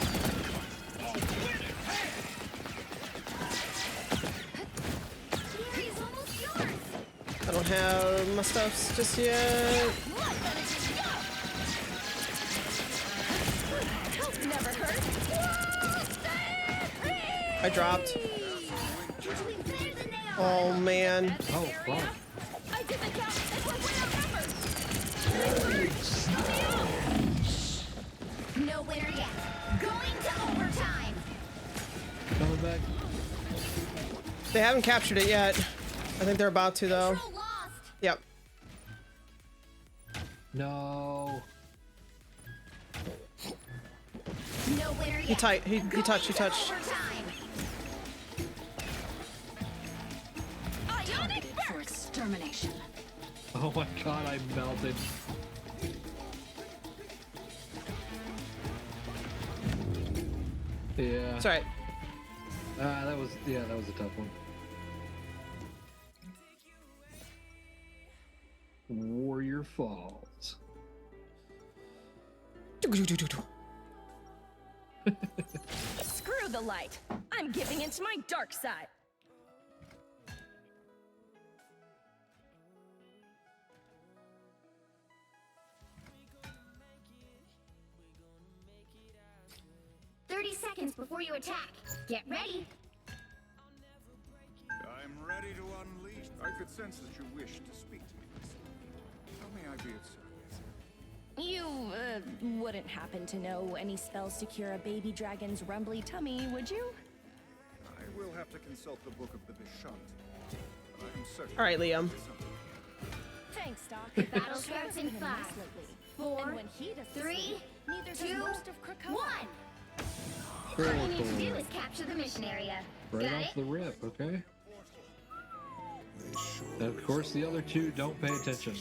Fury is almost yours. I don't have my stuffs just yet. Life energy, go! Help never hurt. I dropped. You're doing better than they are. Oh man. Oh fuck. I didn't count. It was way outnumbered. No winner yet. Going to overtime. Coming back. They haven't captured it yet. I think they're about to though. Control lost. Yep. No. No winner yet. He touched. He touched. Overtime. Ionic For burst. extermination. Oh my god, I melted. Yeah. It's alright. That was a tough one. Warrior Falls. Screw the light. I'm giving into my dark side. Seconds before you attack. Get ready. I'm ready to unleash. I could sense that you wish to speak to me. How may I be of service? You, wouldn't happen to know any spells to cure a baby dragon's rumbly tummy, would you? I will have to consult the book of the Bishant. But I am certain. All right, Liam. Thanks, Doc. Battle starts in 5, 4, And when he does the 3, same, neither does 2, most of Krakoa. 1. All you need to do is capture the mission area. Right Got off it? the rip, okay? And of course, the other two don't pay attention.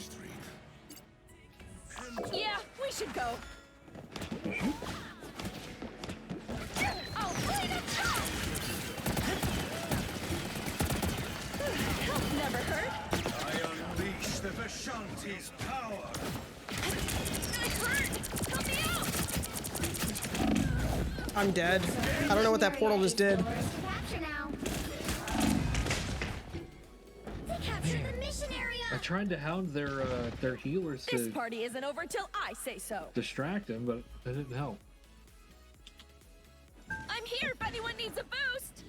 Yeah, we should go. Oh, wait a top! Help never hurt. I unleash the Vishanti's power. I hurt! Help me out! I'm dead. I don't know what that portal just did. Capture now. They captured the mission area. I tried to hound their healers This to party isn't over till I say so. distract them, but that didn't help. I'm here if anyone needs a boost.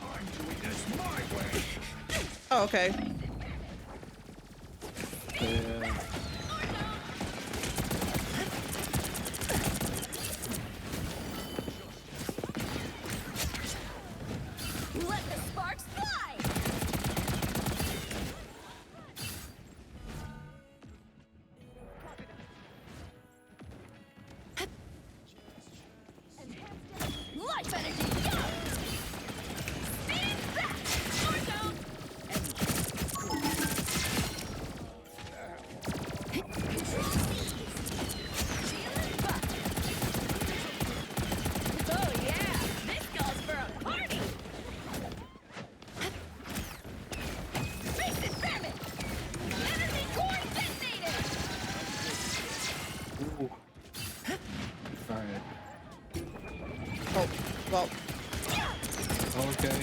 I'm doing this my way. Oh, okay. Yeah. Let the sparks fly! Life energy, go! Speed back! Or down! Oh yeah! This calls for a party! Face it, famine! Energy core detonated! Ooh. Alright. Oh, well. Okay.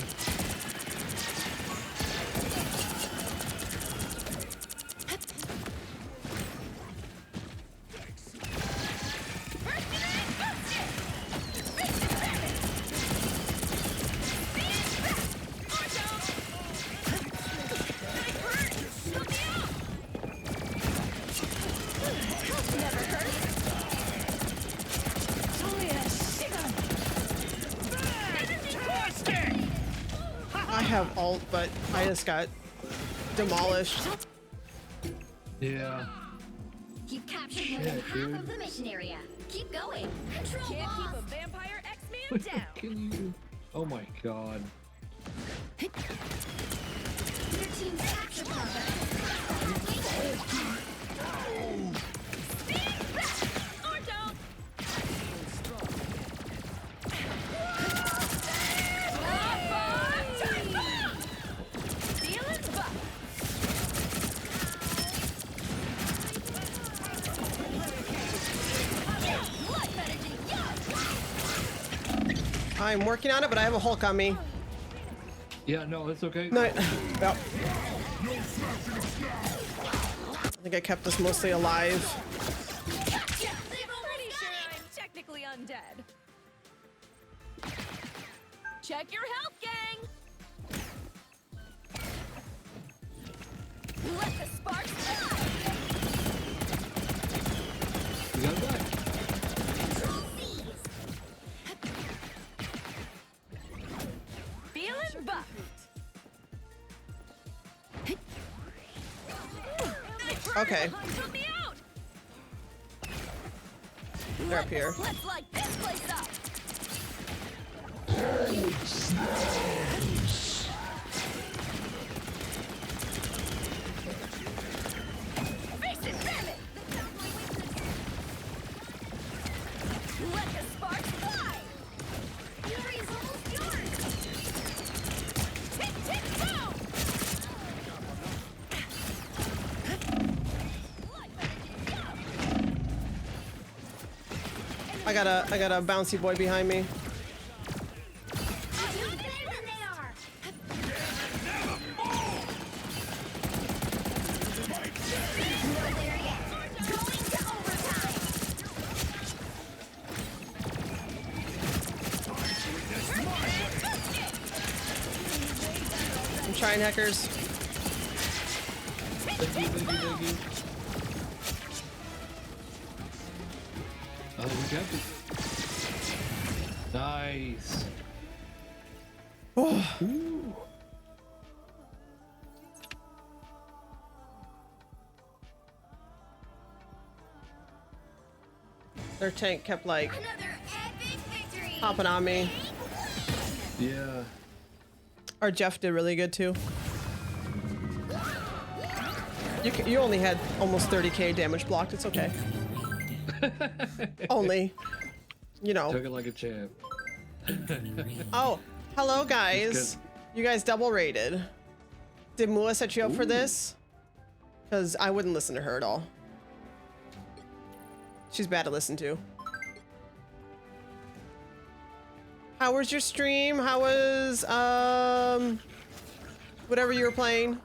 I have ult, but I just got demolished. Yeah. You've captured more than Shit, half dude. of the mission area. Keep going. Control Can't keep a walls. vampire X-Man down. Can you? Oh my god. Your team's capture progress. Speed back! Or don't! Feeling buff! Life energy, yeah! I'm working on it, but I have a Hulk on me. Yeah, no, that's okay. No, yep. I think I kept us mostly alive. Pretty sure I'm technically undead. Check your health, gang! Let the sparks fly! You got it back. Feeling buff! Okay, Put me out! they're up here. Let's light this place up! Face it, damn it! Let the sparks fly! Fury's almost yours. Tick, tick, boom! I got a bouncy boy behind me. I'm trying, hackers. Thank you. Oh, we got it. Nice. Ooh. Their tank kept like hopping on me. Yeah. Our Jeff did really good too. You only had almost 30k damage blocked. It's okay. Only, you know. Took it like a champ. Oh, hello guys. You guys double rated. Did Mua set you up for this? Because I wouldn't listen to her at all. She's bad to listen to. How was your stream? How was whatever you were playing?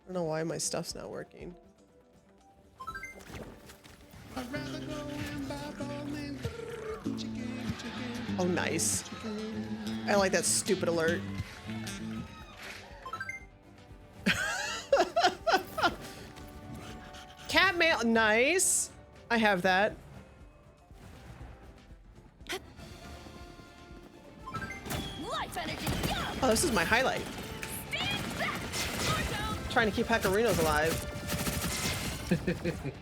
I don't know why my stuff's not working. Oh, nice. I like that stupid alert. Cat mail, nice. I have that. Oh, this is my highlight. Trying to keep Pecorinos alive.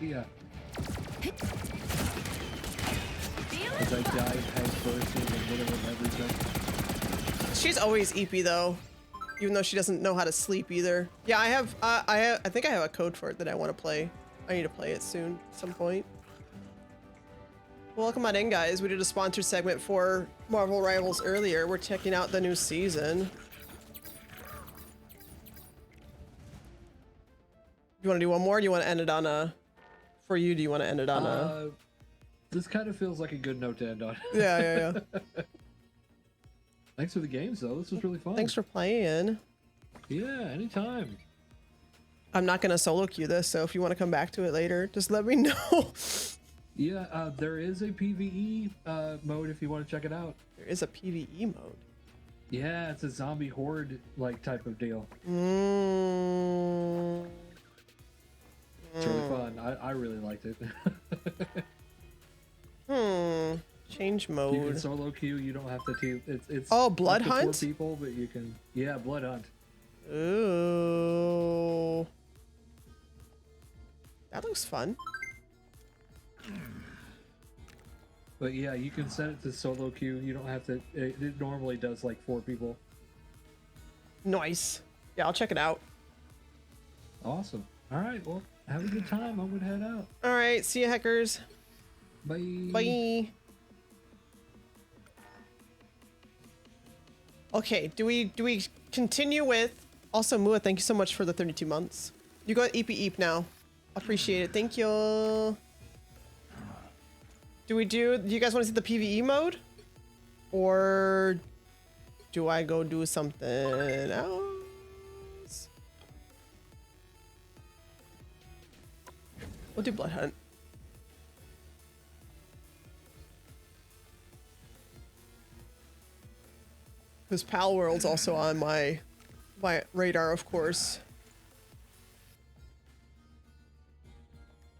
Yeah. As I died head first in the middle of everything. She's always EP though, even though she doesn't know how to sleep either. Yeah, I have. I think I have a code for it that I want to play. I need to play it soon, at some point. Welcome on in, guys. We did a sponsored segment for Marvel Rivals earlier. We're checking out the new season. You want to do one more? Or do you want to end it on a? For you, do you want to end it on a? This kind of feels like a good note to end on. Yeah. Thanks for the games, though. This was really fun. Thanks for playing. Yeah, anytime. I'm not gonna solo queue this, so if you want to come back to it later, just let me know. Yeah, there is a PvE mode if you want to check it out. There is a PvE mode. Yeah, it's a zombie horde like type of deal. It's really fun. I really liked it. Change You mode. can solo queue. You don't have to team. It's Oh, Blood up to Hunt? 4 people, but you can. Yeah, Blood Hunt. Ooh. That looks fun. But yeah, you can set it to solo queue. You don't have to. It normally does like 4 people. Nice. Yeah, I'll check it out. Awesome. All right. Well, have a good time. I'm gonna head out. All right. See you, hackers. Bye. Bye. Okay. Do we continue with? Also, Mua, thank you so much for the 32 months. You got Eep now. Appreciate it. Thank you. Do you guys want to see the PvE mode? Or do I go do something else? We'll do Blood Hunt. Because Pal World's also on my radar, of course.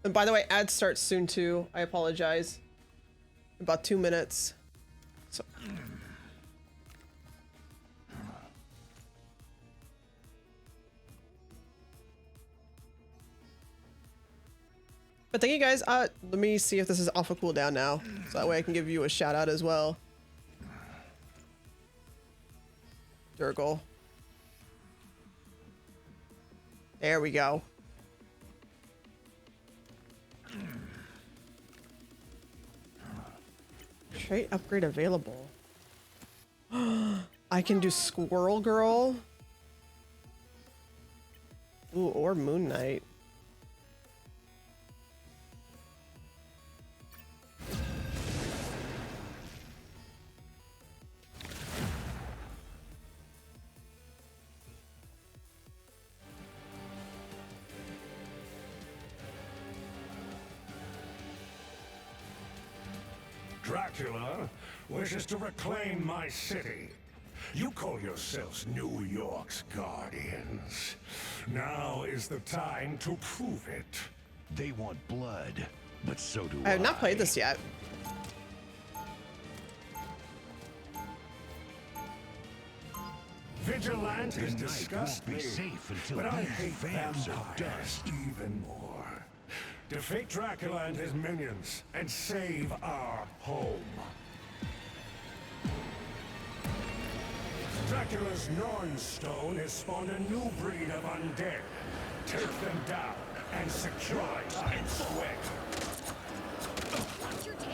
And by the way, ad starts soon too. I apologize. About 2 minutes. So. But thank you guys. Let me see if this is off of cooldown now. So that way I can give you a shout out as well. Durgle. There we go. Trait upgrade available. I can do Squirrel Girl. Ooh, or Moon Knight. Dracula wishes to reclaim my city. You call yourselves New York's guardians. Now is the time to prove it. They want blood, but so do I have not played this yet. Vigilantes The night disgust won't be me, safe until but I these hate vamps are vampires dust. even more. Defeat Dracula and his minions, and save our home. Dracula's Nornstone has spawned a new breed of undead. Take them down and secure Times Square. Watch your tail.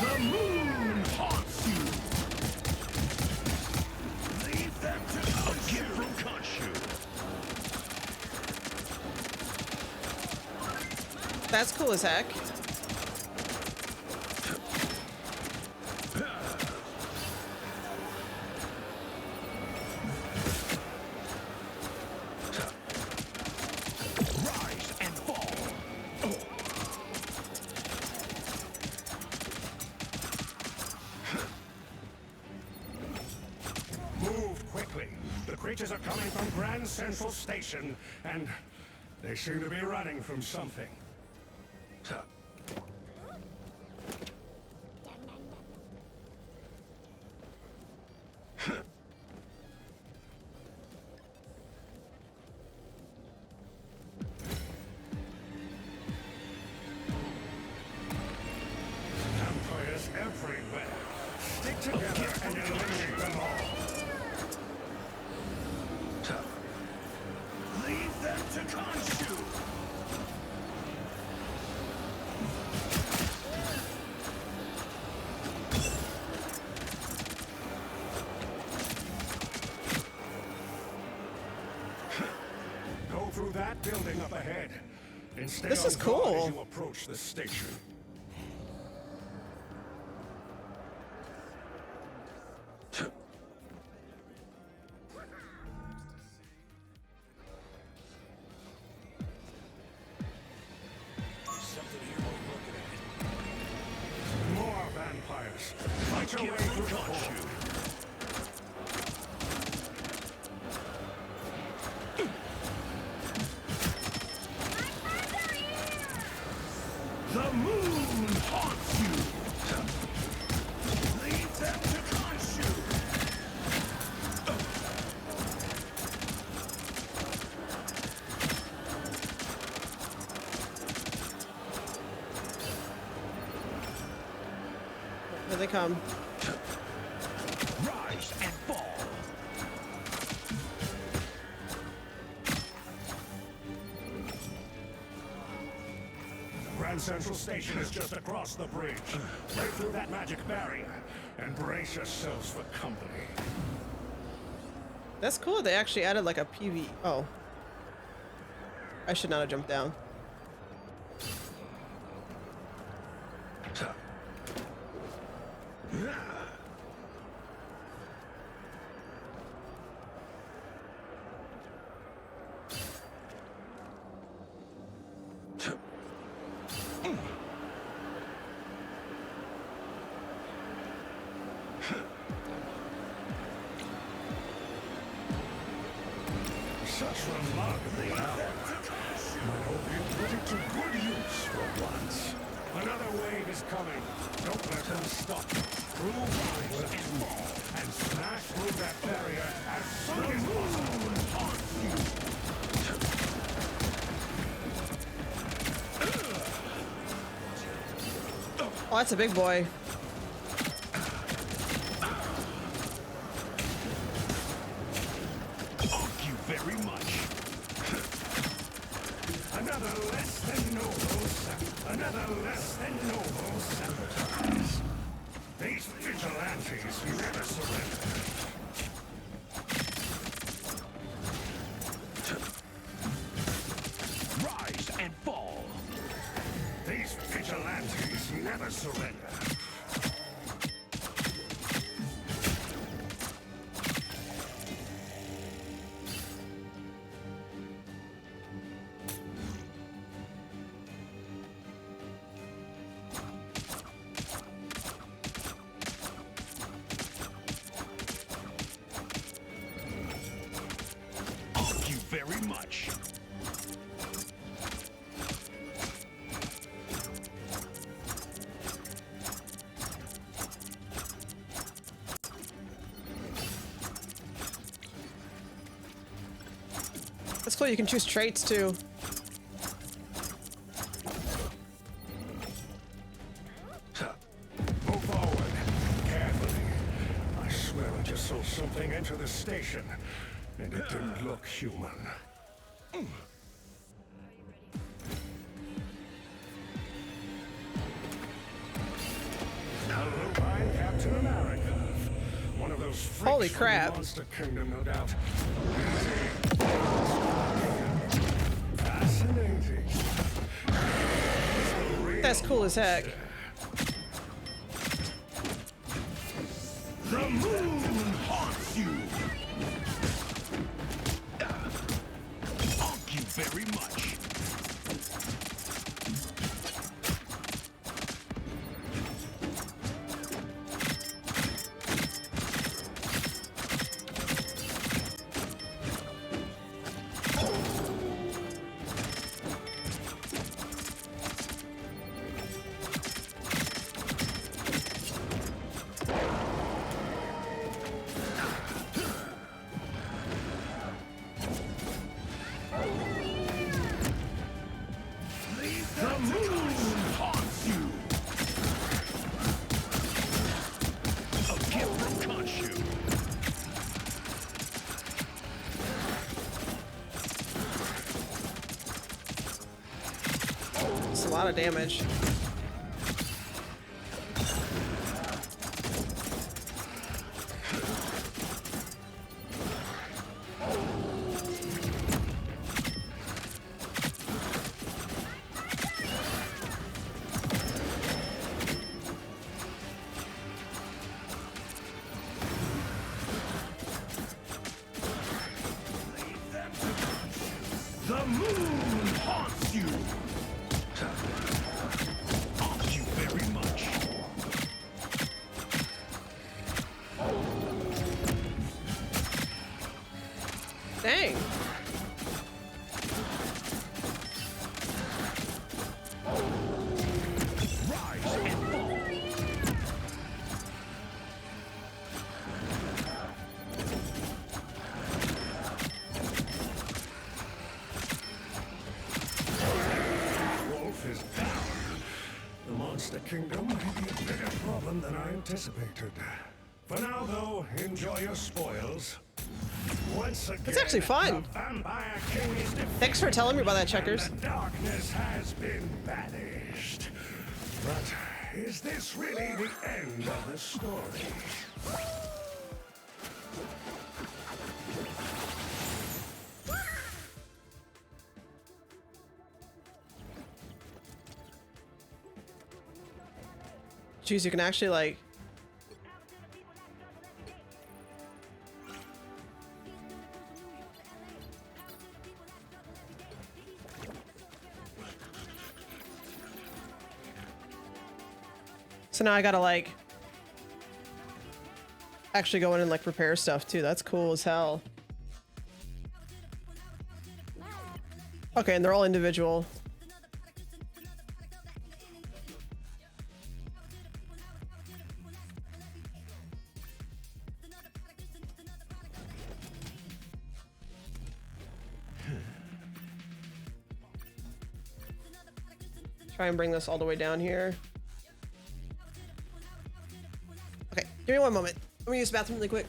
The moon haunts you. Leave them to A gift from Khonshu. That's cool as heck. Rise and fall. Move quickly. The creatures are coming from Grand Central Station, and they seem to be running from something. Vampires everywhere. Stick together and eliminate them all. Leave them to Khonshu. Go through that building up ahead. And stay This on is guard cool. as you approach the station. More vampires. Fight your way through the hole. The moon haunts you. Leave them to Khonshu. Here they come. Rise and fall. Grand Central Station is just across the bridge. Break through that magic barrier and brace yourselves for company. That's cool. They actually added like a PV. Oh. I should not have jumped down. Such remarkable hour. I hope you put it to good use for once. Another wave is coming. Don't let them stop. Through rise and fall, and smash through that barrier as soon as possible. Oh, that's a big boy. Thank you very much. Another less than noble another less than noble sabotage. These vigilantes never surrender. Rise and fall. These vigilantes never surrender. much. That's cool. You can choose traits too. Move forward. Carefully. I swear I just saw something enter the station, and it didn't look human. Hello, I'm Captain America. One of those freaks Holy from crap. the Monster Kingdom, no doubt. Fascinating. That's cool as heck. The moon haunts you. Thank you very much. The moon haunts you. A gift from Khonshu. It's a lot of damage. The moon haunts you. Thank you very much. Dang. Rise and fall. Wolf is down. The Monster Kingdom may be a bigger problem than I anticipated. For now, though, enjoy your spoils. Once again, It's actually fun. the Vampire King is defeated, Thanks for telling me about that, Checkers. and the darkness has been banished. But is this really the end of the story? Jeez, you can actually like. So now I gotta like actually go in and like repair stuff too. That's cool as hell. Okay, and they're all individual. Try and bring this all the way down here. Okay, give me one moment. Let me use the bathroom really quick.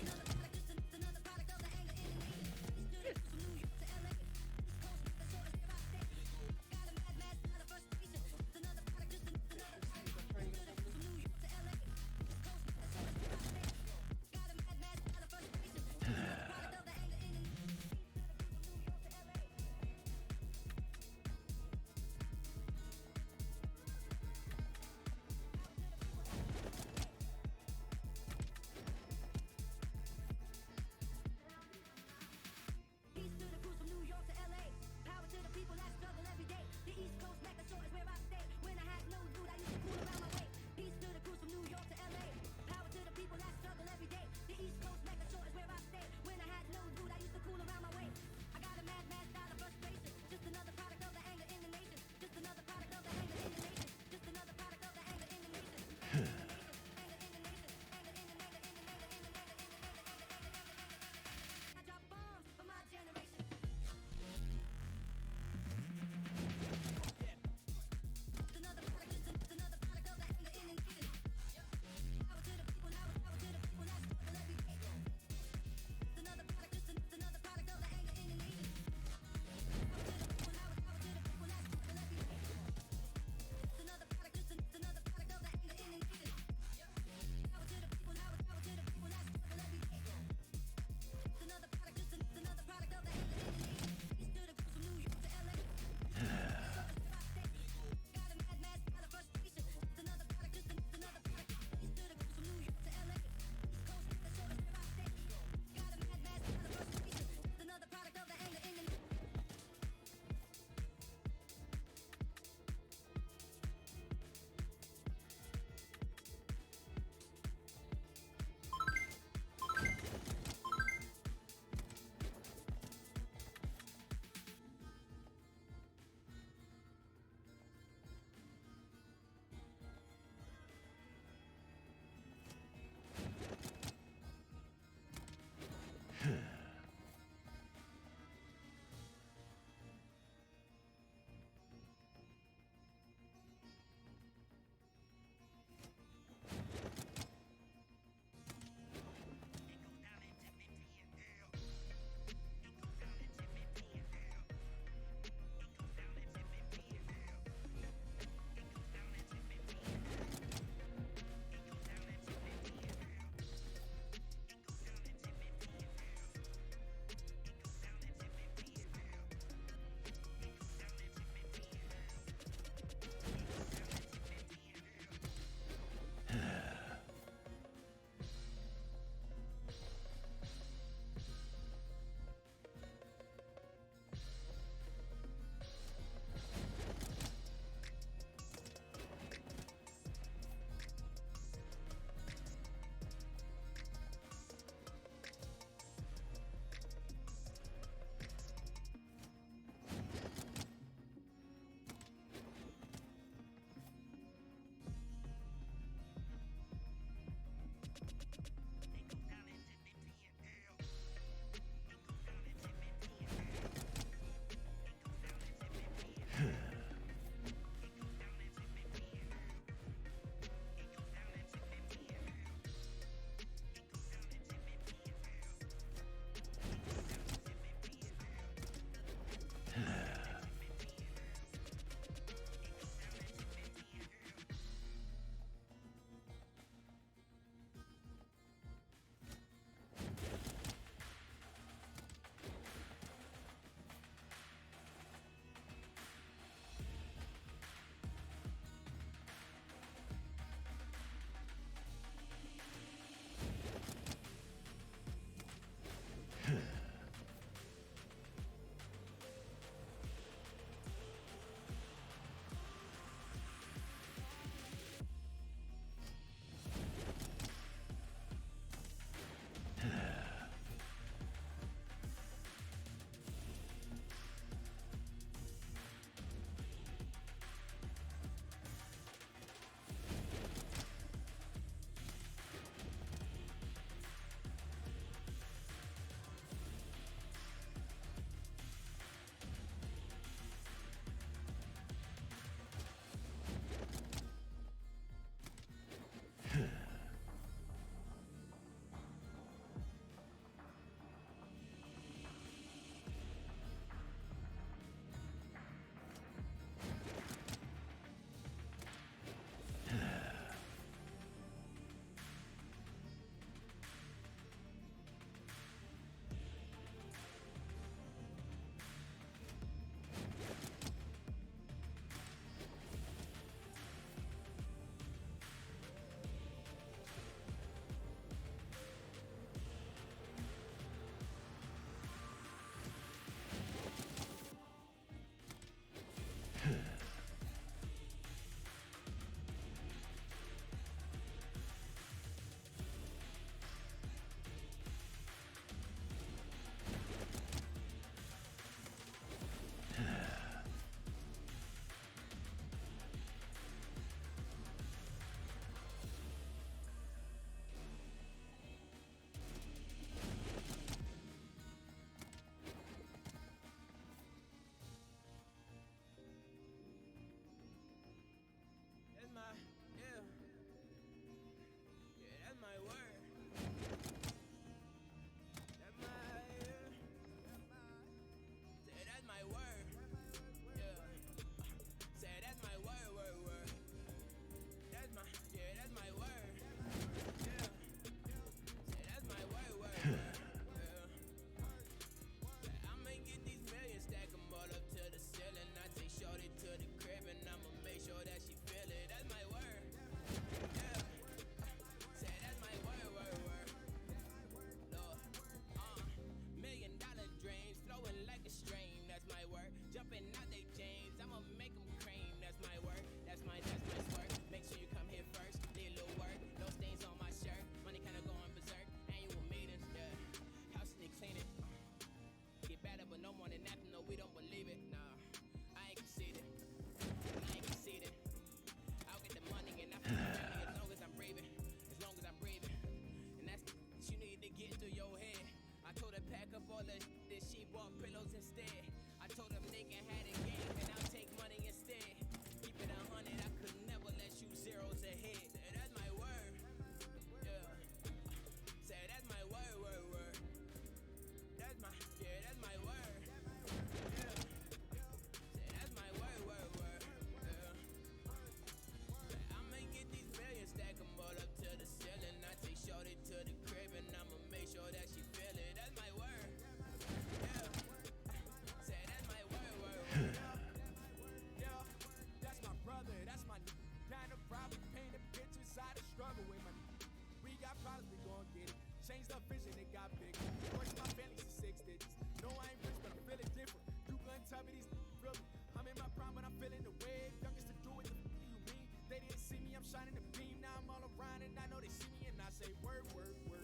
shining the beam, now I'm all around and I know they see me and I say word, word, word.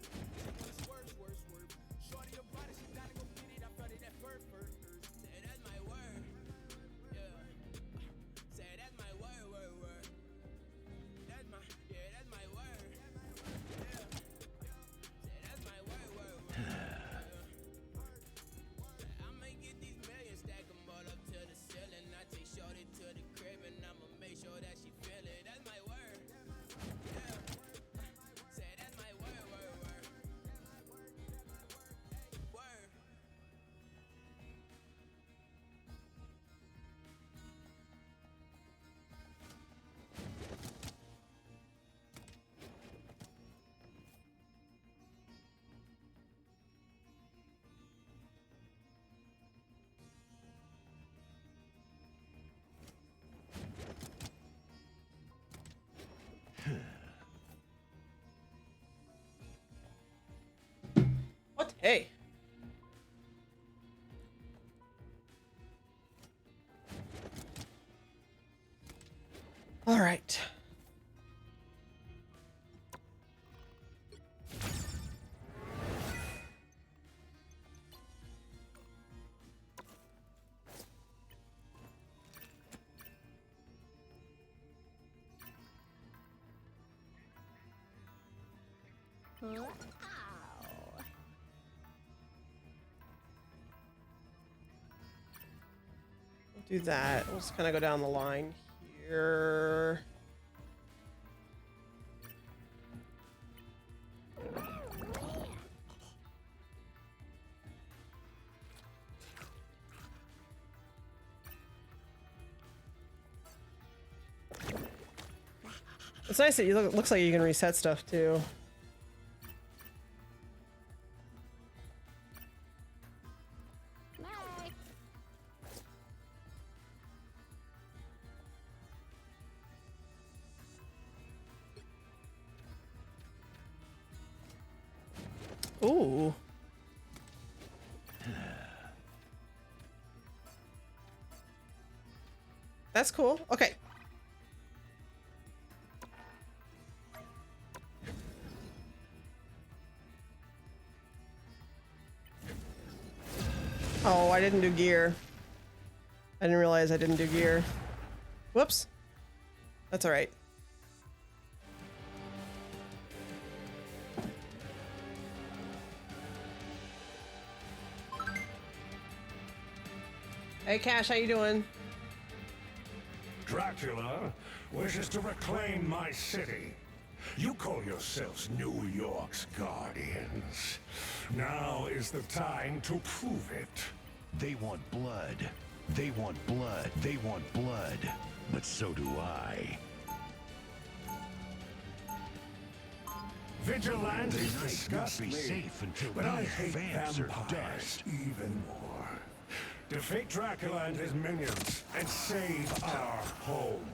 It's words, words, words. Shorty about it, she down to go get it. I felt it at first. Say that's my word. Yeah. Say that's my word, word, word. That's my, yeah, that's my word. Yeah. Say that's my word, word, word. I may get these millions, stack them all up to the ceiling. I take shorty to the crib and I'ma make sure that she feel it. That's my word. Yeah. Say that's my word, word, word. Word. What? Hey. All right. We'll do that. We'll just kind of go down the line here. It's nice that you look. Looks like you can reset stuff too. Ooh. That's cool. Okay. Oh, I didn't do gear. I didn't realize I didn't do gear. Whoops. That's all right. Hey, Cash, how you doing? Dracula wishes to reclaim my city. You call yourselves New York's guardians. Now is the time to prove it. They want blood. They want blood. They want blood. But so do I. Vigilantes disgust be me, safe until but I these hate vamps are vampires even more. Defeat Dracula and his minions and save our home.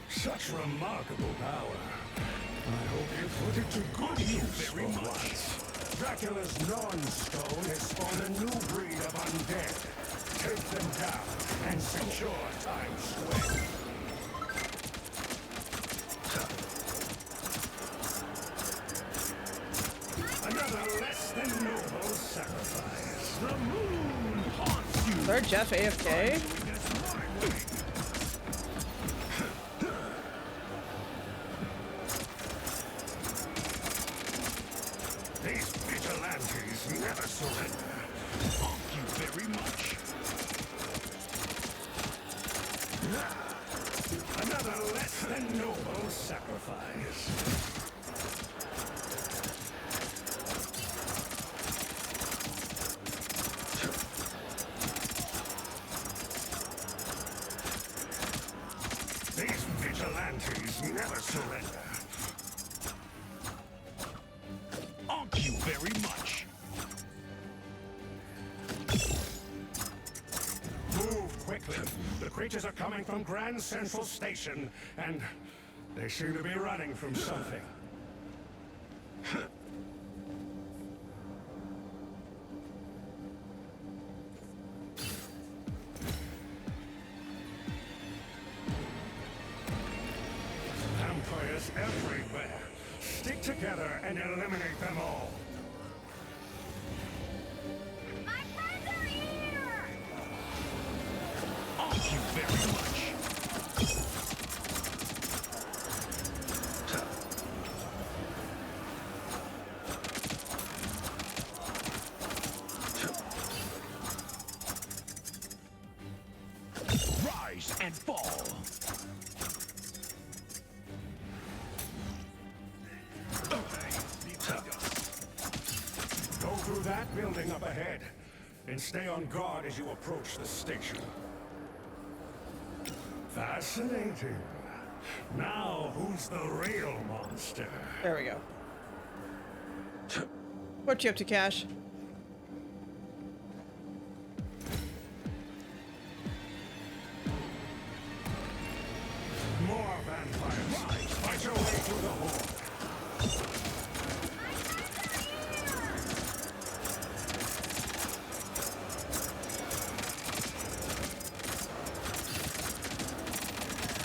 Such remarkable power. I hope you put it to good use for once. Dracula's Nornstone has spawned a new breed of undead. Take them down and secure Times Square. Another less than noble sacrifice. The moon haunts you. Is our Jeff AFK? These vigilantes never surrender. Thank you very much. Another less than noble sacrifice. These vigilantes never surrender. Thank you very much. Move quickly. The creatures are coming from Grand Central Station, and they seem to be running from something. everywhere. Stick together and eliminate them all. My friends are here! Thank you very much. Rise and fall. Go through that building up ahead, and stay on guard as you approach the station. Fascinating. Now, who's the real monster? There we go. What you up to, Cash? More vampires. Fight your way through the horde.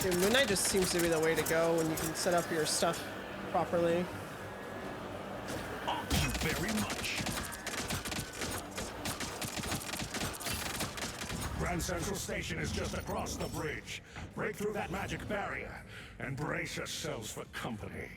Dude, Midnight just seems to be the way to go when you can set up your stuff properly. Thank you very much. Grand Central Station is just across the bridge. Break through that magic barrier and brace yourselves for company.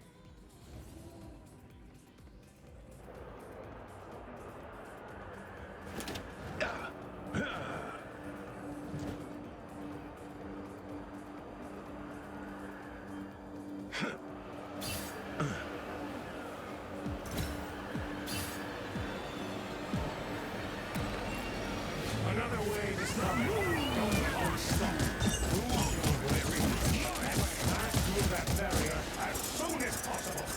Another way to stop it. Don't stop. Smash through that barrier as soon as possible.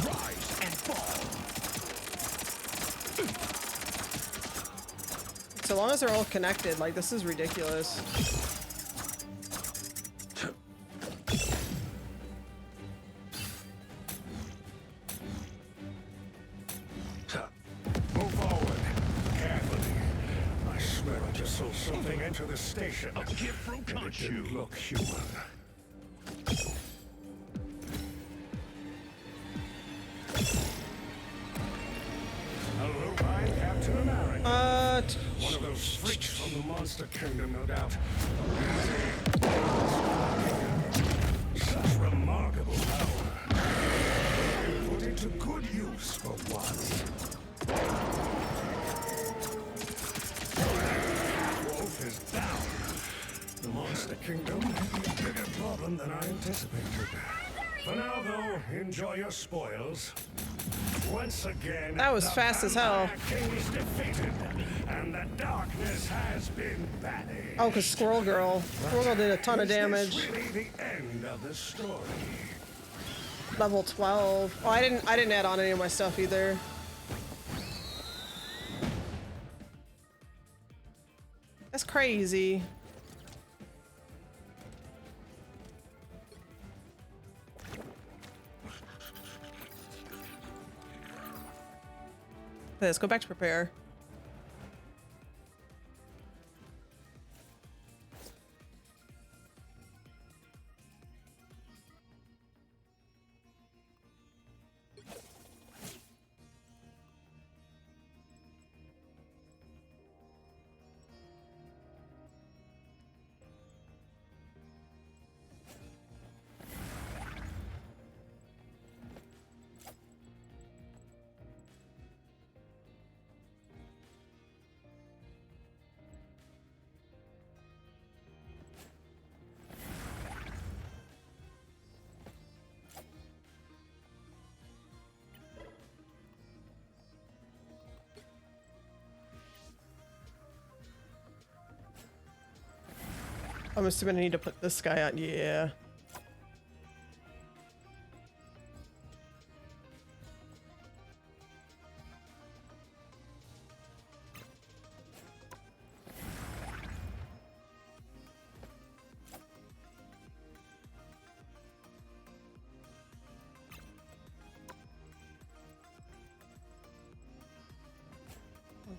Rise and fall. So long as they're all connected, like, this is ridiculous. Move forward. Carefully. I swear I just saw something enter the station. A gift from And it Khonshu. didn't look human. Hello, I'm Captain America. One of those freaks from the Monster Kingdom, no doubt. Such remarkable power. Put it to good use for once. Wolf is down. The Monster Kingdom may be a bigger problem than I anticipated. For now, though, enjoy your spoils. Once again, That was the fast as hell. Vampire King is defeated, and the darkness has been banished. Oh, because Squirrel Girl did a ton of damage. Is this really the end of the story? Level 12. Oh, I didn't add on any of my stuff either. That's crazy. Okay, let's go back to prepare. I'm assuming I need to put this guy on. Yeah.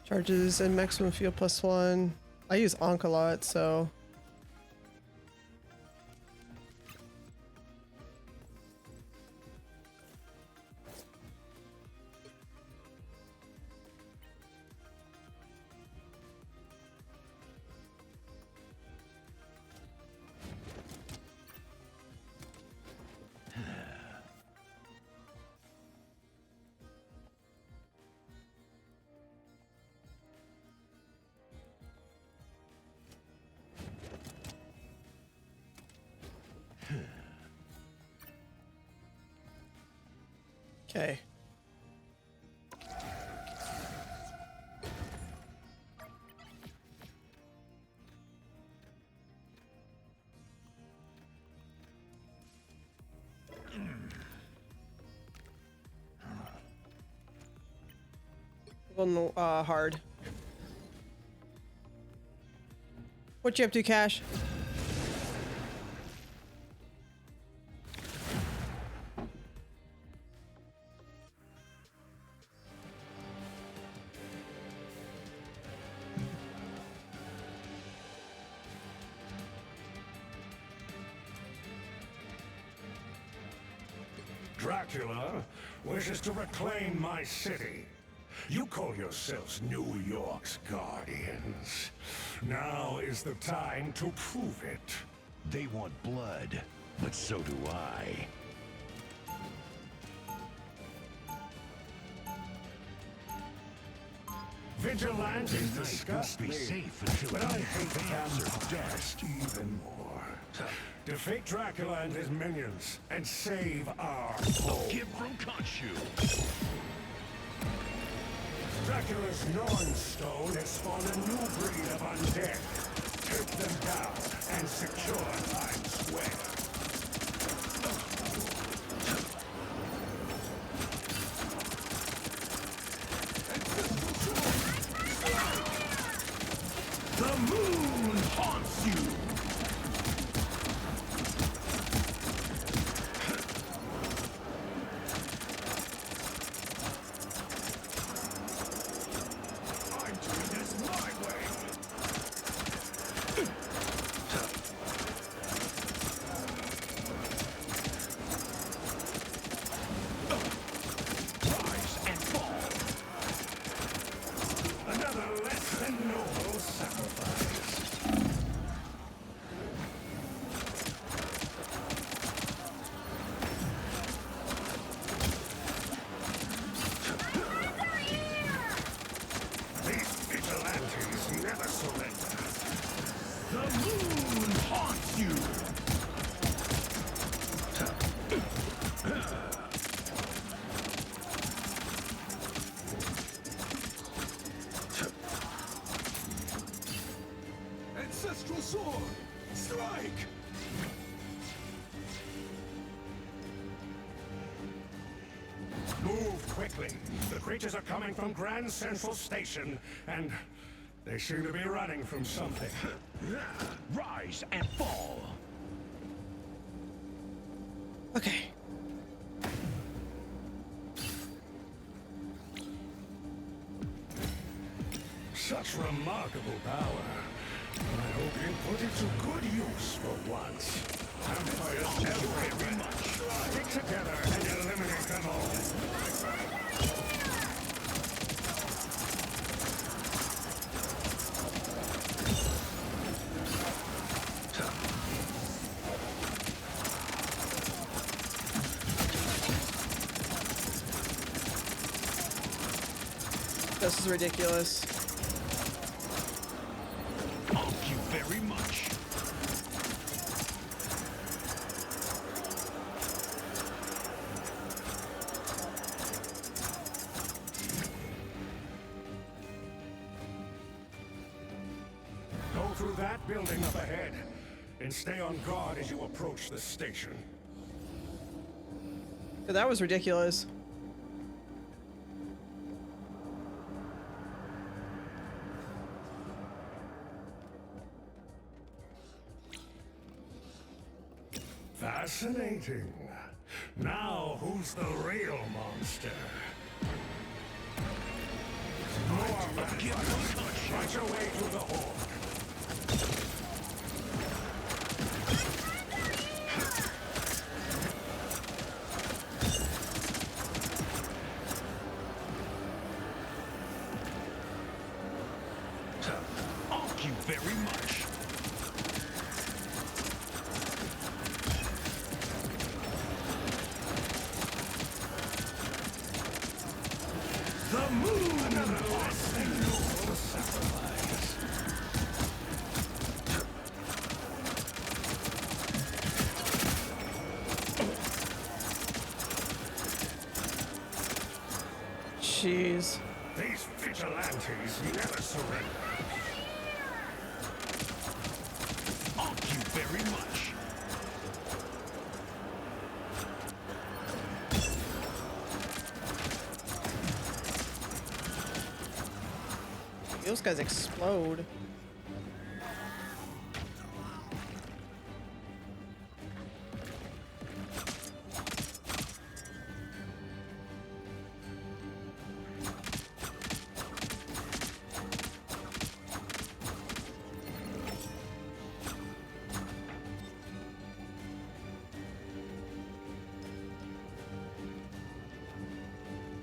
Charges and maximum field +1. I use Ankh a lot, so. Okay. A little hard. What you up to, Cash? Dracula wishes to reclaim my city. You call yourselves New York's guardians. Now is the time to prove it. They want blood, but so do I. Vigilantes disgust be me, safe until but I these hate vamps are vampires even more. Defeat Dracula and his minions, and save our home. Give from Khonshu. Dracula's Nornstone has spawned a new breed of undead. Take them down and secure Times Square. The moon haunts you. I'm doing this my way. Rise and fall. Another less than noble sacrifice. These vigilantes never surrender. The moon haunts you. Ancestral sword! Strike! Move quickly. The creatures are coming from Grand Central Station, and they seem to be running from something. Rise and fall. Okay. Such remarkable power. I hope you put it to good use for once. Vampires everywhere. Stick together and eliminate them all. This is ridiculous. Thank you very much. Go through that building up ahead, and stay on guard as you approach the station. That was ridiculous. Fascinating. Now, who's the real monster? More vampires Fight your way through the horde. Thank you very much. The moon! Another last and noble sacrifice. Jeez. These vigilantes never surrender. Thank you very much. Those guys explode.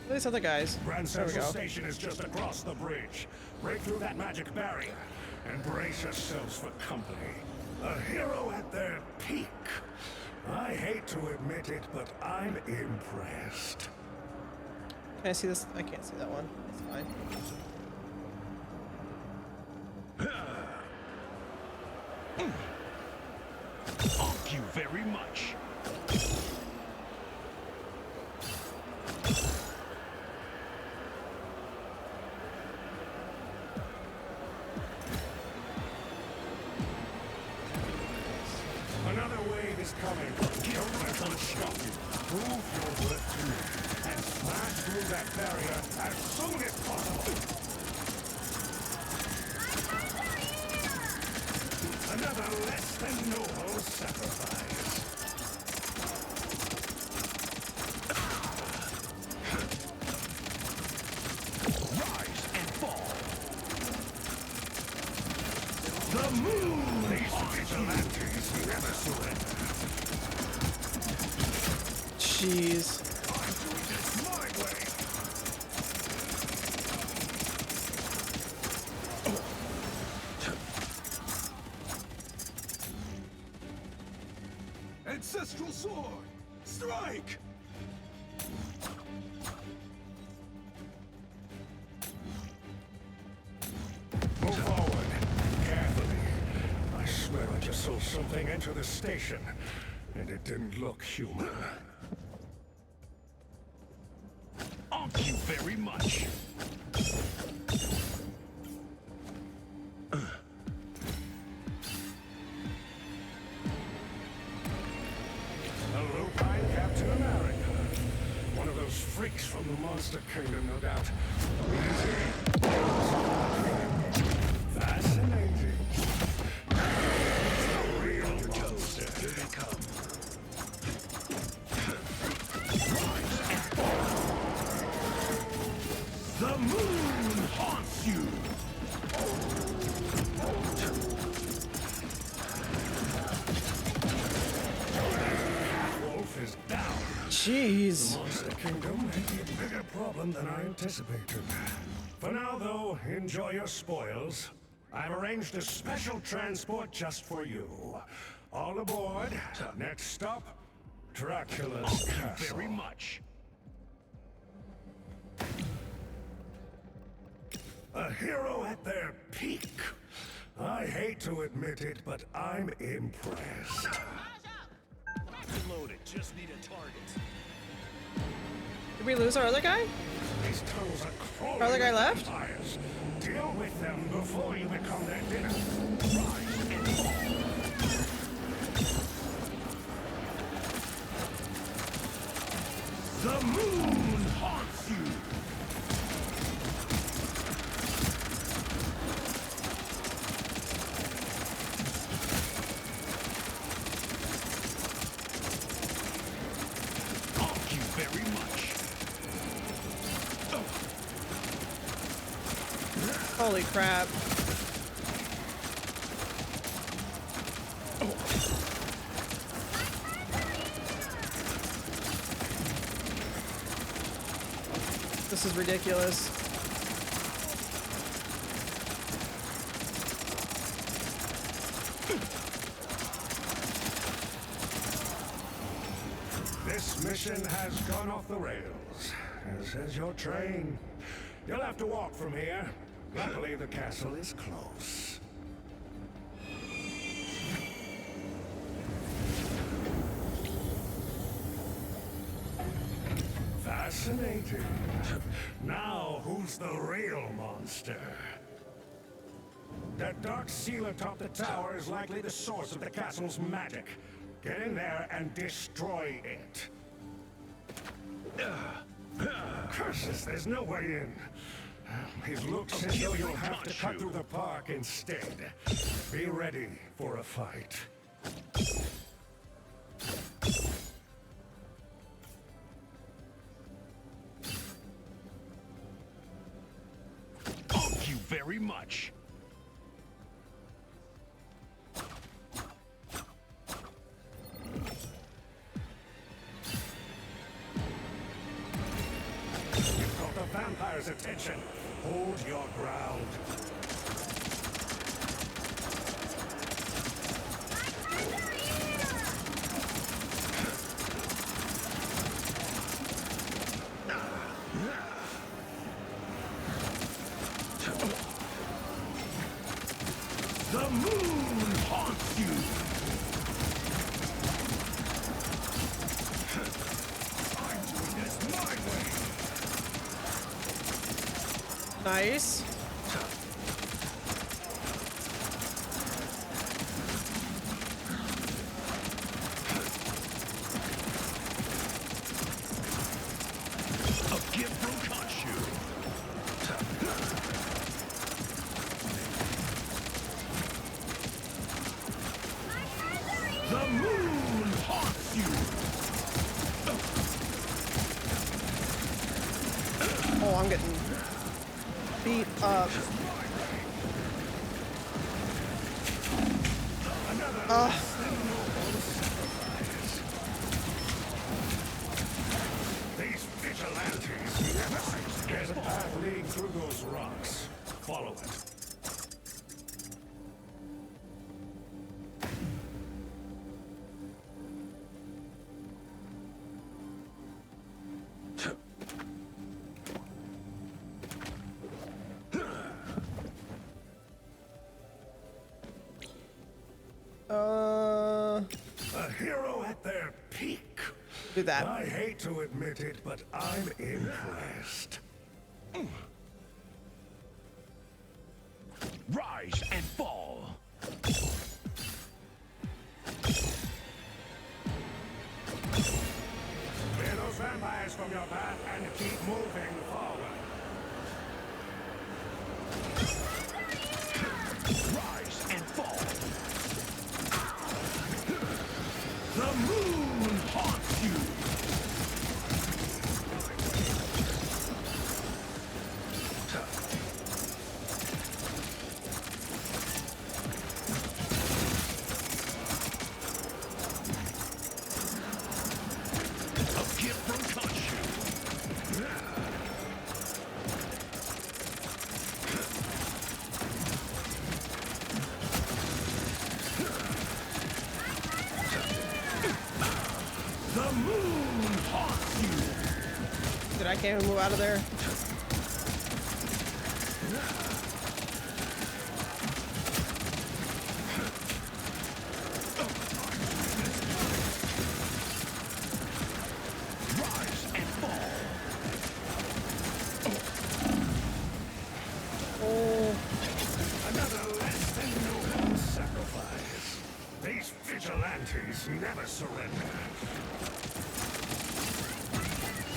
These other guys. Grand There we Central go. Station is just across the bridge. Break through that magic barrier and brace yourselves for company. A hero at their peak. I hate to admit it, but I'm impressed. Can I see this? I can't see that one. That's fine. Thank you very much. Another wave is coming. Don't let them stop you. Prove your worth to me and smash through that barrier as soon as possible. Another less than noble sacrifice. Rise and fall. The moon! These vigilantes never surrender. Jeez. I'm doing this my way. Ancestral sword! Strike! Move forward. Carefully. I swear I just saw something enter the station, and it didn't look human. Thank you very much. A lupine Captain America. One of those freaks from the Monster Kingdom, no doubt. Fascinating. A real monster. Here they come. The moon haunts you. Wolf is down. Jeez. The Monster Kingdom may be a bigger problem than I anticipated. For now, though, enjoy your spoils. I've arranged a special transport just for you. All aboard. Next stop, Dracula's Thank you castle. very much. A hero at their peak. I hate to admit it, but I'm impressed. Loaded. Just need a target. Did we lose our other guy? These tunnels are crawling Our other guy with left? vampires. Deal with them before you become their dinner. Rise and fall. The moon haunts you. Thank you very much. Holy crap. This is ridiculous. This mission has gone off the rails, as is your train. You'll have to walk from here. Luckily, the castle is close. Fascinating. Now, who's the real monster? That dark seal atop the tower is likely the source of the castle's magic. Get in there and destroy it. Curses, there's no way in. His looks as though you'll have to cut through the park instead. Be ready for a fight. Thank you very much. You've got the vampire's attention. Hold your ground. The moon haunts you. I'm doing this my way. Nice. A gift from Khonshu. The moon haunts you. Oh, I'm getting beat up. These vigilantes never seem to get a path leading through those rocks. Follow it. A hero at their peak. Do that. I hate to admit it, but I'm impressed. Rise and fall. Clear those vampires from your path and keep moving forward. Rise and fall. The moon haunts you. A gift from Khonshu. The moon haunts you. Dude, I can't even move out of there. Rise and fall. Oh, Another less than noble sacrifice. These vigilantes never surrender.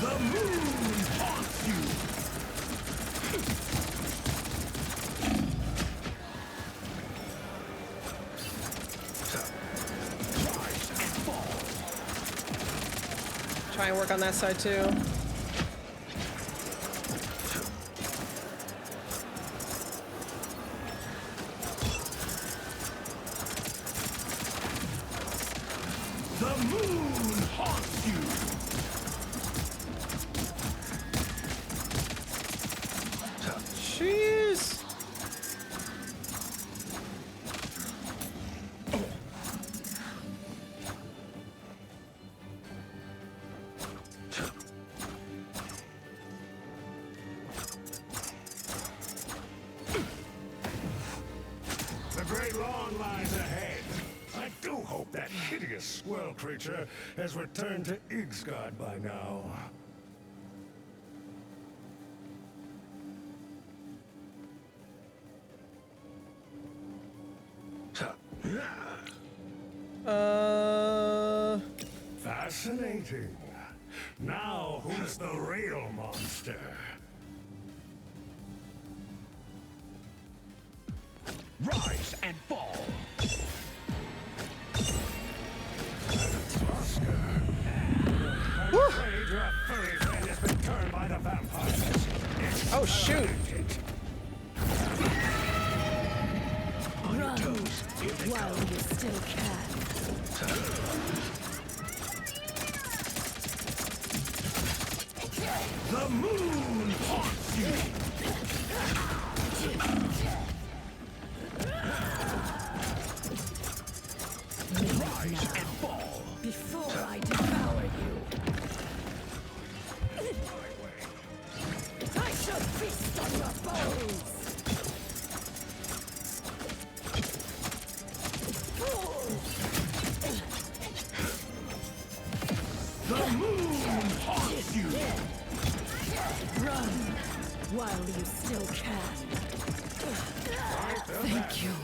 The moon haunts you. Rise and fall. try and work on that side too. The moon haunts you. Jeez. The Great Lawn lies ahead. I do hope that hideous squirrel creature has returned to Igsgard by now. Fascinating. Now, who's the real monster? Rise and fall. I'm afraid your furry friend has been turned by the vampires. Oh shoot! Run while you still can. The moon haunts you. Rise and fall. Before I devour you. I shall feast on your bones. The moon haunts you. Run while you still can. Thank you.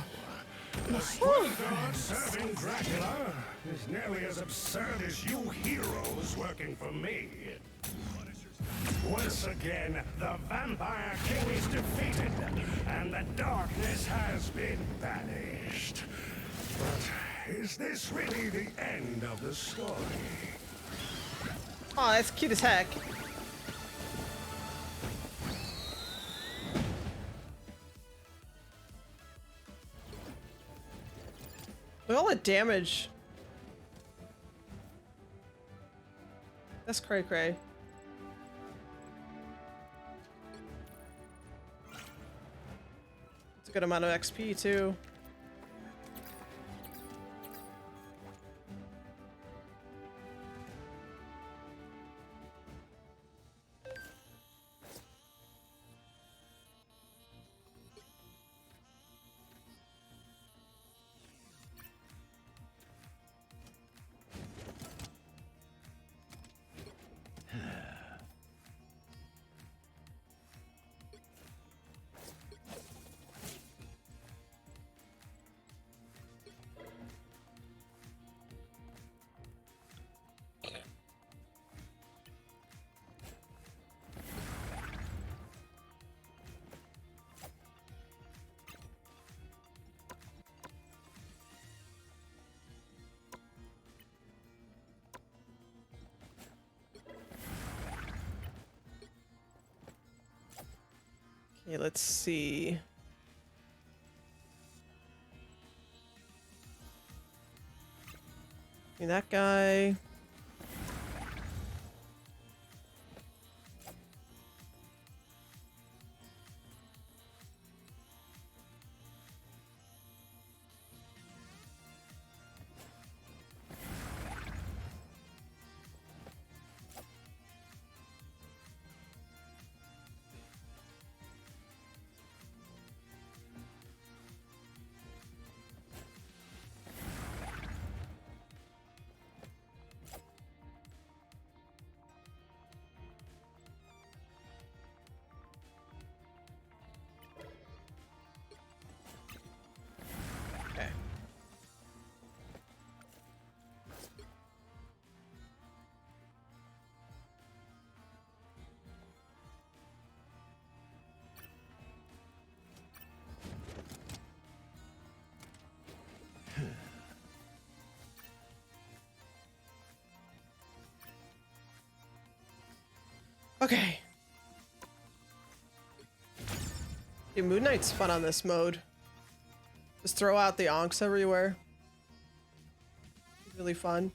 The squirrel god serving Dracula is nearly as absurd as you heroes working for me. Once again, the Vampire King is defeated, and the darkness has been banished. But is this really the end of the story? Oh, that's cute as heck. Look at all the damage. That's cray cray. It's a good amount of XP too. Okay, let's see. I mean, that guy. Okay. Dude, Moon Knight's fun on this mode. Just throw out the onks everywhere. It's really fun.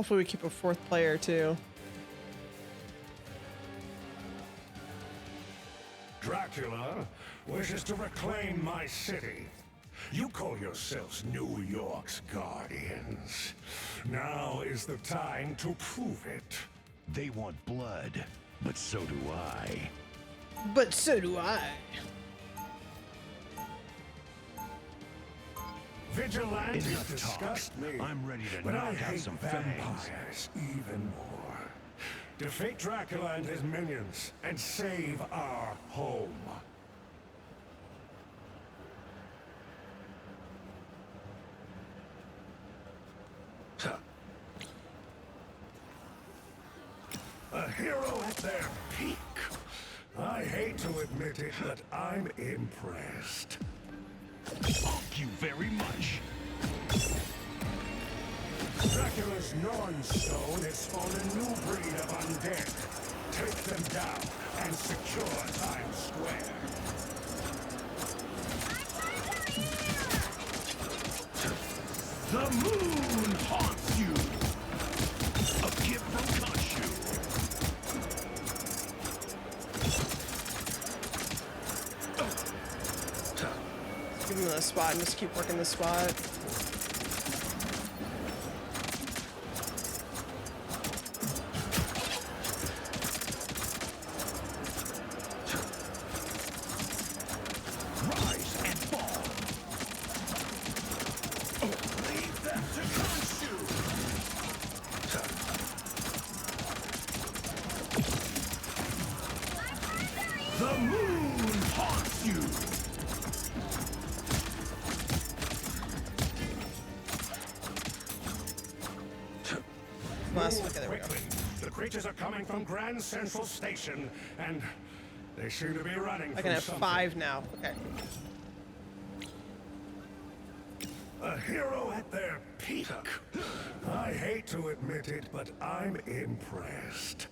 Hopefully we keep a fourth player too. Dracula wishes to reclaim my city. You call yourselves New York's guardians. Now is the time to prove it. They want blood, but so do I. But so do I. Vigilantes Enough disgust talk. me. I'm ready to but I knock out hate some fangs. vampires even more. Defeat Dracula and his minions and save our home. A hero at their peak. I hate to admit it, but I'm impressed. Thank you very much. Dracula's Nornstone has spawned a new breed of undead. Take them down and secure Times Square. The moon haunts you. A gift from Khonshu. Give him the spot and just keep working the spot. Rise and fall. Leave them to Khonshu. The moon haunts you. Last, okay, there we go. Quickly. The creatures are coming from Grand Central Station, and they seem to be running I from can have something. 5 now. Okay. A hero at their peak. I hate to admit it, but I'm impressed.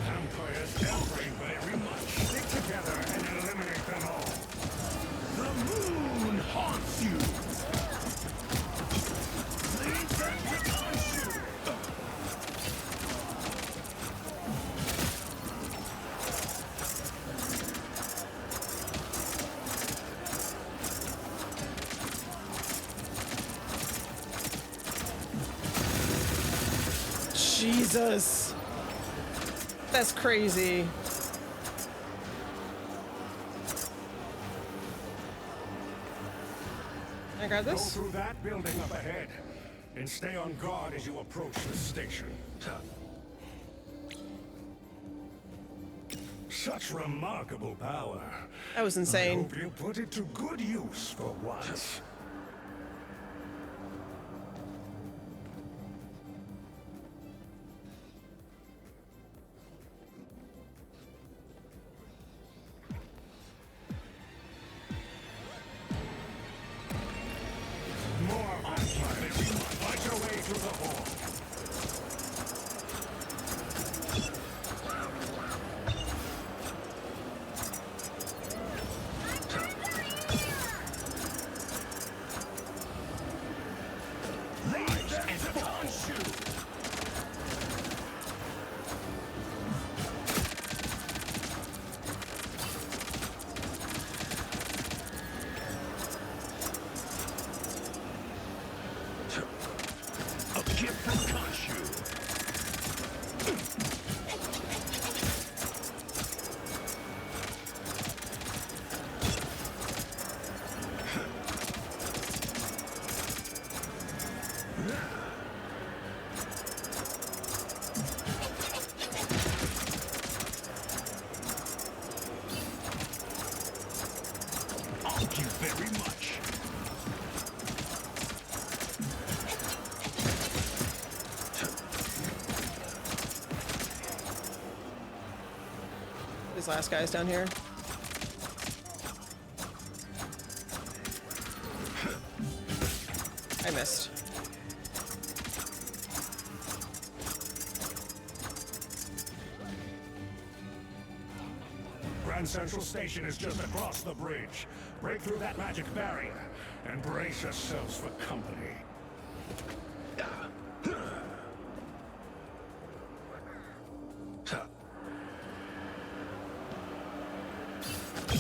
Vampires very much. Stick together and eliminate them all. The moon haunts you. Leave them to Khonshu. Jesus. That's crazy. Can I grab Go this? through that building up ahead, and stay on guard as you approach the station. Such remarkable power. That was I insane. hope you put it to good use for once. More vampires. Fight your way through the hall. Leave them to Khonshu. A gift from Khonshu. Thank you very much. These last guys down here. I missed. Grand Central Station is just across the bridge. Break through that magic barrier and brace yourselves for company.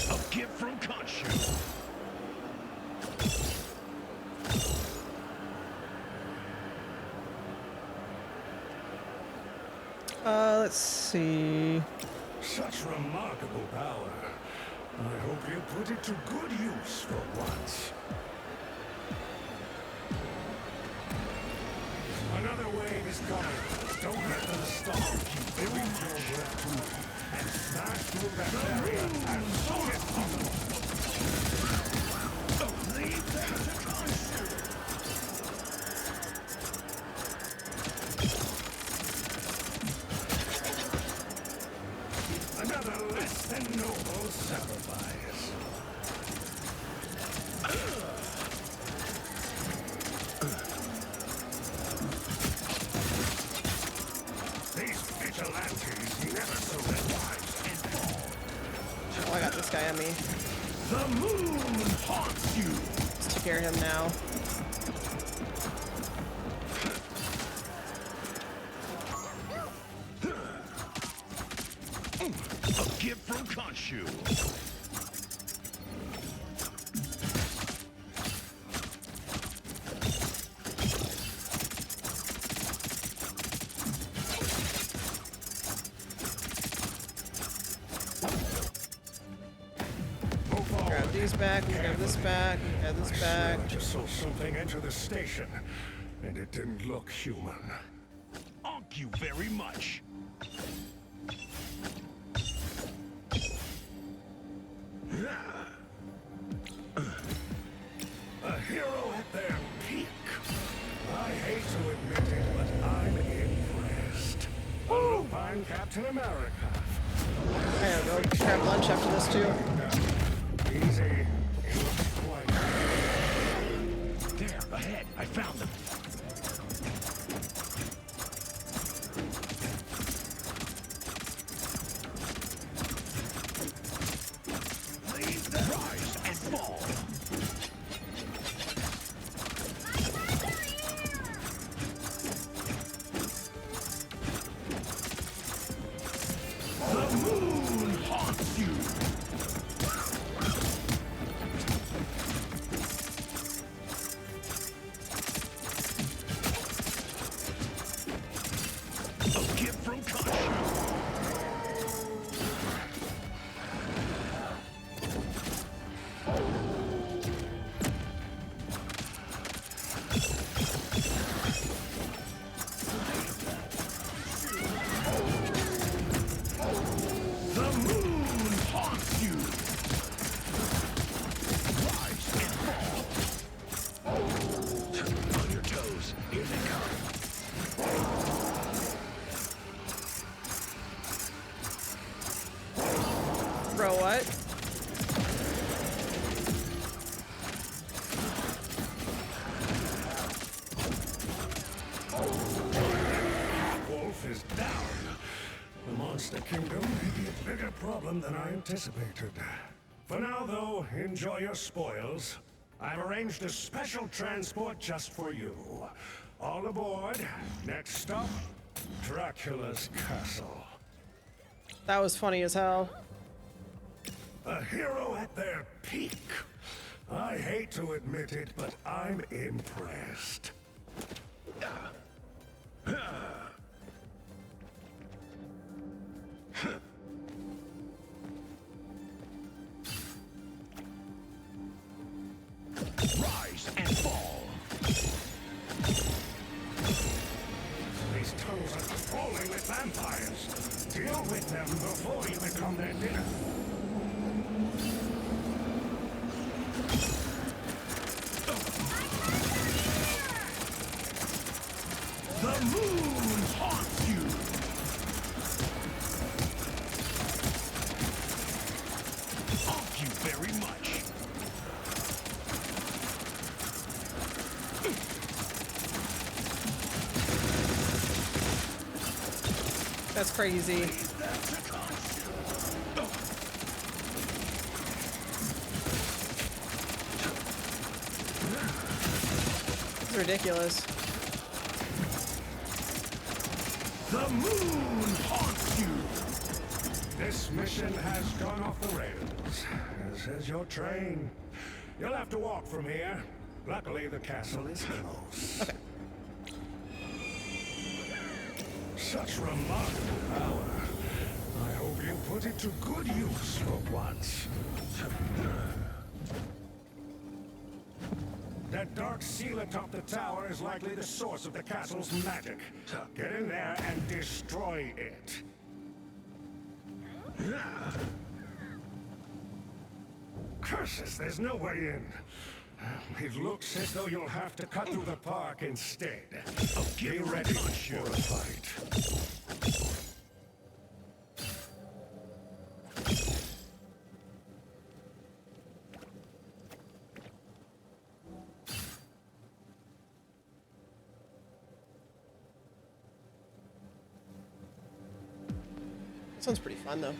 A gift from Khonshu. Let's see. Such remarkable power. I hope you put it to good use for once. Another wave is coming. Don't let them stop. Keep moving your breath and smash through that barrier as soon as possible. Leave them to Khonshu. Another less than noble sacrifice. These vigilantes never sow their lives and fall. Oh, I got this guy on me. The moon haunts you. Let's take care of him now. A gift from Khonshu. Grab these back, grab this back, grab this back. I just saw something enter the station, and it didn't look human. Thank you very much. A hero at their peak. I hate to admit it, but I'm impressed. A lupine Captain America. I gotta go grab lunch after this too. Easy. It looks quite There, ahead. I found them. Rise and fall. The moon haunts you. A gift from Khonshu. The moon haunts you. Rise and fall. On your toes. Here they come. Bro, what? Wolf is down. The Monster Kingdom may be a bigger problem than I anticipated. For now, though, enjoy your spoils. I've arranged a special transport just for you. All aboard. Next stop, Dracula's castle. That was funny as hell. A hero at their peak. I hate to admit it, but I'm impressed. Rise and fall. These tunnels are crawling with vampires. Deal with them before you become their dinner. The moon haunts you. Thank you very much. That's crazy. It's ridiculous. The moon haunts you! This mission has gone off the rails. This is your train. You'll have to walk from here. Luckily, the castle is close. Okay. Such remarkable power. I hope you put it to good use for once. That dark seal atop the tower is likely the source of the castle's magic. Get in there and destroy it. Curses, there's no way in. It looks as though you'll have to cut through the park instead. Be ready for a fight. Sounds pretty fun though.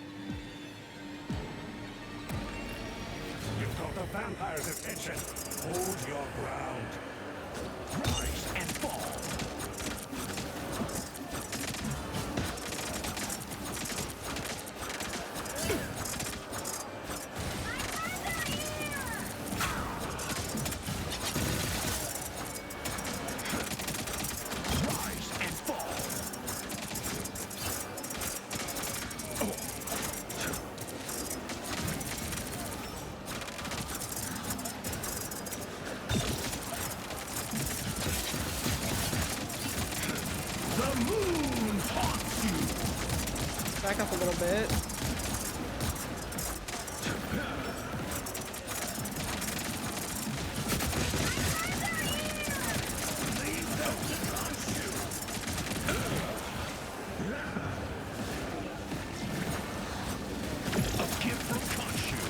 You've got the vampire's attention. Hold your ground. Rise and fall. Rise and fall. The moon haunts you. Back up a little bit. A gift from Khonshu.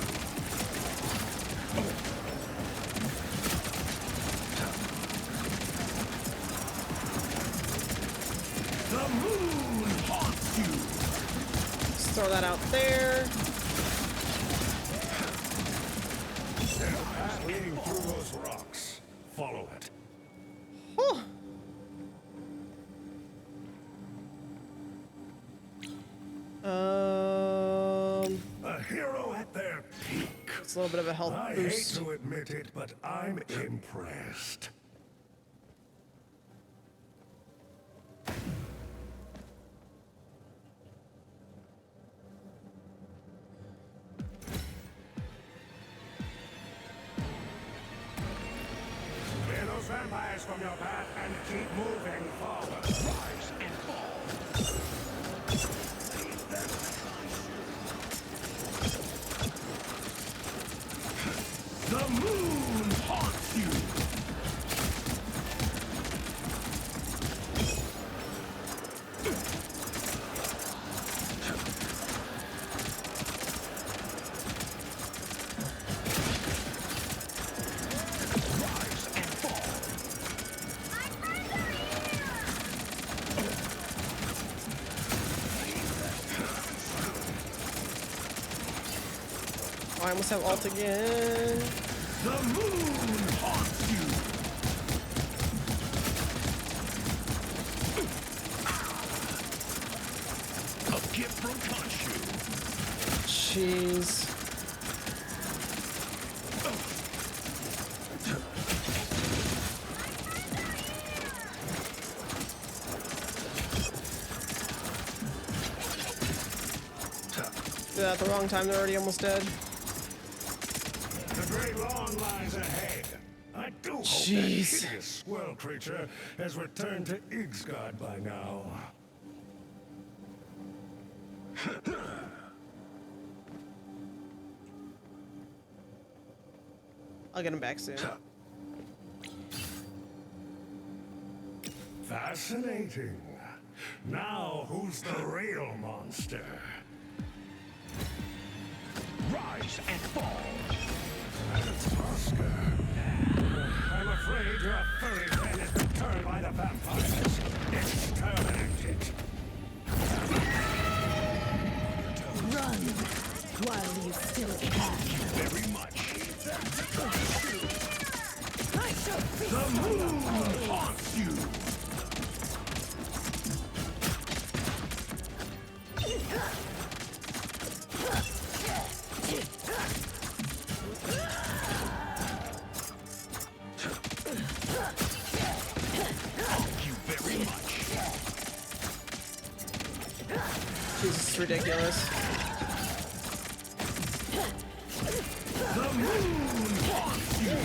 The moon haunts you. Just throw that out there. There's a path leading through those rocks. Follow it. Whew. A hero at their peak. It's a little bit of a health I boost. hate to admit it, but I'm impressed. Clear those vampires from your path and keep moving forward. Rise and fall. The moon haunts you. Rise and fall. Oh, I almost have ult again. The moon haunts you. A gift from Khonshu. Jeez. Did that at the wrong time, they're already almost dead. The great lawn lies ahead. I do hope that Jeez. hideous squirrel creature has returned to Ixgard by now. I'll get him back soon. Fascinating. Now, who's the real monster? Rise and fall. That's Oscar. I'm afraid your furry friend has been turned by the vampires. Exterminate it. Run while you still can. Very much. I should. The moon haunts you. Thank you very much. Jesus, it's ridiculous. The moon haunts you.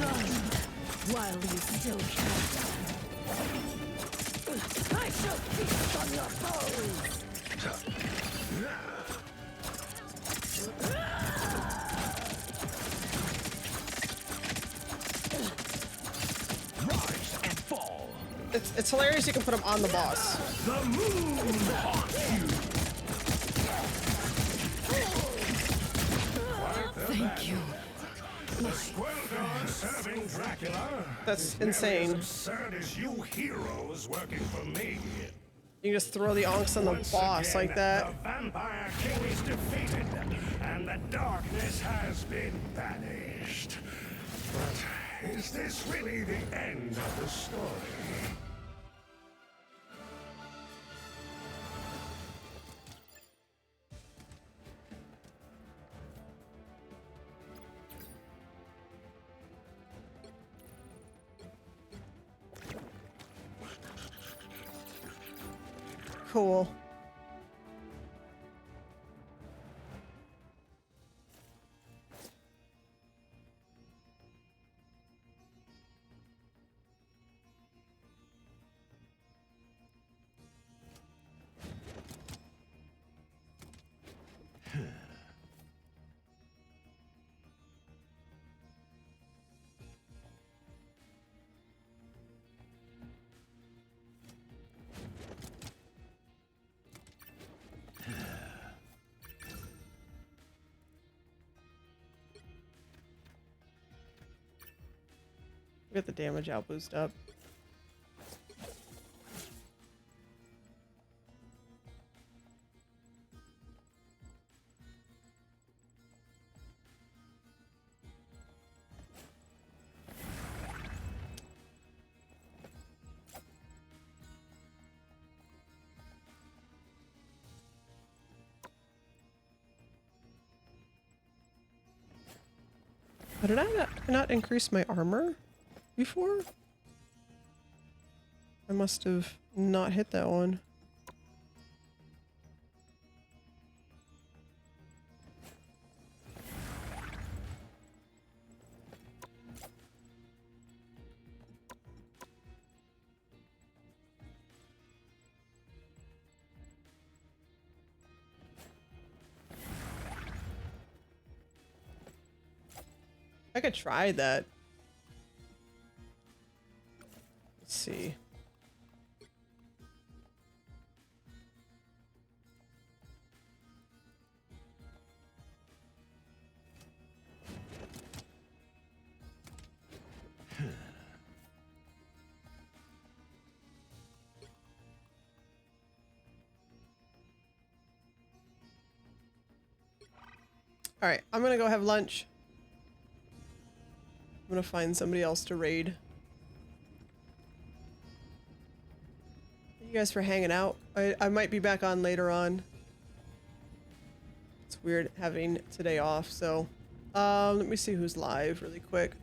Run while you still can. I shall feast on your foes. Rise and fall. It's hilarious you can put him on the boss. The moon haunts you. Thank you. The Squeldor serving Dracula. That's Nearly insane. As absurd as you heroes working for me. You can just throw the onks on the Once boss again, like that. The Vampire King is defeated, and the darkness has been banished. But is this really the end of the story? Cool. Get the damage out boost up. Did I not increase my armor before? I must have not hit that one. I could try that. Let's see. All right, I'm gonna go have lunch. I'm gonna find somebody else to raid. Thank you guys for hanging out. I might be back on later on. It's weird having today off, so let me see who's live really quick.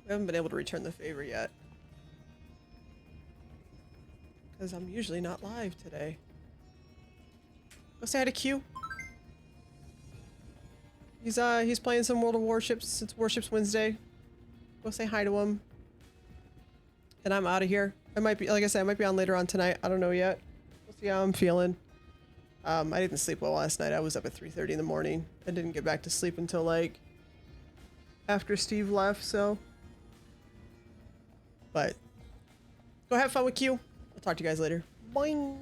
I haven't been able to return the favor yet. Because I'm usually not live today. Go say hi to Q. He's playing some World of Warships. It's Warships Wednesday. Go say hi to him. And I'm out of here. I might be, like I said, I might be on later on tonight. I don't know yet. We'll see how I'm feeling. I didn't sleep well last night. I was up at 3:30 in the morning. I didn't get back to sleep until like after Steve left, so. But go have fun with Q. I'll talk to you guys later. Boing.